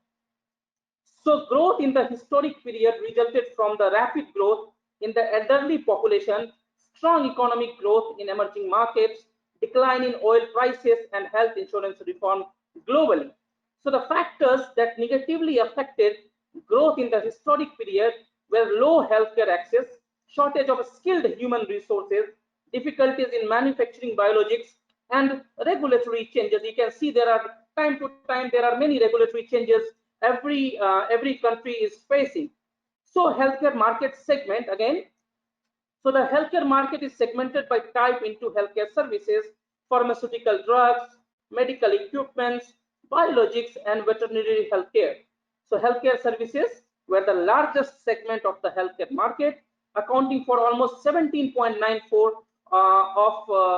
So growth in the historic period resulted from the rapid growth in the elderly population, strong economic growth in emerging markets, decline in oil prices, and health insurance reform globally. So the factors that negatively affected growth in the historic period were low healthcare access, shortage of skilled human resources, difficulties in manufacturing biologics, and regulatory changes. You can see there are time to time there are many regulatory changes every country is facing. So healthcare market segment again. So the healthcare market is segmented by type into healthcare services, pharmaceutical drugs, medical equipments, biologics, and veterinary healthcare. So healthcare services were the largest segment of the healthcare market, accounting for almost 17.94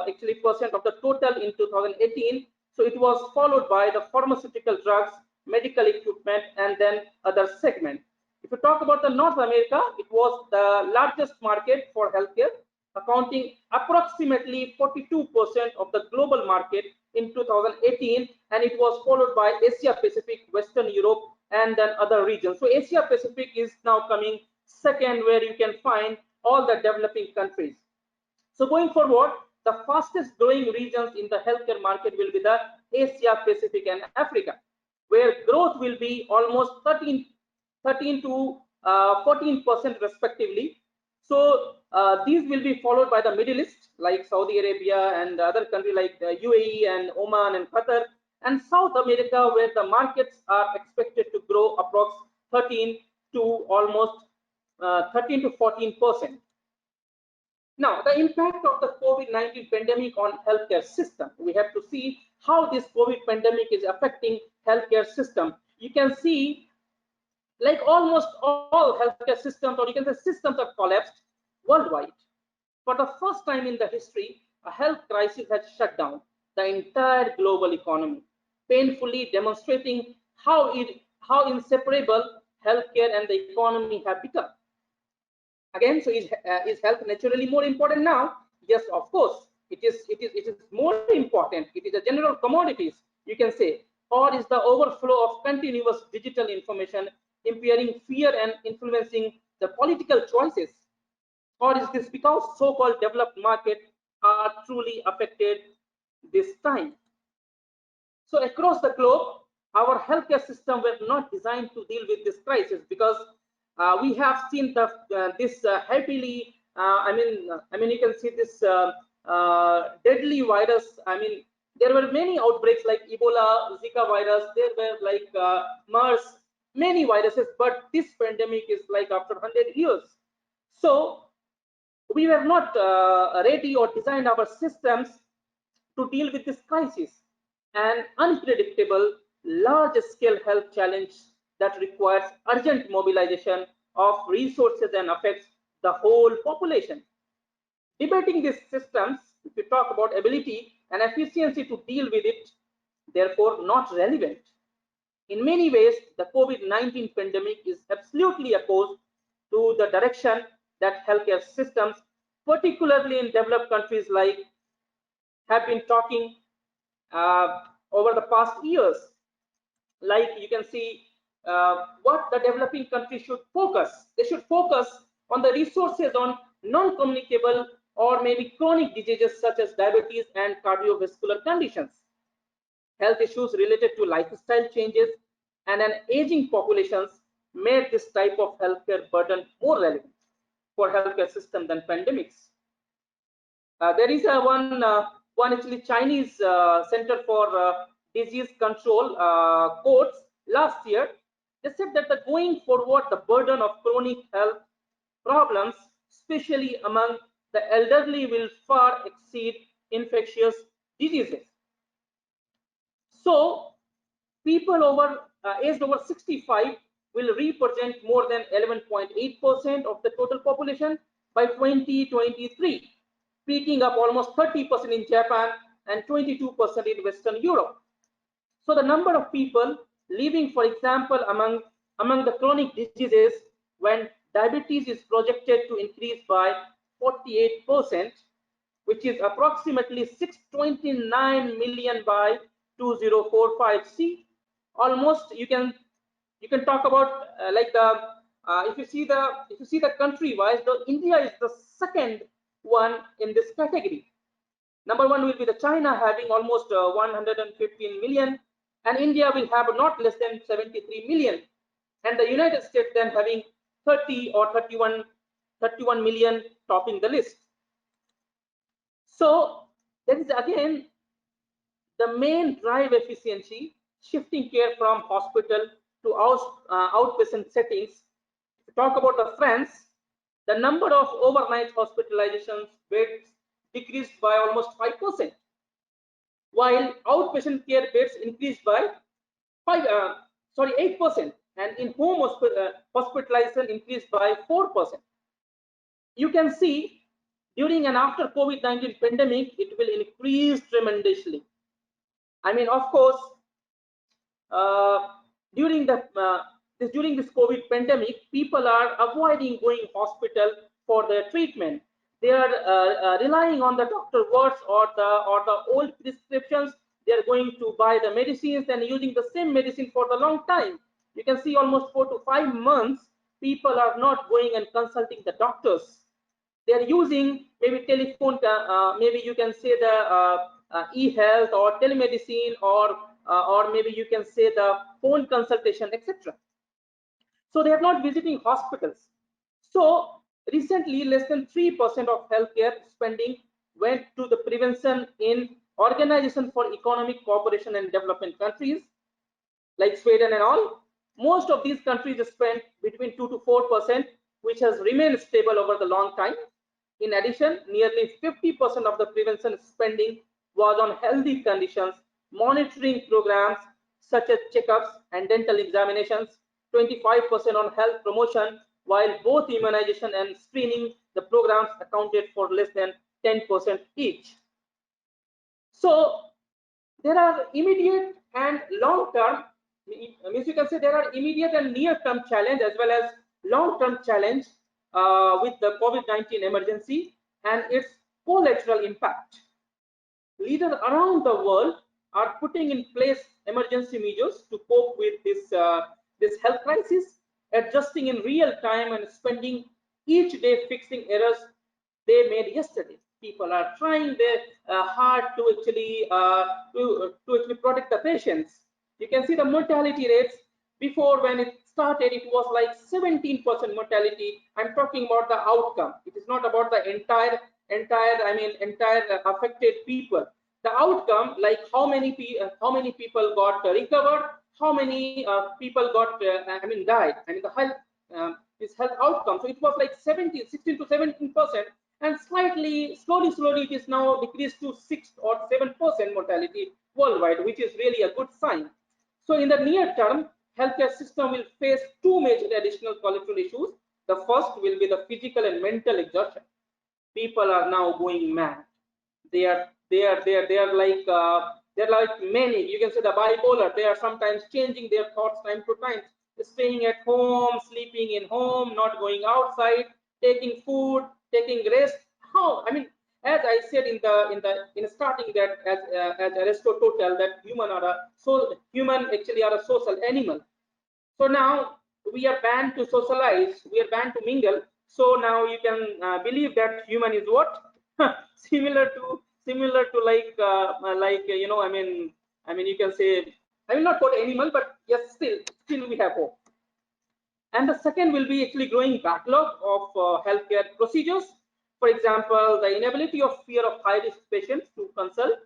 actually percent of the total in 2018. So it was followed by the pharmaceutical drugs, medical equipment, and then other segment. If you talk about the North America, it was the largest market for healthcare, accounting approximately 42% of the global market in 2018, and it was followed by Asia Pacific, Western Europe, and then other regions. So Asia Pacific is now coming second, where you can find all the developing countries. So going forward, the fastest growing regions in the healthcare market will be the Asia Pacific and Africa, where growth will be almost 13 to 14% respectively. So these will be followed by the Middle East, like Saudi Arabia and other countries like UAE and Oman and Qatar, and South America, where the markets are expected to grow approx 13 to almost 13 to 14%. Now, the impact of the COVID-19 pandemic on healthcare system. We have to see how this COVID pandemic is affecting healthcare system. You can see, like almost all healthcare systems, or you can say systems, have collapsed worldwide. For the first time in the history, a health crisis has shut down the entire global economy, painfully demonstrating how inseparable healthcare and the economy have become. Again, so is health naturally more important now? Yes, of course. It is more important. It is a general commodities, you can say. Or is the overflow of continuous digital information impairing fear and influencing the political choices? Or is this because so-called developed markets are truly affected this time? So across the globe, our healthcare system were not designed to deal with this crisis, because we have seen this heavily. I mean, you can see this deadly virus. I mean, there were many outbreaks like Ebola, Zika virus. There were like MERS, many viruses. But this pandemic is like after 100 years. So we were not ready or designed our systems to deal with this crisis, an unpredictable, large-scale health challenge that requires urgent mobilization of resources and affects the whole population. Debating these systems, if you talk about ability and efficiency to deal with it, therefore not relevant. In many ways, the COVID-19 pandemic is absolutely opposed to the direction that healthcare systems, particularly in developed countries, like have been talking over the past years. Like you can see what the developing countries should focus. They should focus on the resources on non-communicable or maybe chronic diseases such as diabetes and cardiovascular conditions. Health issues related to lifestyle changes and an aging populations made this type of healthcare burden more relevant for healthcare system than pandemics. There is one actually Chinese Center for Disease Control quotes last year. They said that going forward, the burden of chronic health problems, especially among the elderly, will far exceed infectious diseases. So people aged over 65 will represent more than 11.8% of the total population by 2023, peaking up almost 30% in Japan and 22% in Western Europe. So the number of people living, for example, among the chronic diseases, when diabetes is projected to increase by 48%, which is approximately 629 million by 2045. See, almost you can talk about like the if you see the country wise, India is the second one in this category. Number one will be the China, having almost 115 million, and India will have not less than 73 million. and the United States then having 30 or 31 million topping the list. So that is again the main drive efficiency, shifting care from hospital to outpatient settings. If you talk about the France, the number of overnight hospitalizations beds decreased by almost 5%, while outpatient care beds increased by 8%, and in-home hospitalization increased by 4%. You can see during and after COVID-19 pandemic, it will increase tremendously. I mean, of course, during this COVID pandemic, people are avoiding going hospital for their treatment. They are relying on the doctor words or the old prescriptions. They are going to buy the medicines and using the same medicine for the long time. You can see almost 4 to 5 months, people are not going and consulting the doctors. They are using maybe telephone, maybe you can say the e-health or telemedicine, or maybe you can say the phone consultation, etc. So they are not visiting hospitals. So recently, less than 3% of healthcare spending went to the prevention in Organization for Economic Cooperation and Development countries like Sweden and all. Most of these countries spend between 2 to 4%, which has remained stable over the long time. In addition, nearly 50% of the prevention spending was on healthy conditions, monitoring programs such as checkups and dental examinations, 25% on health promotion, while both immunization and screening, the programs accounted for less than 10% each. So there are immediate and long-term, means you can say there are immediate and near-term challenge as well as long-term challenge with the COVID-19 emergency and its collateral impact. Leaders around the world are putting in place emergency measures to cope with this health crisis, adjusting in real time and spending each day fixing errors they made yesterday. People are trying their hard to actually protect the patients. You can see the mortality rates. Before, when it started, it was like 17% mortality. I'm talking about the outcome. It is not about the entire affected people. The outcome, like how many people got recovered, how many people got died. I mean the health health outcome. So it was like 16 to 17%, and slowly it is now decreased to 6 or 7% mortality worldwide, which is really a good sign. So in the near term, healthcare system will face two major additional collateral issues. The first will be the physical and mental exhaustion. People are now going mad. They are like many. You can say the bipolar. They are sometimes changing their thoughts time to time, staying at home, sleeping in home, not going outside, taking food, taking rest. How? I mean, as I said in starting that as Aristotle, that human actually are a social animal. So now we are banned to socialize, we are banned to mingle. So now you can believe that human is what similar to like you can say, I will not quote animal, but yes, still we have hope. And the second will be actually growing backlog of healthcare procedures. For example, the inability of fear of high-risk patients to consult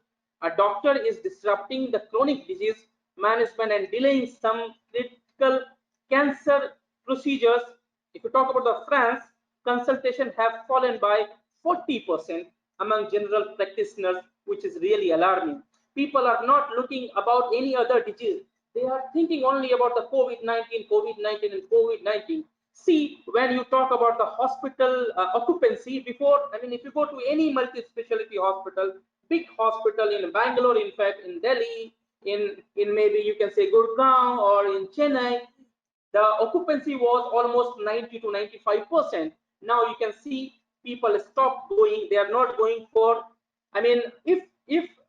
a doctor is disrupting the chronic disease management and delaying some critical cancer procedures. If you talk about the France, consultation have fallen by 40% among general practitioners, which is really alarming. People are not looking about any other disease. They are thinking only about the COVID-19 and COVID-19. See, when you talk about the hospital occupancy, before, I mean, if you go to any multi-specialty hospital, big hospital in Bangalore, in fact, in Delhi, in maybe you can say Gurgaon or in Chennai, the occupancy was almost 90 to 95%. Now you can see people stop going. They are not going for, I mean, if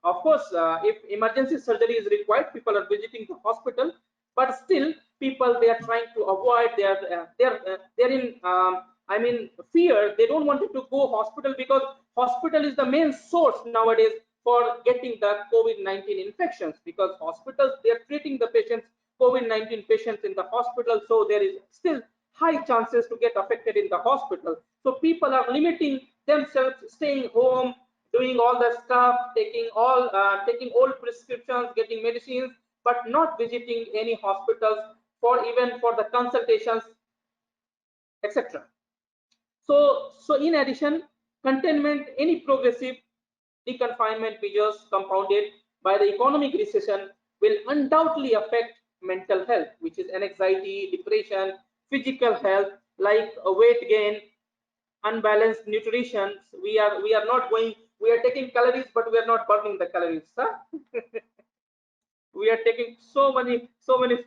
of course, if emergency surgery is required, people are visiting the hospital, but still people, they are trying to avoid, they're in fear. They don't want to go hospital because hospital is the main source nowadays for getting the COVID-19 infections, because hospitals, they are treating the patients COVID-19 patients in the hospital, so there is still high chances to get affected in the hospital. So people are limiting themselves, staying home, doing all the stuff, taking old prescriptions, getting medicines, but not visiting any hospitals for even for the consultations, etc. So in addition, containment, any progressive deconfinement measures compounded by the economic recession will undoubtedly affect mental health, which is anxiety, depression, physical health like weight gain, unbalanced nutrition. We are not going. We are taking calories, but we are not burning the calories. Huh? We are taking so many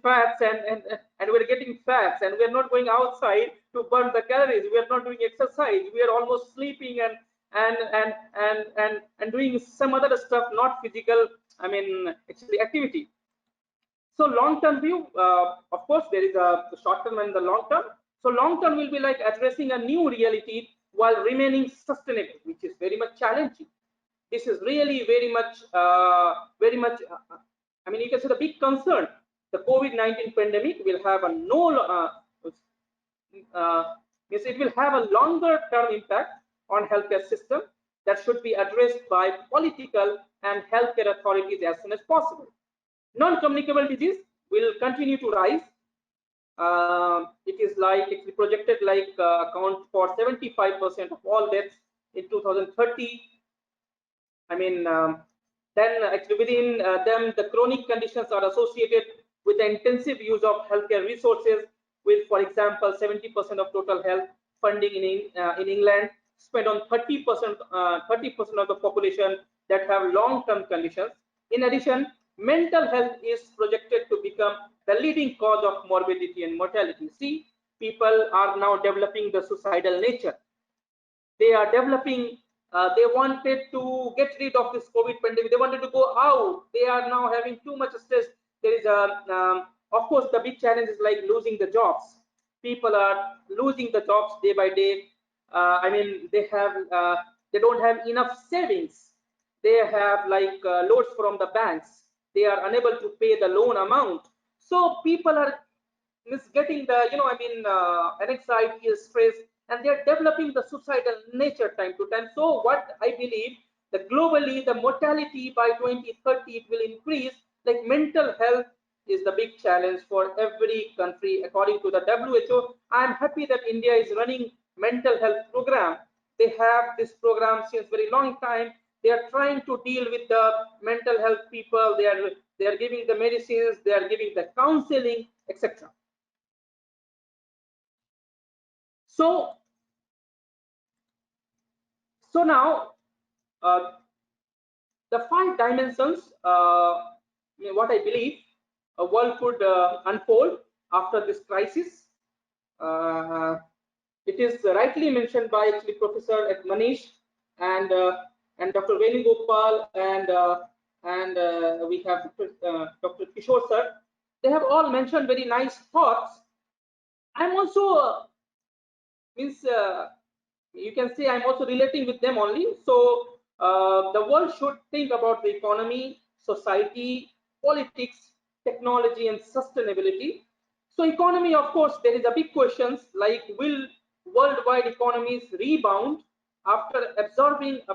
fats and we're getting fats, and we're not going outside to burn the calories. We are not doing exercise. We are almost sleeping and doing some other stuff, not physical, I mean actually activity. So long-term view, of course there is a short-term and the long-term. So long-term will be like addressing a new reality while remaining sustainable, which is very much challenging. This is really very much I mean, you can say the big concern. The COVID-19 pandemic will have a it will have a longer-term impact on healthcare system that should be addressed by political and healthcare authorities as soon as possible. Non-communicable disease will continue to rise. It is like it's projected like account for 75% of all deaths in 2030. I mean, then actually within them, the chronic conditions are associated with the intensive use of healthcare resources, with, for example, 70% of total health funding in England spent on 30% of the population that have long-term conditions. In addition, mental health is projected to become the leading cause of morbidity and mortality. See, people are now developing the suicidal nature. They are developing, they wanted to get rid of this COVID pandemic. They wanted to go out. They are now having too much stress. There is of course, the big challenge is like losing the jobs. People are losing the jobs day by day. I mean, they don't have enough savings. They have like loans from the banks. They are unable to pay the loan amount. So people are getting the anxiety, stress, and they are developing the suicidal nature time to time. So what I believe, that globally the mortality by 2030 it will increase. Like mental health is the big challenge for every country according to the WHO. I am happy that India is running mental health program. They have this program since very long time. They are trying to deal with the mental health people. They are giving the medicines, they are giving the counseling, etc. So now the 5 dimensions, what I believe a world could unfold after this crisis. It is rightly mentioned by actually Professor Manish and Dr. Venugopal and we have Dr. Kishore sir. They have all mentioned very nice thoughts. I'm also you can say I'm also relating with them only. So the world should think about the economy, society, politics, technology, and sustainability. So economy, of course, there is a big questions like, will worldwide economies rebound after absorbing a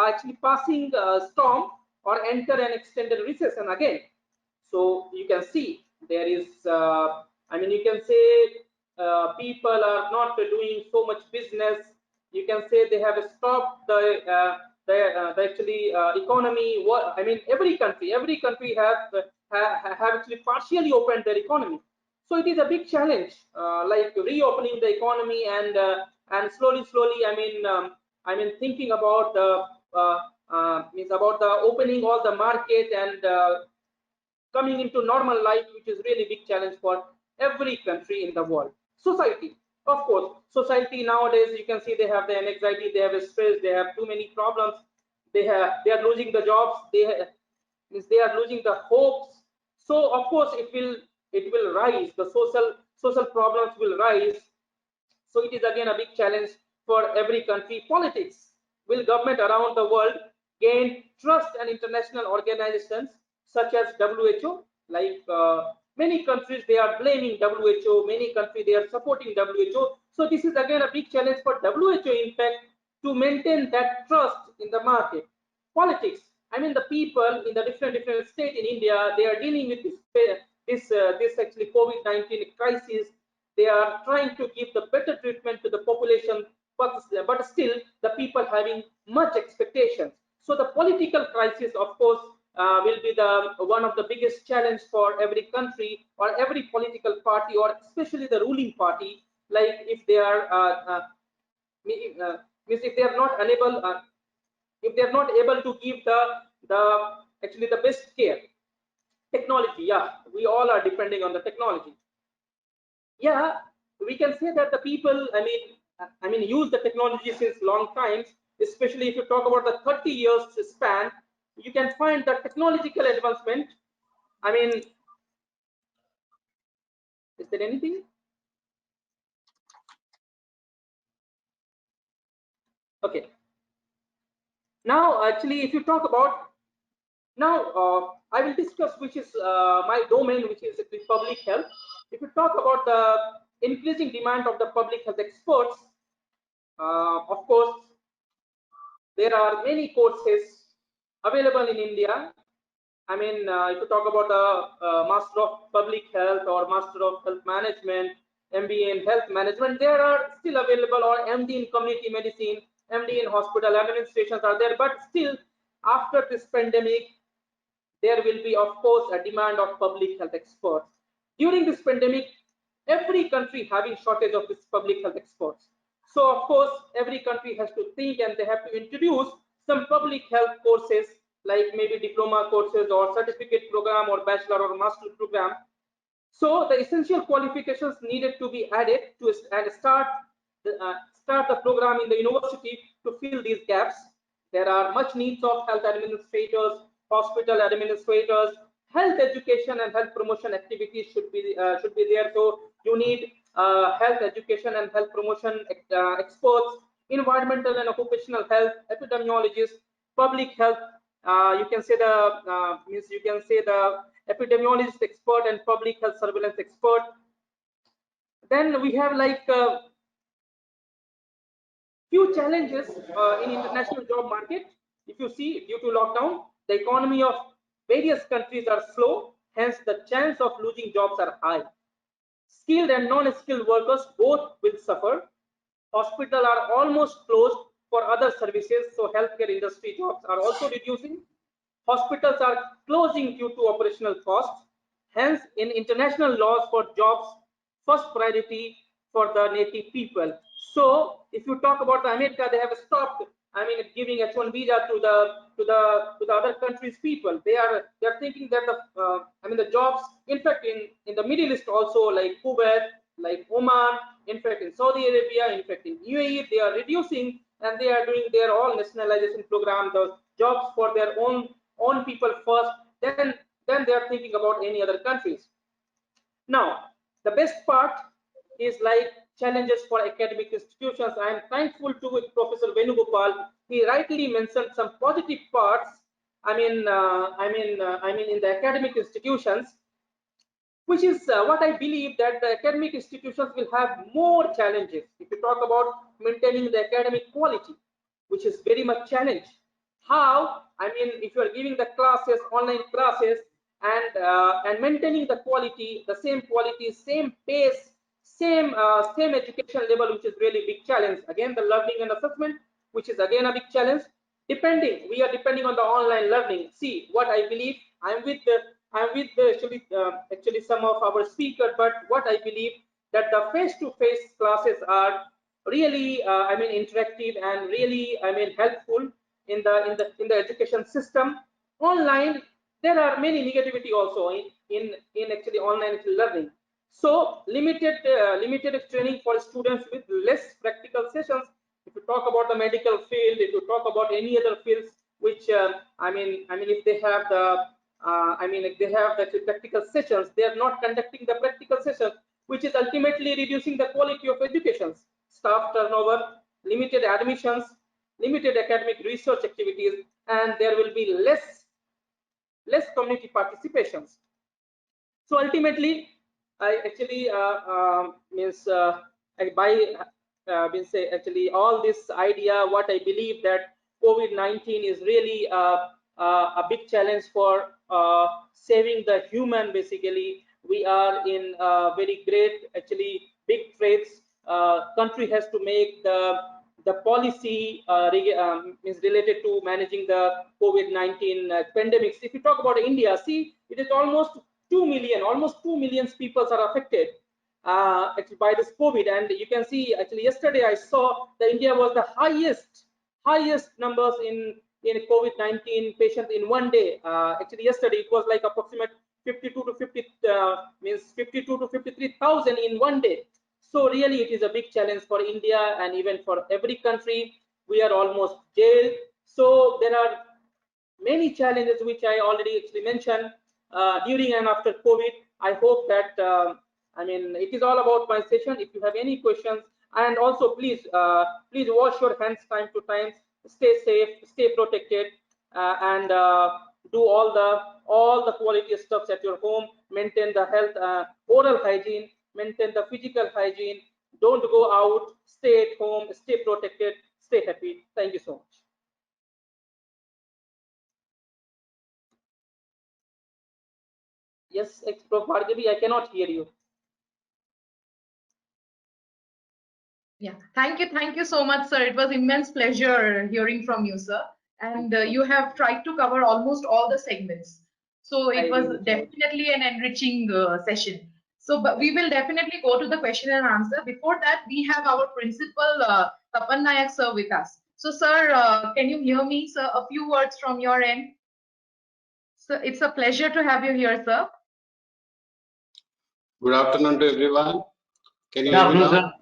actually passing storm, or enter an extended recession again? So you can see there is, I mean, you can say people are not doing so much business. You can say they have stopped the actually economy. I mean, every country have actually partially opened their economy. So it is a big challenge, like reopening the economy and slowly. I mean thinking about means about the opening all the market and coming into normal life, which is really big challenge for every country in the world. Society, of course, society nowadays, you can see they have the anxiety, they have stress, they have too many problems, they are losing the jobs, they are losing the hopes. So of course it will rise, the social problems will rise. So it is again a big challenge for every country. Politics, will government around the world gain trust and international organizations such as WHO. Like many countries, they are blaming WHO. Many countries, they are supporting WHO. So this is again a big challenge for WHO, in fact, to maintain that trust in the market. Politics. I mean, the people in the different states in India, they are dealing with this actually COVID-19 crisis. They are trying to give the better treatment to the population, but still the people having much expectations. So the political crisis, of course, will be the one of the biggest challenge for every country or every political party, or especially the ruling party. Like if they are if they are not unable, if they are not able to give the best care. Technology, yeah, we all are depending on the technology. Yeah, we can say that the people, I mean, use the technology since long times. Especially if you talk about the 30 years span, you can find that technological advancement. I mean, is there anything? Okay. Now, actually, if you talk about now, I will discuss which is my domain, which is public health. If you talk about the increasing demand of the public health experts, of course, there are many courses available in India. I mean, if you talk about the Master of Public Health or Master of Health Management, MBA in Health Management, there are still available, or MD in Community Medicine, MD in Hospital Administrations are there. But still, after this pandemic, there will be, of course, a demand of public health experts. During this pandemic, every country having shortage of this public health experts. So, of course, every country has to think, and they have to introduce some public health courses, like maybe diploma courses or certificate program or bachelor or master program. So the essential qualifications needed to be added to start the program in the university to fill these gaps. There are much needs of health administrators, hospital administrators, health education and health promotion activities should be there. So you need health education and health promotion experts, environmental and occupational health, epidemiologists, public health. You can say the epidemiologist expert and public health surveillance expert. Then we have like few challenges in international job market. If you see, due to lockdown, the economy of various countries are slow, hence the chance of losing jobs are high. Skilled and non-skilled workers both will suffer. Hospitals are almost closed for other services, so healthcare industry jobs are also reducing. Hospitals are closing due to operational costs. Hence, in international laws for jobs, first priority for the native people. So, if you talk about the America, they have stopped, I mean, giving H1 visa to the other countries' people. They are thinking that the jobs, in fact, in the Middle East also, like Kuwait, like Oman, in fact in Saudi Arabia, in fact in UAE, they are reducing, and they are doing their own nationalization program, the jobs for their own people first, then they are thinking about any other countries. Now, the best part is like challenges for academic institutions. I am thankful to Professor Venugopal. He rightly mentioned some positive parts. I mean, in the academic institutions, which is what I believe, that the academic institutions will have more challenges. If you talk about maintaining the academic quality, which is very much challenge. How? I mean, if you are giving the classes, online classes, and maintaining the quality, the same quality, same pace, same education level, which is really big challenge. Again, the learning and assessment, which is again a big challenge. We are depending on the online learning. See, what I believe, I'm with actually some of our speakers, but what I believe, that the face-to-face classes are really interactive and really helpful in the education system. Online, there are many negativity also in actually online learning. So limited training for students with less practical sessions. If you talk about the medical field, if you talk about any other fields, which if they have the if they have the practical sessions, they are not conducting the practical sessions, which is ultimately reducing the quality of education. Staff turnover, limited admissions, limited academic research activities, and there will be less less community participations. So ultimately, I actually means say actually all this idea, what I believe that COVID-19 is really a big challenge for saving the human. Basically, we are in very great actually big threats. Country has to make the policy is related to managing the COVID-19 pandemics. If you talk about India, see, it is almost 2 million, almost 2 million people are affected actually by this COVID. And you can see actually yesterday I saw that India was the highest numbers in COVID-19 patients in one day. Actually yesterday it was like approximate 52 to 50 means 52 to 53,000 in one day. So really it is a big challenge for India and even for every country. We are almost jailed. So there are many challenges which I already actually mentioned during and after COVID. I hope that I mean it is all about my session. If you have any questions, and also please please wash your hands time to time, stay safe, stay protected, and do all the quality stuffs at your home. Maintain the health, oral hygiene, maintain the physical hygiene. Don't go out, stay at home, stay protected, stay happy. Thank you so much. Yes, Prof. Bhargavi, I cannot hear you. Yeah, thank you so much, sir. It was immense pleasure hearing from you, sir. And you have tried to cover almost all the segments. So it was definitely an enriching session. So but we will definitely go to the question and answer. Before that, we have our principal, Tapan Nayak, sir, with us. So, sir, can you hear me, sir? A few words from your end. So it's a pleasure to have you here, sir. Good afternoon to everyone. Can you hear me now?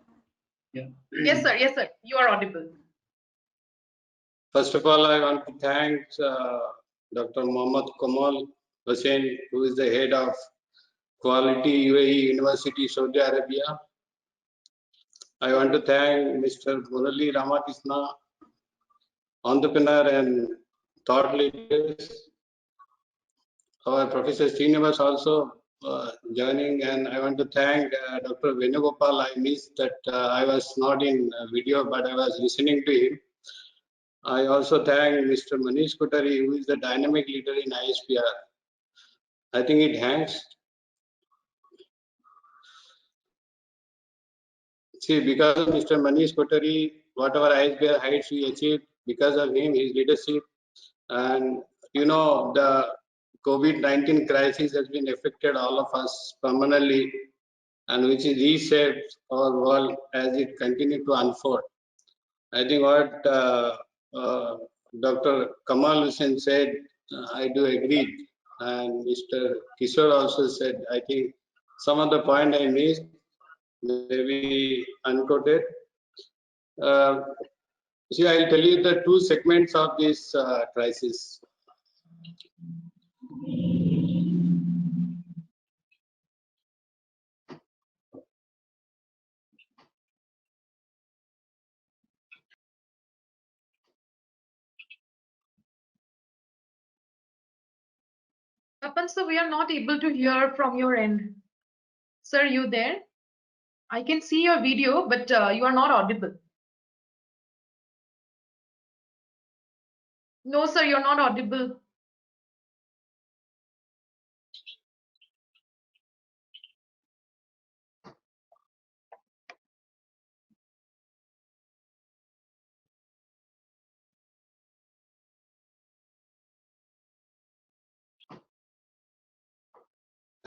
Yeah. Yes, sir. Yes, sir. You are audible. First of all, I want to thank Dr. Mohammad Kamal Hussain, who is the head of Quality UAE University, Saudi Arabia. I want to thank Mr. Murali Ramakrishnan, entrepreneur and thought leaders. Our Professor Srinivas also joining, and I want to thank Dr. Venugopal. I missed that I was not in video, but I was listening to him. I also thank Mr. Manish Kothari, who is the dynamic leader in ISBR. I think it hangs. See, because of Mr. Manish Kothari, whatever ISBR heights we achieved, because of him, his leadership, and you know, the COVID-19 crisis has been affected all of us permanently, and which is reshaped our world as it continues to unfold. I think what Dr. Kamal Hussain said, I do agree, and Mr. Kishore also said, I think some of the point I missed, maybe unquoted. See, I'll tell you the two segments of this crisis. Tapan, sir, we are not able to hear from your end. Sir, you there? I can see your video, but you are not audible. No, sir, you're not audible.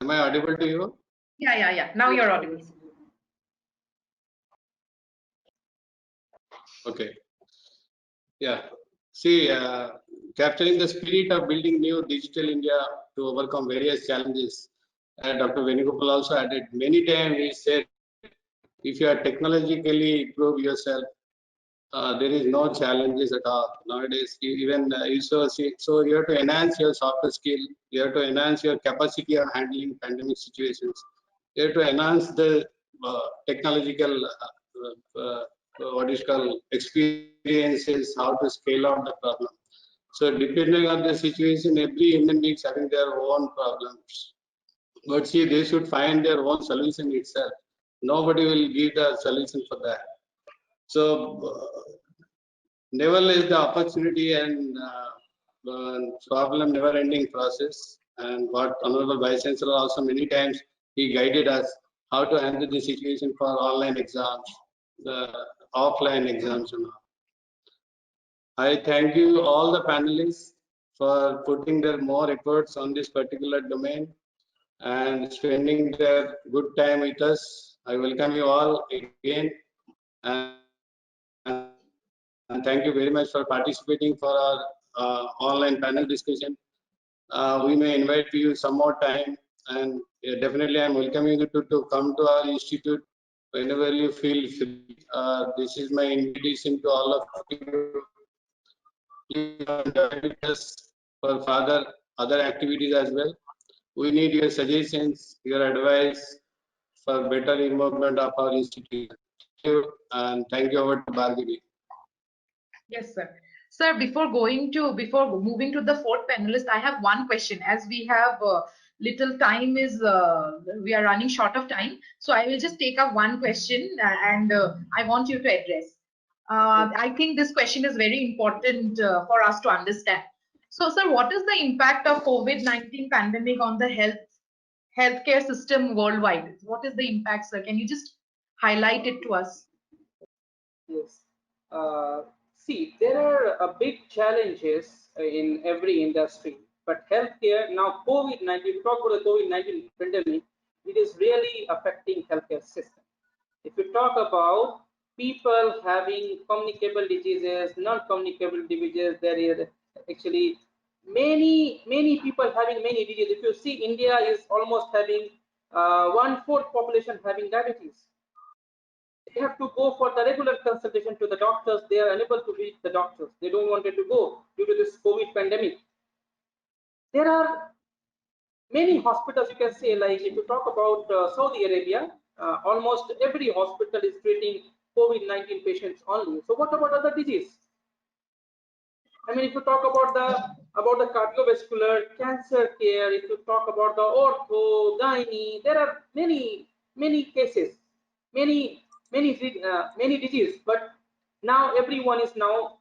Am I audible to you? Yeah. Now you're audible. Okay. Yeah. See, capturing the spirit of building new digital India to overcome various challenges. Dr. Venugopal also added many times he said, if you are technologically improve yourself, there is no challenges at all. Nowadays, even so you have to enhance your software skill. You have to enhance your capacity of handling pandemic situations. You have to enhance the technological what is called experiences, how to scale out the problem. So depending on the situation, every human being is having their own problems. But see, they should find their own solution itself. Nobody will give the solution for that. So never less the opportunity and problem never-ending process. And what Honorable Vice Chancellor also many times he guided us how to handle the situation for online exams, the offline exams and all. I thank you all the panelists for putting their more efforts on this particular domain and spending their good time with us. I welcome you all again and thank you very much for participating for our online panel discussion. We may invite you some more time and definitely I'm welcoming you to come to our institute whenever you feel free. This is my invitation to all of you. Please join with us for further other activities as well. We need your suggestions, your advice for better involvement of our institute. Thank you and thank you over to Bhargavi. Yes, sir. Sir, before moving to the fourth panelist, I have one question. As we have little time we are running short of time. So I will just take up one question and I want you to address. I think this question is very important for us to understand. So, sir, what is the impact of COVID-19 pandemic on the healthcare system worldwide? What is the impact, sir? Can you just highlight it to us? Yes. See, there are big challenges in every industry, but healthcare now COVID-19. If you talk about the COVID-19 pandemic, it is really affecting healthcare system. If you talk about people having communicable diseases, non-communicable diseases, there is actually many people having many diseases. If you see, India is almost having 1/4 population having diabetes. They have to go for the regular consultation to the doctors. They are unable to reach the doctors. They don't want to go due to this COVID pandemic. There are many hospitals, you can say, like if you talk about Saudi Arabia, almost every hospital is treating COVID-19 patients only. So what about other disease? I mean, if you talk about the cardiovascular, cancer care, if you talk about the ortho, gynae, there are many cases, many diseases. But now everyone is now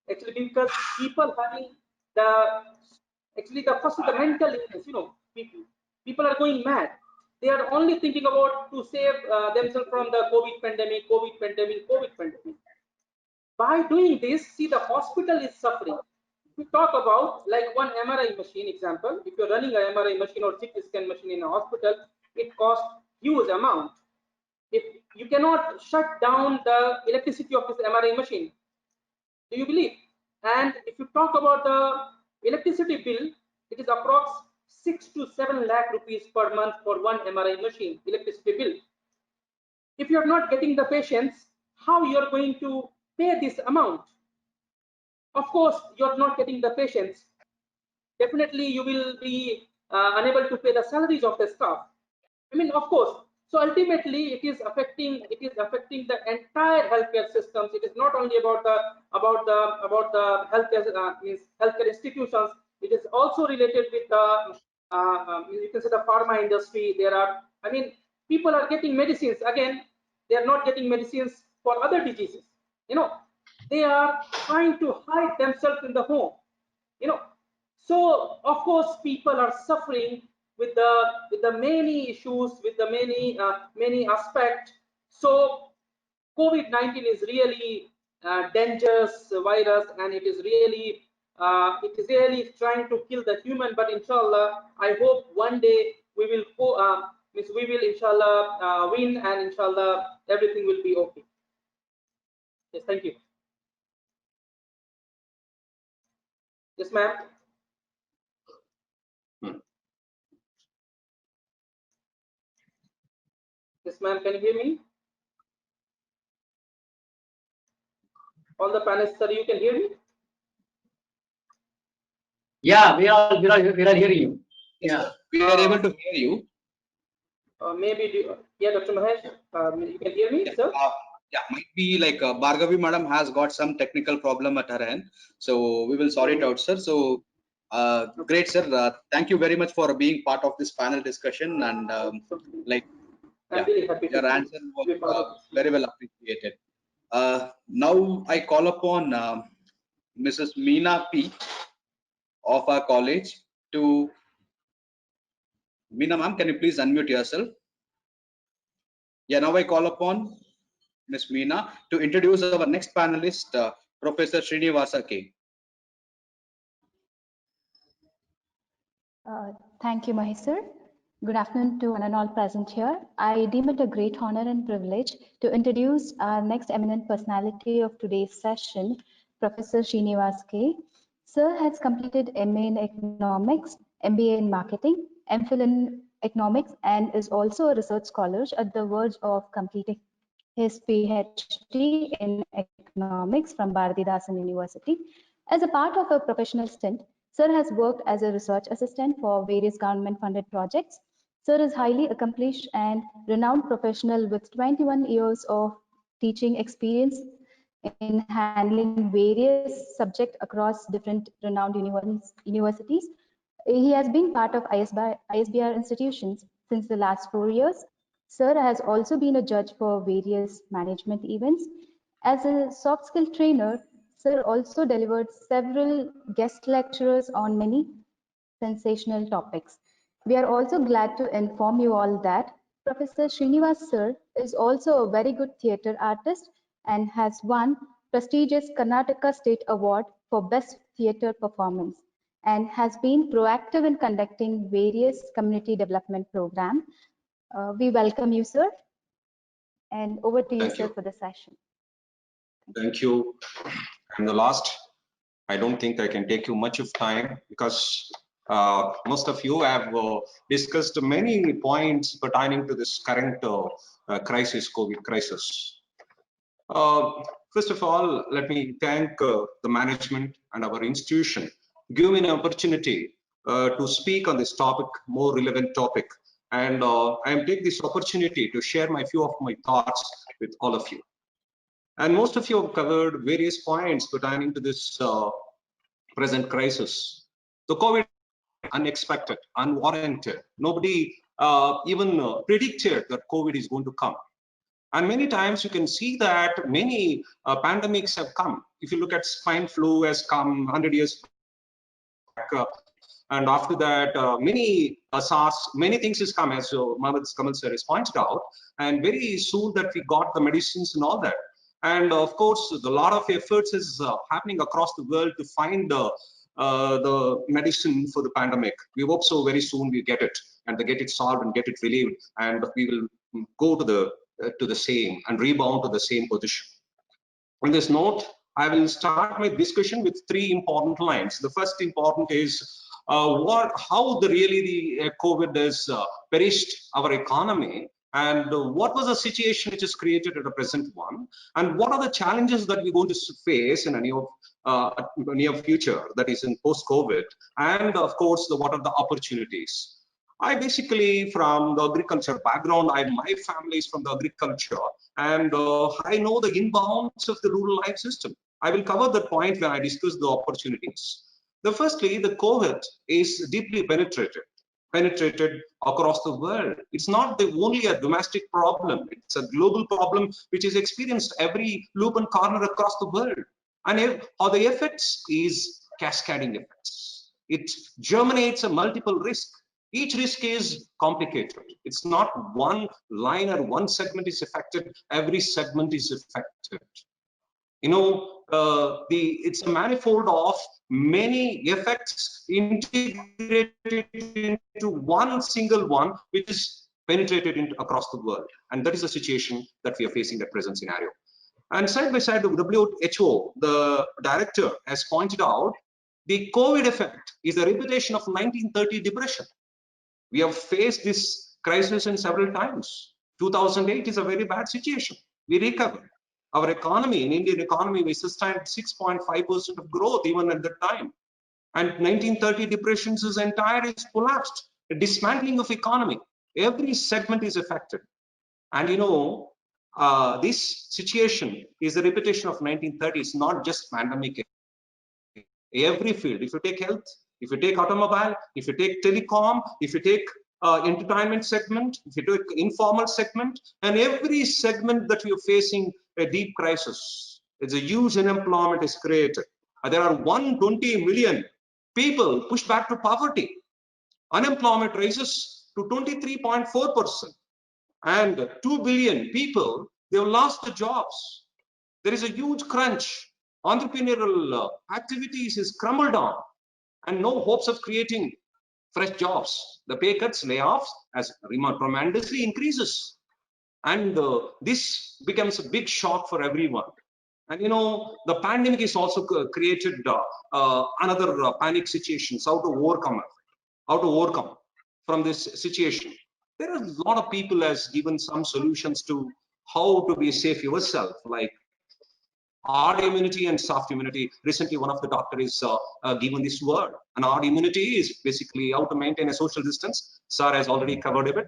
actually, because people having the mental illness, you know, people are going mad. They are only thinking about to save themselves from the COVID pandemic. By doing this, see, the hospital is suffering. If we talk about like one MRI machine example, if you're running an MRI machine or CT scan machine in a hospital, it costs huge amount. If you cannot shut down the electricity of this MRI machine, do you believe? And if you talk about the electricity bill, it is approx 6 to 7 lakh rupees per month for one MRI machine electricity bill. If you are not getting the patients, how you are going to pay this amount? Of course, you are not getting the patients. Definitely, you will be unable to pay the salaries of the staff. I mean, of course. So ultimately, it is affecting the entire healthcare systems. It is not only about the healthcare healthcare institutions. It is also related with the you can say the pharma industry. There are, I mean, people are getting medicines again. They are not getting medicines for other diseases. You know, they are trying to hide themselves in the home. You know, so of course people are suffering with the many issues, with the many aspects. So COVID-19 is really dangerous virus, and it is really trying to kill the human. But inshallah, I hope one day we will inshallah win, and inshallah everything will be okay. Yes, thank you. Yes, ma'am. Yes, ma'am. Can you hear me? All the panelists, sir, you can hear me? Yeah, we are hearing you. Yeah, we are able to hear you. Maybe, yeah, Dr. Mahesh, you can hear me, sir? Yeah, might be like Bhargavi madam has got some technical problem at her end, so we will sort it out, sir. So great, sir. Thank you very much for being part of this panel discussion, and like, I'm yeah, really happy your to answer was be part of this. very well appreciated. Now I call upon Mrs. Meena P of our college to. Meena ma'am, can you please unmute yourself? Yeah, now I call upon Ms. Meena to introduce our next panelist, Professor Srinivasa K. Thank you, Mahesh sir. Good afternoon to one and all present here. I deem it a great honor and privilege to introduce our next eminent personality of today's session, Professor Srinivas K. Sir has completed MA in Economics, MBA in Marketing, MPhil in Economics, and is also a research scholar at the verge of completing his PhD in Economics from Bharatidasan University. As a part of a professional stint, Sir has worked as a research assistant for various government-funded projects. Sir is highly accomplished and renowned professional with 21 years of teaching experience in handling various subjects across different renowned universities. He has been part of ISBR institutions since the last 4 years. Sir has also been a judge for various management events. As a soft skill trainer, Sir also delivered several guest lectures on many sensational topics. We are also glad to inform you all that Professor Srinivas Sir is also a very good theatre artist and has won prestigious Karnataka State Award for Best Theatre Performance and has been proactive in conducting various community development programs. We welcome you, sir, and over to you, Thank sir, you. for the session. Thank you. I'm the last. I don't think I can take you much of time because most of you have discussed many points pertaining to this current crisis, COVID crisis. First of all, let me thank the management and our institution, give me an opportunity to speak on this topic, more relevant topic. And I am taking this opportunity to share my few of my thoughts with all of you. And most of you have covered various points pertaining to this present crisis. The COVID, unexpected, unwarranted. Nobody even predicted that COVID is going to come. And many times you can see that many pandemics have come. If you look at swine flu has come 100 years back, and after that, many SARS, many things has come, as Mohammad Kamal sir has pointed out, and very soon that we got the medicines and all that. And of course, a lot of efforts is happening across the world to find the medicine for the pandemic. We hope so very soon we get it and they get it solved and get it relieved, and we will go to the same and rebound to the same position. On this note, I will start my discussion with three important lines. The first important is how the COVID has perished our economy, and what was the situation which is created at the present one, and what are the challenges that we're going to face in a near future, that is in post-COVID, and of course, what are the opportunities. I basically, from the agriculture background, my family is from the agriculture, and I know the inbounds of the rural life system. I will cover that point when I discuss the opportunities. Firstly, the COVID is deeply penetrated across the world. It's not only a domestic problem, it's a global problem which is experienced every loop and corner across the world. And how the effects is cascading effects. It germinates a multiple risk. Each risk is complicated. It's not one line or one segment is affected, every segment is affected. It's a manifold of many effects integrated into one single one, which is penetrated across the world. And that is the situation that we are facing at present scenario. And side by side, the WHO, the director, has pointed out the COVID effect is a repetition of 1930 depression. We have faced this crisis in several times. 2008 is a very bad situation. We recovered. Our economy, in Indian economy, we sustained 6.5% of growth even at that time. And 1930 depressions is collapsed. A dismantling of economy. Every segment is affected. And this situation is a repetition of 1930s, not just pandemic. Every field, if you take health, if you take automobile, if you take telecom, if you take entertainment segment, if you take informal segment, and every segment that you're facing a deep crisis, it's a huge unemployment is created. There are 120 million people pushed back to poverty. Unemployment rises to 23.4%, and 2 billion people, they've lost the jobs. There is a huge crunch. Entrepreneurial activities is crumbled down, and no hopes of creating fresh jobs. The pay cuts, layoffs has tremendously increases, and this becomes a big shock for everyone. And the pandemic is also created another panic situations. How to overcome from this situation. There are a lot of people has given some solutions to how to be safe yourself, like hard immunity and soft immunity. Recently, one of the doctors given this word. And hard immunity is basically how to maintain a social distance. Sir has already covered it.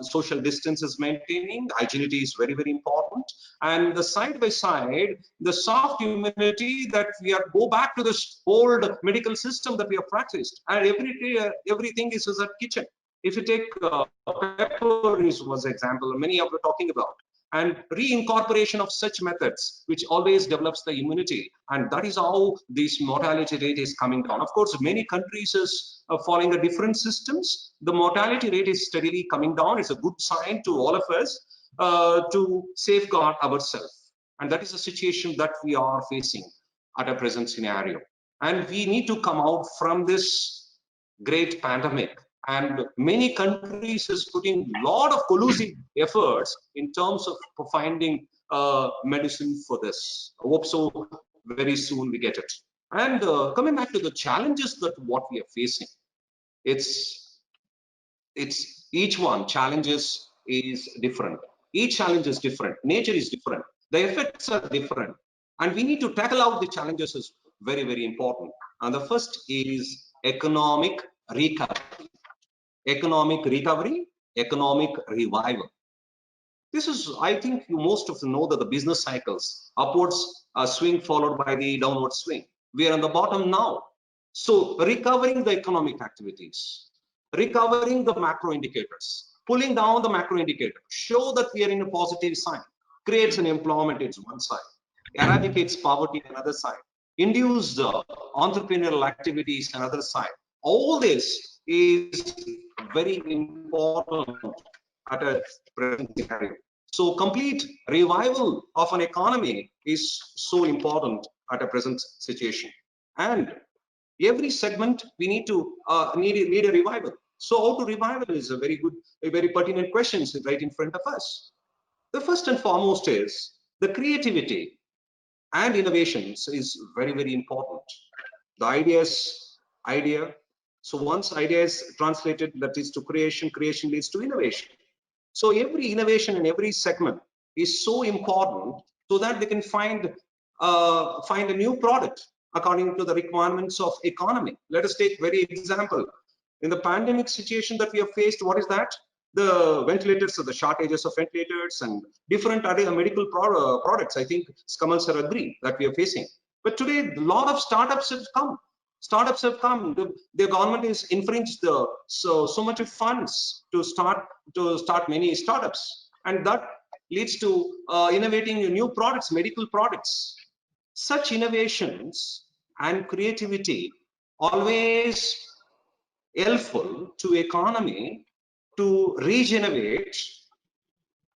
Social distance is maintaining. Hygiene is very, very important. And the side by side, the soft immunity that we are go back to this old medical system that we have practiced. And everything is at kitchen. If you take pepper was example, many of you talking about, and reincorporation of such methods, which always develops the immunity, and that is how this mortality rate is coming down. Of course, many countries is following a different systems. The mortality rate is steadily coming down. It's a good sign to all of us to safeguard ourselves, and that is the situation that we are facing at a present scenario. And we need to come out from this great pandemic. And many countries is putting a lot of collusive efforts in terms of finding medicine for this. I hope so very soon we get it. And coming back to the challenges that what we are facing, it's each one challenges is different. Each challenge is different. Nature is different. The effects are different. And we need to tackle out the challenges is very, very important. And the first is economic recovery. Economic recovery, economic revival. This is, I think you most of you know that the business cycles, upwards swing followed by the downward swing. We are on the bottom now. So recovering the economic activities, recovering the macro indicators, pulling down the macro indicator, show that we are in a positive sign, creates an employment, it's one side, eradicates poverty, another side, induce entrepreneurial activities, another side. All this is very important at a present scenario. So complete revival of an economy is so important at a present situation. And every segment we need to need a revival. So how to revival is a very pertinent question right in front of us. The first and foremost is the creativity and innovations is very, very important. The idea. So once idea is translated, that is to creation, creation leads to innovation. So every innovation in every segment is so important so that they can find a new product according to the requirements of economy. Let us take very example. In the pandemic situation that we have faced, what is that? The ventilators, so the shortages of ventilators and different other medical products. I think Kamal sir agree that we are facing. But today, a lot of startups have come. Startups have come. The government is infringed so much of funds to start many startups, and that leads to innovating new products, medical products. Such innovations and creativity always helpful to economy to regenerate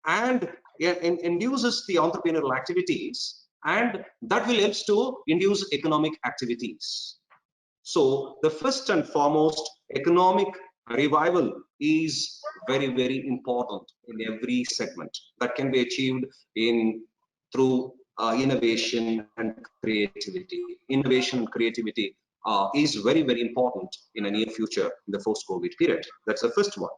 and induces the entrepreneurial activities, and that will help to induce economic activities. So the first and foremost, economic revival is very, very important in every segment that can be achieved through innovation and creativity. Innovation and creativity is very, very important in a near future in the post-COVID period. That's the first one.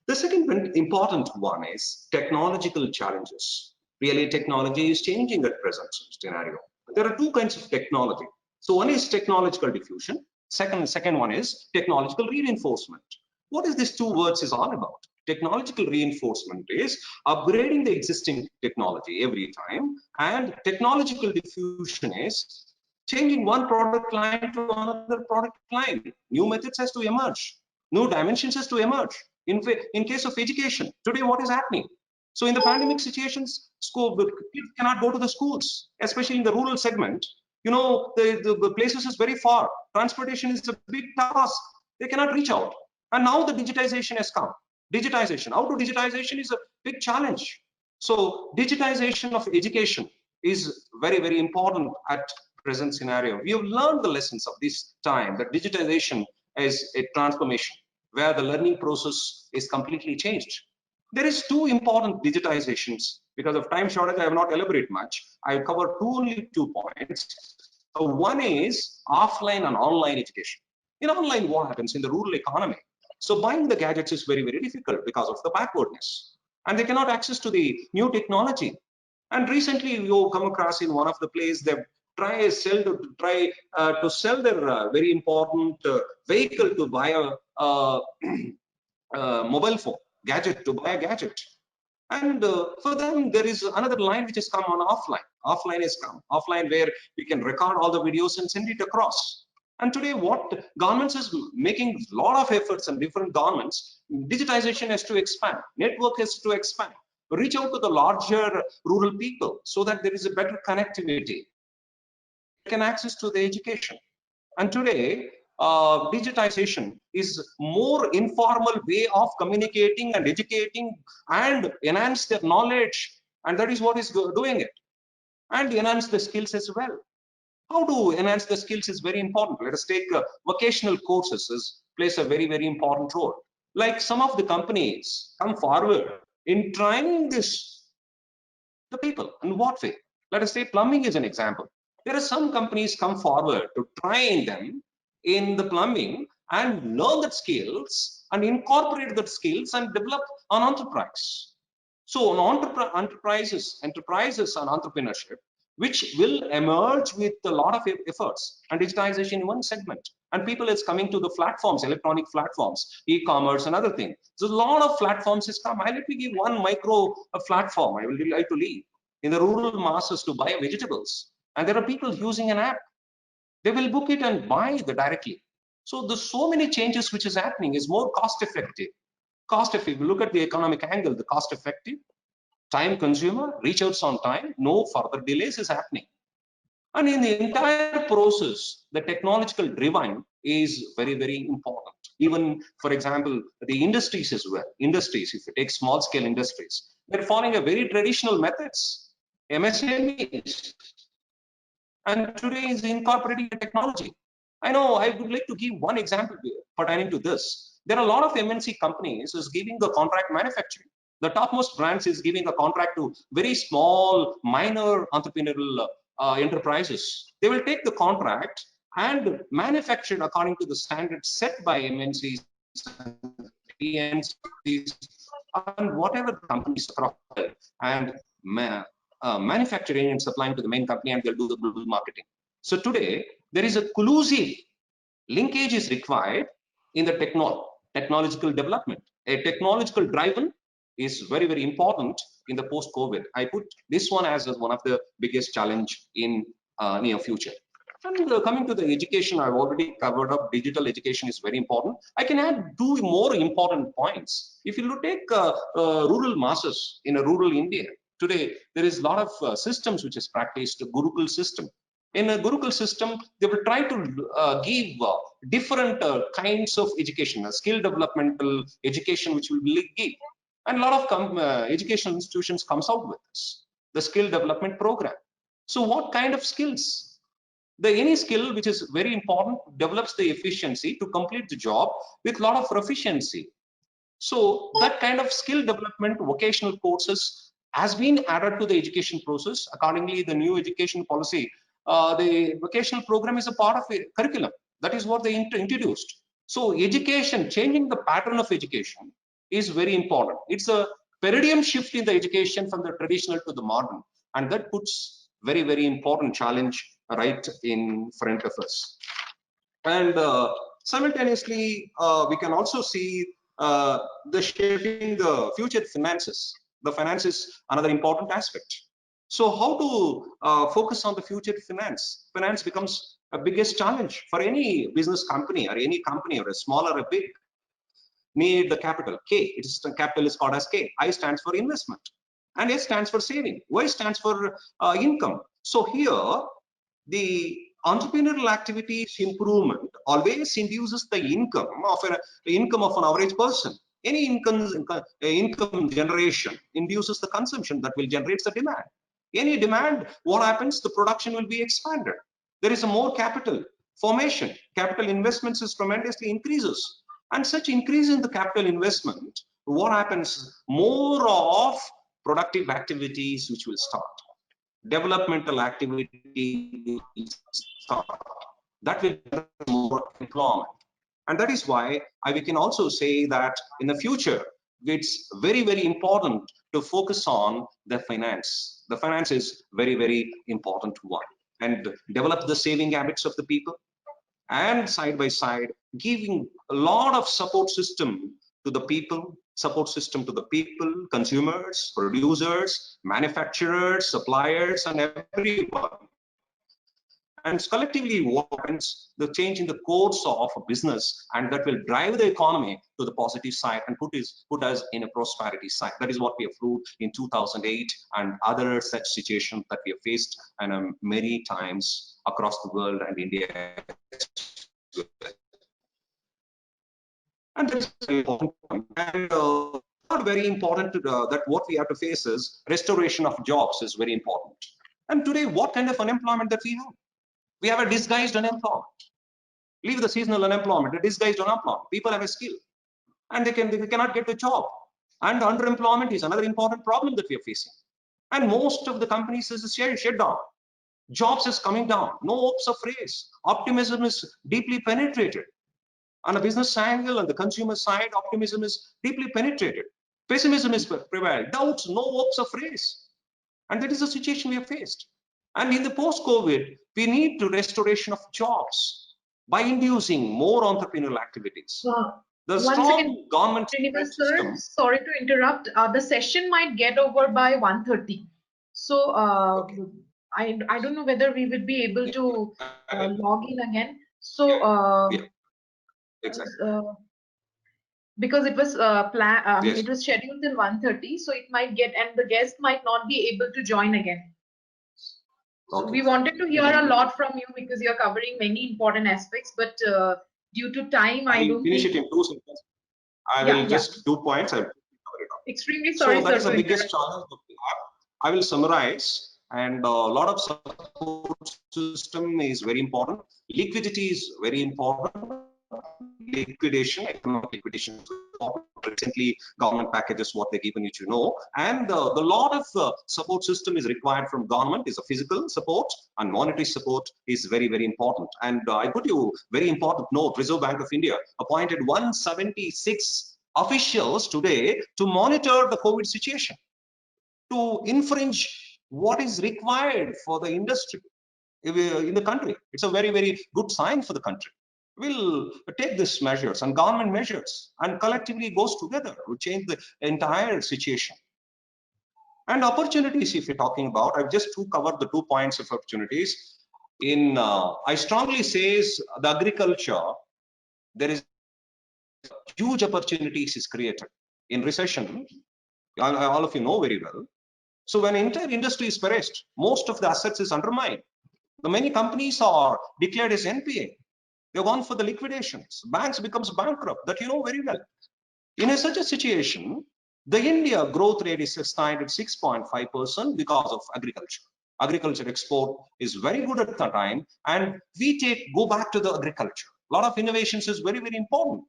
The second important one is technological challenges. Really, technology is changing at present scenario. There are two kinds of technology. So one is technological diffusion. Second one is technological reinforcement. What is these two words is all about? Technological reinforcement is upgrading the existing technology every time, and technological diffusion is changing one product line to another product line. New methods has to emerge, new dimensions has to emerge. In case of education, today what is happening? So in the pandemic situations, kids cannot go to the schools, especially in the rural segment. You know, the places is very far. Transportation is a big task. They cannot reach out. And now the digitization has come. Digitization, how to digitization is a big challenge. So digitization of education is very, very important at present scenario. We have learned the lessons of this time, that digitization is a transformation where the learning process is completely changed. There is two important digitizations. Because of time shortage, I have not elaborated much. I will cover only 2 points. One is offline and online education. In online, what happens in the rural economy? So buying the gadgets is very, very difficult because of the backwardness, and they cannot access to the new technology. And recently, you come across in one of the places they try to sell their very important vehicle to buy a mobile phone gadget, to buy a gadget. And for them, there is another line which has come on offline. Offline has come. Offline where we can record all the videos and send it across. And today, what governments is making a lot of efforts, and different governments, digitization has to expand, network has to expand, reach out to the larger rural people so that there is a better connectivity, can access to the education. And today, digitization is more informal way of communicating and educating and enhance their knowledge, and that is what is doing it, and enhance the skills as well. How to enhance the skills is very important. Let us take vocational courses plays a very, very important role. Like some of the companies come forward in training the people. In what way? Let us say plumbing is an example. There are some companies come forward to train them in the plumbing and learn that skills and incorporate that skills and develop an enterprise. So on enterprises and entrepreneurship, which will emerge with a lot of efforts, and digitization in one segment, and people is coming to the platforms, electronic platforms, e-commerce and other things. So a lot of platforms has come. Let me give one micro platform I will like to leave in the rural masses to buy vegetables, and there are people using an app. They will book it and buy the directly. So there's so many changes which is happening. Is more cost effective. If you look at the economic angle, the cost effective, time consumer, reach outs on time, no further delays is happening. And in the entire process, the technological driven is very, very important. Even, for example, the industries as well. Industries, if you take small scale industries, they're following a very traditional methods, MSMEs, and today is incorporating the technology. I know I would like to give one example pertaining to this. There are a lot of MNC companies is giving the contract manufacturing. The topmost brands is giving a contract to very small, minor entrepreneurial enterprises. They will take the contract and manufacture it according to the standards set by MNCs, PNCs, and whatever companies across the world, and manufacturing and supplying to the main company, and they'll do the global marketing. So today, there is a collusive linkage is required in the technological development. A technological driven is very, very important in the post-COVID. I put this one as one of the biggest challenge in near future. And coming to the education, I've already covered up. Digital education is very important. I can add 2 more important points. If you take rural masses in a rural India, today there is a lot of systems which is practiced, a Gurukul system. In a Gurukul system, they will try to give different kinds of education, a skill developmental education which will give. And a lot of educational institutions comes out with this, the skill development program. So what kind of skills? Any skill which is very important develops the efficiency to complete the job with a lot of proficiency. So that kind of skill development vocational courses has been added to the education process. Accordingly, the new education policy, the vocational program is a part of a curriculum. That is what they introduced. So education, changing the pattern of education is very important. It's a paradigm shift in the education from the traditional to the modern, and that puts very, very important challenge right in front of us. And simultaneously, we can also see the shaping the future finances. The finance is another important aspect. So how to focus on the future finance? Finance becomes a biggest challenge for any business company or any company, or a small or a big. Need the capital. K, it is the capital is called as K. I stands for investment, and S stands for saving. Y stands for income. So here, the entrepreneurial activities improvement always induces the income of an average person. Any income generation induces the consumption that will generate the demand. Any demand, what happens? The production will be expanded. There is a more capital formation. Capital investments is tremendously increases. And such increase in the capital investment, what happens? More of productive activities which will start. Developmental activity will start. That will generate more employment. And that is why we can also say that in the future, it's very, very important to focus on the finance. The finance is very, very important one. And develop the saving habits of the people. And side by side, giving a lot of support system to the people, consumers, producers, manufacturers, suppliers, and everyone. And collectively, what happens? The change in the course of a business, and that will drive the economy to the positive side and put us in a prosperity side. That is what we have proved in 2008 and other such situations that we have faced and many times across the world and India. And that's very important. And not very important that what we have to face is restoration of jobs is very important. And today, what kind of unemployment that we have? We have a disguised unemployment. Leave the seasonal unemployment, a disguised unemployment. People have a skill and they cannot get a job. And underemployment is another important problem that we are facing. And most of the companies is shut down. Jobs is coming down. No hopes of raise. Optimism is deeply penetrated. On a business angle, on the consumer side, optimism is deeply penetrated. Pessimism is prevailed. Doubts, no hopes of raise. And that is the situation we have faced. And in the post-COVID, we need to restoration of jobs by inducing more entrepreneurial activities. The strong government system. Sorry to interrupt. The session might get over by 1:30. So okay. I don't know whether we would be able to log in again. So exactly. Because it was yes. It was scheduled till 1:30, so it might get, and the guest might not be able to join again. So we wanted to hear a lot from you because you're covering many important aspects, but due to time, I don't finish it in 2 seconds. I will just 2 points. I will cover it up. Extremely sorry. So that is the biggest challenge that we have. I will summarize, and a lot of support system is very important. Liquidity is very important. Liquidation, economic liquidation. Recently, government packages, what they given you to know, and the lot of support system is required from government is a physical support, and monetary support is very, very important. And I put you very important note: Reserve Bank of India appointed 176 officials today to monitor the COVID situation, to infringe what is required for the industry in the country. It's a very, very good sign for the country. We'll take these measures and government measures and collectively goes together to change the entire situation. And opportunities, if you're talking about, I've just covered the 2 points of opportunities. I strongly says the agriculture, there is huge opportunities is created. In recession, all of you know very well. So when entire industry is perished, most of the assets is undermined. The many companies are declared as NPA. They've gone for the liquidations. Banks becomes bankrupt. That you know very well. In such a situation, the India growth rate is sustained at 6.5% because of agriculture. Agriculture export is very good at the time, and we go back to the agriculture. A lot of innovations is very, very important.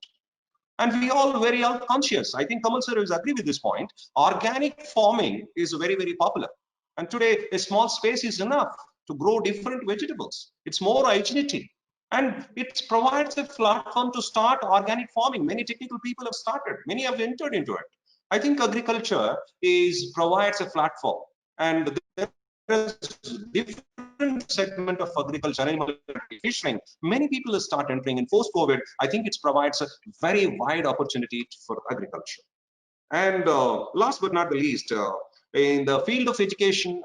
And we all very health conscious. I think Kamal sir will agree with this point. Organic farming is very, very popular. And today, a small space is enough to grow different vegetables. It's more hygienic. And it provides a platform to start organic farming. Many technical people have started. Many have entered into it. I think agriculture provides a platform. And different segment of agriculture, fishing. Many people start entering in post-COVID. I think it provides a very wide opportunity for agriculture. And last but not the least, in the field of education,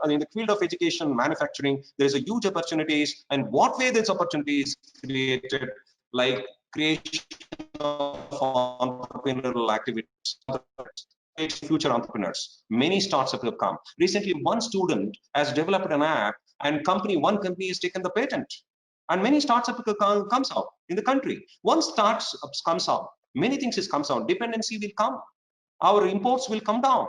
manufacturing, there is a huge opportunities. And what way this opportunity is created, like creation of entrepreneurial activities, future entrepreneurs. Many startups have come. Recently, one student has developed an app, and one company has taken the patent. And many startups comes out in the country. Once startups comes out, many things comes out. Dependency will come. Our imports will come down.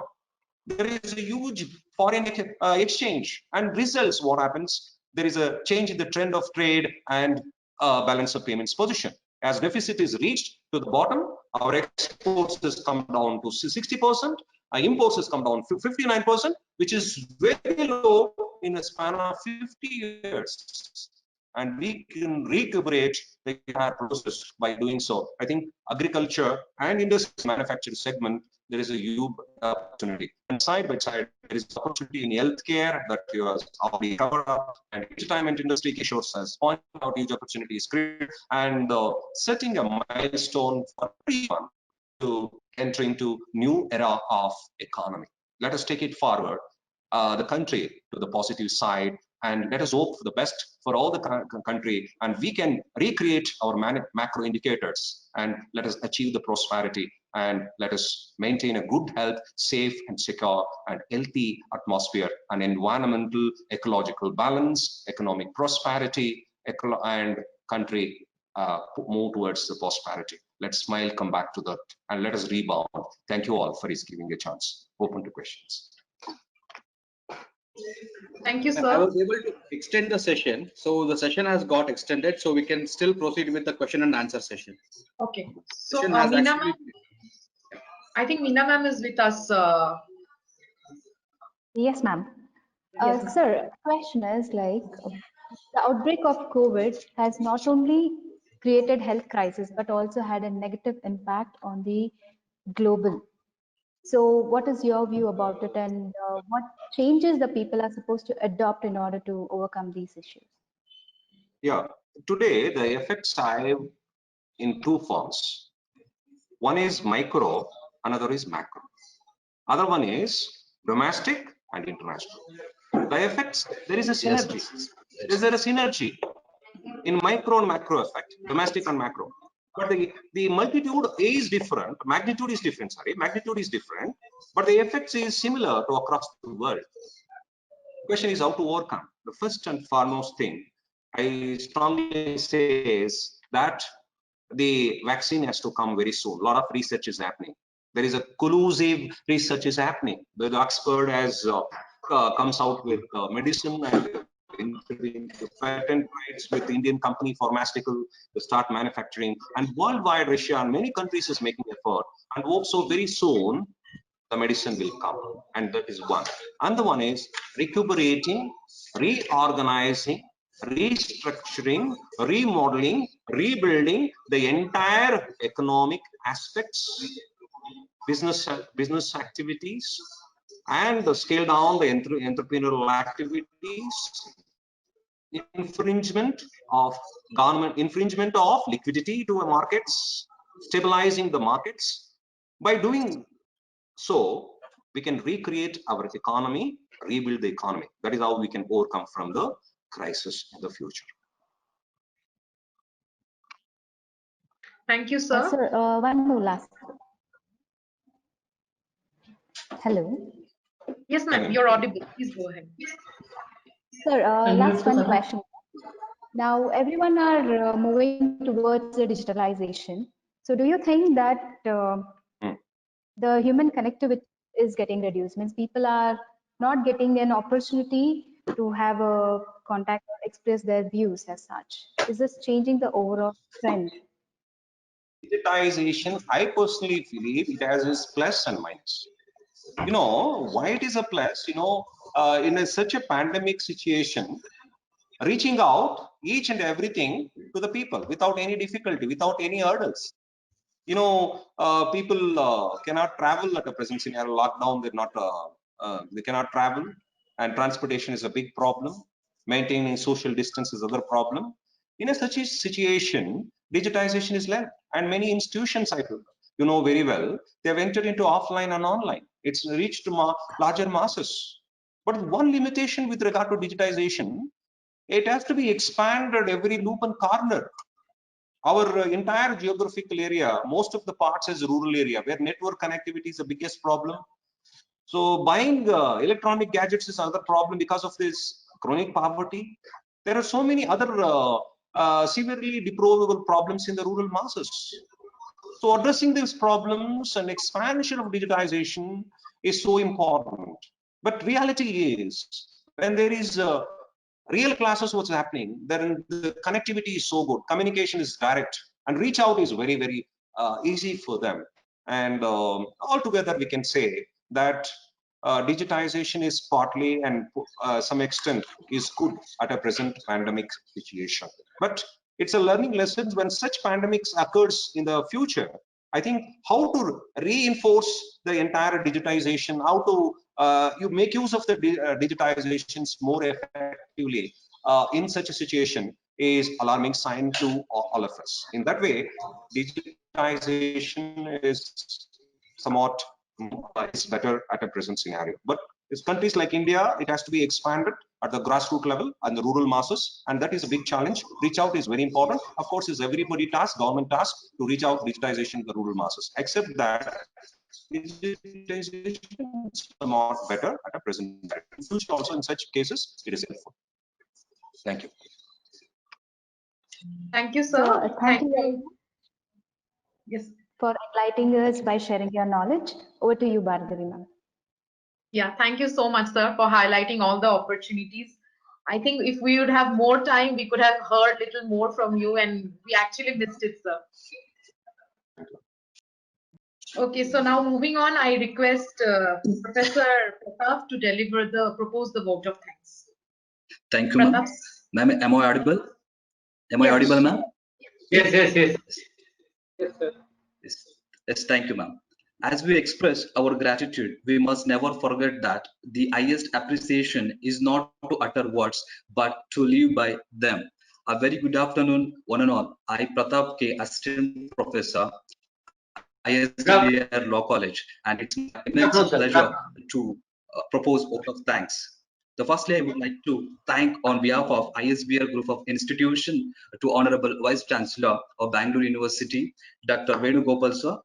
There is a huge foreign exchange, and results. What happens? There is a change in the trend of trade and balance of payments position. As deficit is reached to the bottom, our exports has come down to 60%, our imports has come down to 59%, which is very low in a span of 50 years. And we can recuperate the entire process by doing so. I think agriculture and industry manufacturing segment, there is a huge opportunity. And side by side, there is opportunity in healthcare that you have already covered up, and entertainment industry, Kishore has pointed out huge opportunities created, and setting a milestone for everyone to enter into new era of economy. Let us take it forward, the country to the positive side, and let us hope for the best for all the country, and we can recreate our macro indicators, and let us achieve the prosperity, and let us maintain a good health, safe and secure and healthy atmosphere, and environmental ecological balance, economic prosperity, and country move towards the prosperity. Let's smile, come back to that, and let us rebound. Thank you all for giving a chance. Open to questions. Thank you, sir. I was able to extend the session. So the session has got extended, so we can still proceed with the question and answer session. Okay. So, Meena ma'am, I think Meena ma'am is with us. Yes, ma'am. Yes, sir, question is like the outbreak of COVID has not only created health crisis, but also had a negative impact on the global. So what is your view about it, and what changes the people are supposed to adopt in order to overcome these issues? Yeah, today the effects are in two forms. One is micro, another is macro. Other one is domestic and international. The effects, there is a synergy. Is there a synergy in micro and macro effect, domestic and macro? But the magnitude is different, magnitude is different, but the effects is similar to across the world. The question is how to overcome. The first and foremost thing I strongly say is that the vaccine has to come very soon. A lot of research is happening. There is a collusive research is happening. The Oxford has comes out with medicine and into patent rights with the Indian company pharmaceutical to start manufacturing, and worldwide Russia and many countries is making effort, and hope so very soon the medicine will come. And that is one. And the one is recuperating, reorganizing, restructuring, remodeling, rebuilding the entire economic aspects, business activities, and scale down the entrepreneurial activities, infringement of liquidity to the markets, stabilizing the markets. By doing so, we can recreate our economy, rebuild the economy. That is how we can overcome from the crisis in the future. Thank you, sir. Sir, one more last. Hello. Yes, ma'am, you're audible. Please go ahead. Sir, last one question. Now, everyone are moving towards the digitalization. So do you think that the human connectivity is getting reduced? Means people are not getting an opportunity to have a contact or express their views as such. Is this changing the overall trend? Digitization, I personally believe it has its plus and minus. You know, why it is a plus? You know, in such a pandemic situation, reaching out each and everything to the people without any difficulty, without any hurdles. You know, people cannot travel at the present scenario, lockdown, they're not, they cannot travel. and transportation is a big problem. Maintaining social distance is another problem. In such a situation, digitization is led, and many institutions, you know very well, they have entered into offline and online. It's reached larger masses. But one limitation with regard to digitization, it has to be expanded every loop and corner. Our entire geographical area, most of the parts is rural area where network connectivity is the biggest problem. So buying electronic gadgets is another problem because of this chronic poverty. There are so many other severely deplorable problems in the rural masses. So addressing these problems and expansion of digitization is so important. But reality is, when there is real classes, what's happening, then the connectivity is so good, communication is direct, and reach out is very, very easy for them. And altogether, we can say that digitization is partly and some extent is good at a present pandemic situation. But it's a learning lesson when such pandemics occurs in the future. I think how to reinforce the entire digitization, how to you make use of the digitizations more effectively in such a situation is alarming sign to all of us. In that way, digitization is somewhat is better at a present scenario. But in countries like India, it has to be expanded at the grassroots level and the rural masses, and that is a big challenge. Reach out is very important. Of course, it's everybody task, government task to reach out digitization to the rural masses. Except that digitization is somewhat better at a present scenario. Also, in such cases, it is helpful. Thank you. Thank you, sir. So, thank you. Yes. For enlightening us by sharing your knowledge. Over to you, Bhargavi ma'am. Yeah, thank you so much, sir, for highlighting all the opportunities. I think if we would have more time, we could have heard little more from you, and we actually missed it, sir. Okay, so now moving on, I request Professor Prof to propose the vote of thanks. Thank you, ma'am. Ma'am, am I audible? Am I audible, ma'am? Yes. Yes, sir. Yes, thank you, ma'am. As we express our gratitude, we must never forget that the highest appreciation is not to utter words, but to live by them. A very good afternoon, one and all. I, Pratap K, Assistant Professor, ISBR Law College, and it's my immense pleasure to propose vote of thanks. So firstly, I would like to thank on behalf of ISBR Group of Institution to Honorable Vice Chancellor of Bangalore University, Dr. Venugopal sir,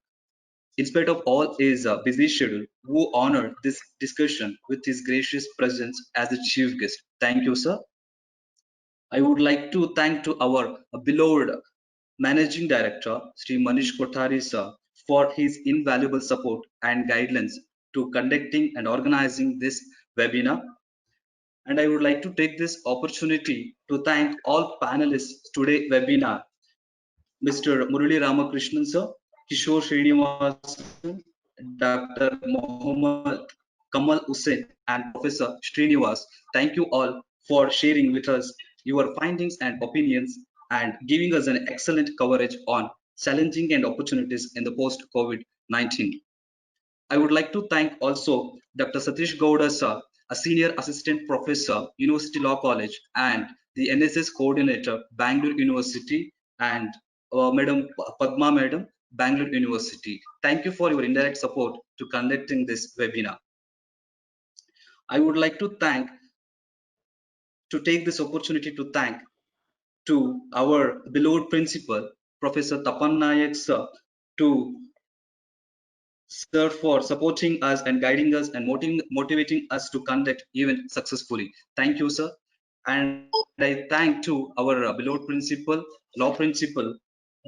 in spite of all his busy schedule, who honored this discussion with his gracious presence as the chief guest. Thank you, sir. I would like to thank to our beloved Managing Director, Sri Manish Kothari sir, for his invaluable support and guidelines to conducting and organizing this webinar. And I would like to take this opportunity to thank all panelists today webinar, Mr. Murali Ramakrishnan sir, Kishore Srinivasan, Dr. Mohammad, Kamal Hussain, and Professor Srinivas. Thank you all for sharing with us your findings and opinions and giving us an excellent coverage on challenging and opportunities in the post-COVID-19. I would like to thank also Dr. Satish Gowda sir, a senior assistant professor, University Law College, and the NSS coordinator, Bangalore University, and Madam Padma Madam, Bangalore University. Thank you for your indirect support to conducting this webinar. I would like to take this opportunity to thank to our beloved principal, Professor Tapan Nayak sir, sir, for supporting us and guiding us and motivating us to conduct event successfully. Thank you, sir. And I thank to our beloved principal, law principal,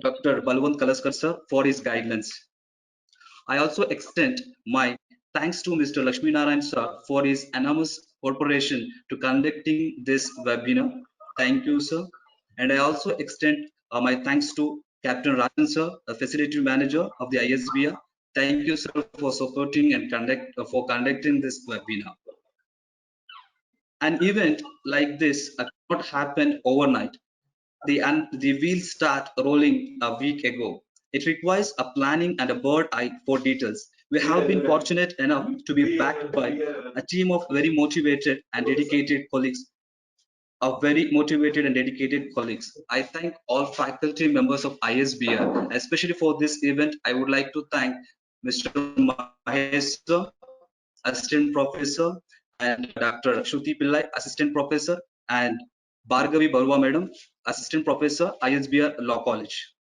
Dr. Balwant Kalaskar sir, for his guidelines. I also extend my thanks to Mr. Lakshmi Narayan sir for his enormous cooperation to conducting this webinar. Thank you, sir. And I also extend my thanks to Captain Rajan sir, the facility manager of the ISBR. Thank you, sir, for supporting and conducting this webinar. An event like this cannot happen overnight. The wheels start rolling a week ago. It requires a planning and a bird eye for details. We have been fortunate enough to be backed by a team of very motivated and dedicated colleagues. I thank all faculty members of ISBR, especially for this event. I would like to thank Mr. Mahesh, Assistant Professor, and Dr. Shruti Pillai, Assistant Professor, and Bhargavi Barua Madam, Assistant Professor, ISBR Law College.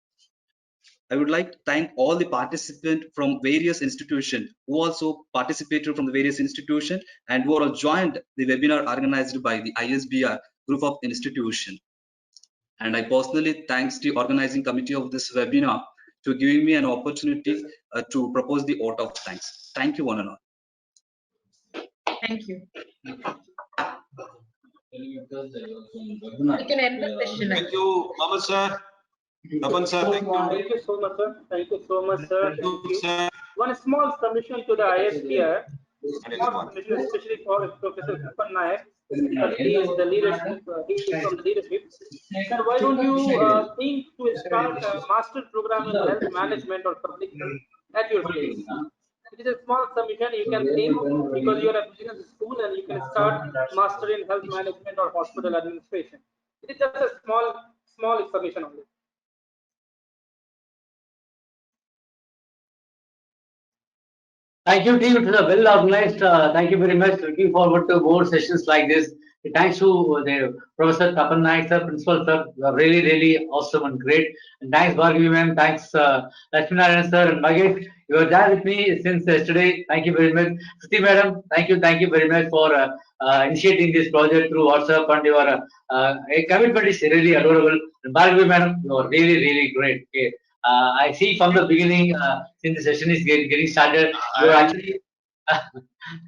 I would like to thank all the participants from various institutions who also participated from the various institutions and who all joined the webinar organized by the ISBR group of institutions. And I personally thanks the organizing committee of this webinar to giving me an opportunity to propose the vote of thanks. Thank you, one and all. Thank you. We can end the session. Thank you, Mohammad sir. Tapan sir, thank you. Thank you so much, sir. Thank you so much, sir. Thank you, sir. One small submission to the ISBR, small submission especially for Professor Kamal Nayak. He is the leadership. He is from the leadership. Sir, why don't you think to start a master program in health management or public health at your place? It is a small submission you can think because you are a business school and you can start master in health management or hospital administration. It is just a small submission only. Thank you, team. It was a well organized. Thank you very much. Looking forward to more sessions like this. Thanks to the Professor Tapan Nayak sir, Principal sir. You are really, really awesome and great. And thanks, Bhargavi ma'am. Thanks, Lakshminarayan sir and Magesh. You are there with me since yesterday. Thank you very much. Sriti madam, thank you very much for initiating this project through WhatsApp, and your commitment is really adorable. And Bhargavi madam, you are really, really great. Okay. I see from the beginning, since the session is getting started, you are actually,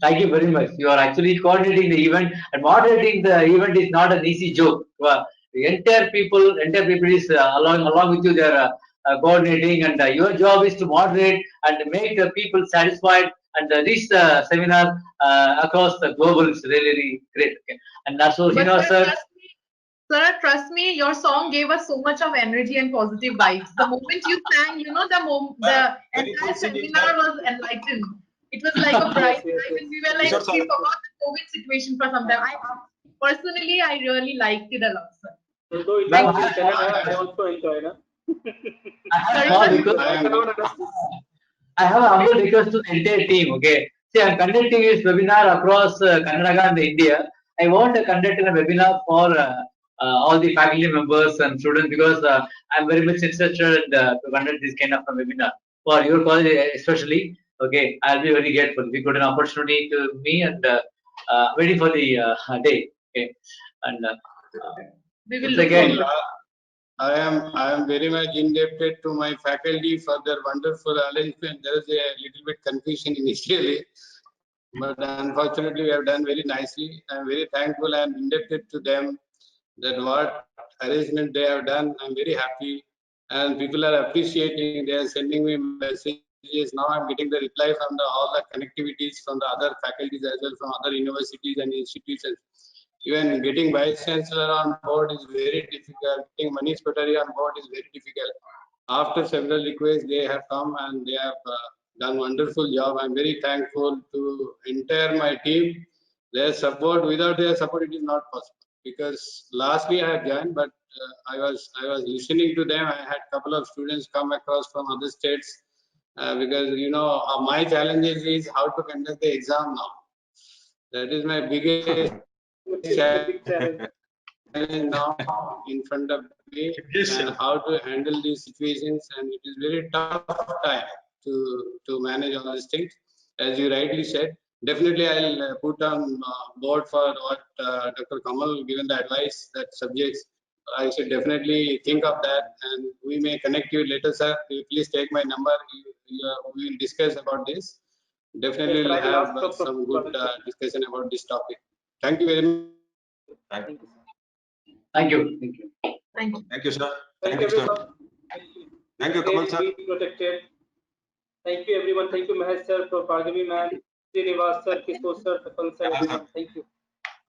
thank you very much. You are actually coordinating the event, and moderating the event is not an easy job. The entire people is along with you. They are coordinating, and your job is to moderate and make the people satisfied and reach the seminar across the global. It's really, really great. Okay. And also, Srinivas sir. Sir, trust me, your song gave us so much of energy and positive vibes. The moment you sang, you know, the entire seminar was enlightened. It was like a bright time, and we were like, we forgot the COVID situation for some time. Personally, I really liked it a lot, sir. Although it was in Canada, I also enjoyed it. I have a humble request to the entire team. Okay, see, I'm conducting this webinar across Karnataka and India. I want to conduct a webinar for all the faculty members and students because I'm very much interested to conduct this kind of a webinar for your college especially. Okay, I'll be very grateful. We got an opportunity to me and waiting for the day. Okay, and we will again. I am very much indebted to my faculty for their wonderful arrangement. There is a little bit confusion initially, but unfortunately we have done very nicely. I am very thankful and indebted to them that what arrangement they have done. I'm very happy, and people are appreciating. They are sending me messages. Now I'm getting the reply from all the connectivities from the other faculties as well, from other universities and institutions. Even getting Vice Chancellor on board is very difficult. Getting Manish Kothari on board is very difficult. After several requests, they have come and they have done wonderful job. I'm very thankful to entire my team. Their support, without their support, it is not possible. Because lastly I had joined, but I was listening to them. I had a couple of students come across from other states because you know my challenges is how to conduct the exam now. That is my biggest challenge now in front of me, and how to handle these situations. And it is very tough time to manage all these things. As you rightly said, definitely I'll put on board for what Dr. Kamal given the advice that subjects. I should definitely think of that, and we may connect you later, sir. Please take my number. We will discuss about this. Definitely we'll have some good discussion about this topic. Thank you very much. Thank you. Thank you. Thank you. Thank you, sir. Thank you, everyone. Thank you, Kamal, sir. Be protected. Thank you, everyone. Thank you, Mahesh sir, for Bhargavi ma'am, Srinivas sir, Kishore sir, Kamal sir, everyone. Thank you.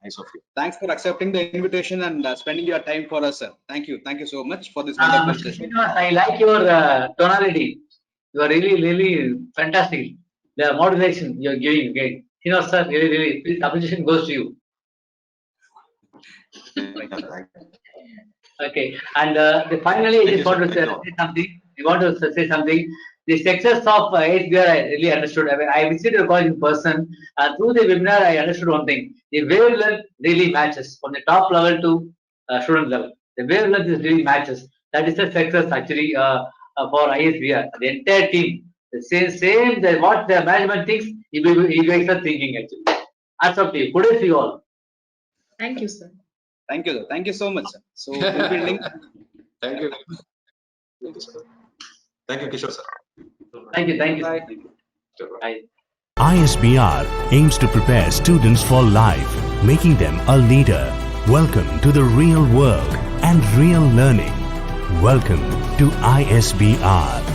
Nice of you. Thanks for accepting the invitation and spending your time for us, sir. Thank you. Thank you so much for this wonderful session. I like your tonality. You are really, really fantastic. the motivation you're giving again. Sir, really, please, appreciation goes to you. Okay, and finally, I just want to say something. We want to say something. The success of ISBR, I really understood. I visited the college in person, and through the webinar, I understood one thing. The wavelength really matches from the top level to student level. The wavelength is really matches. That is the success actually for ISBR. The entire team, the same what the management thinks, you guys are thinking actually. That's up to you. Good day to you all. Thank you, sir. Thank you, sir. Thank you so much, sir. So we'll be linked. Thank you. Thank you, Kishore, sir. Thank you. Bye. Bye. ISBR aims to prepare students for life, making them a leader. Welcome to the real world and real learning. Welcome to ISBR.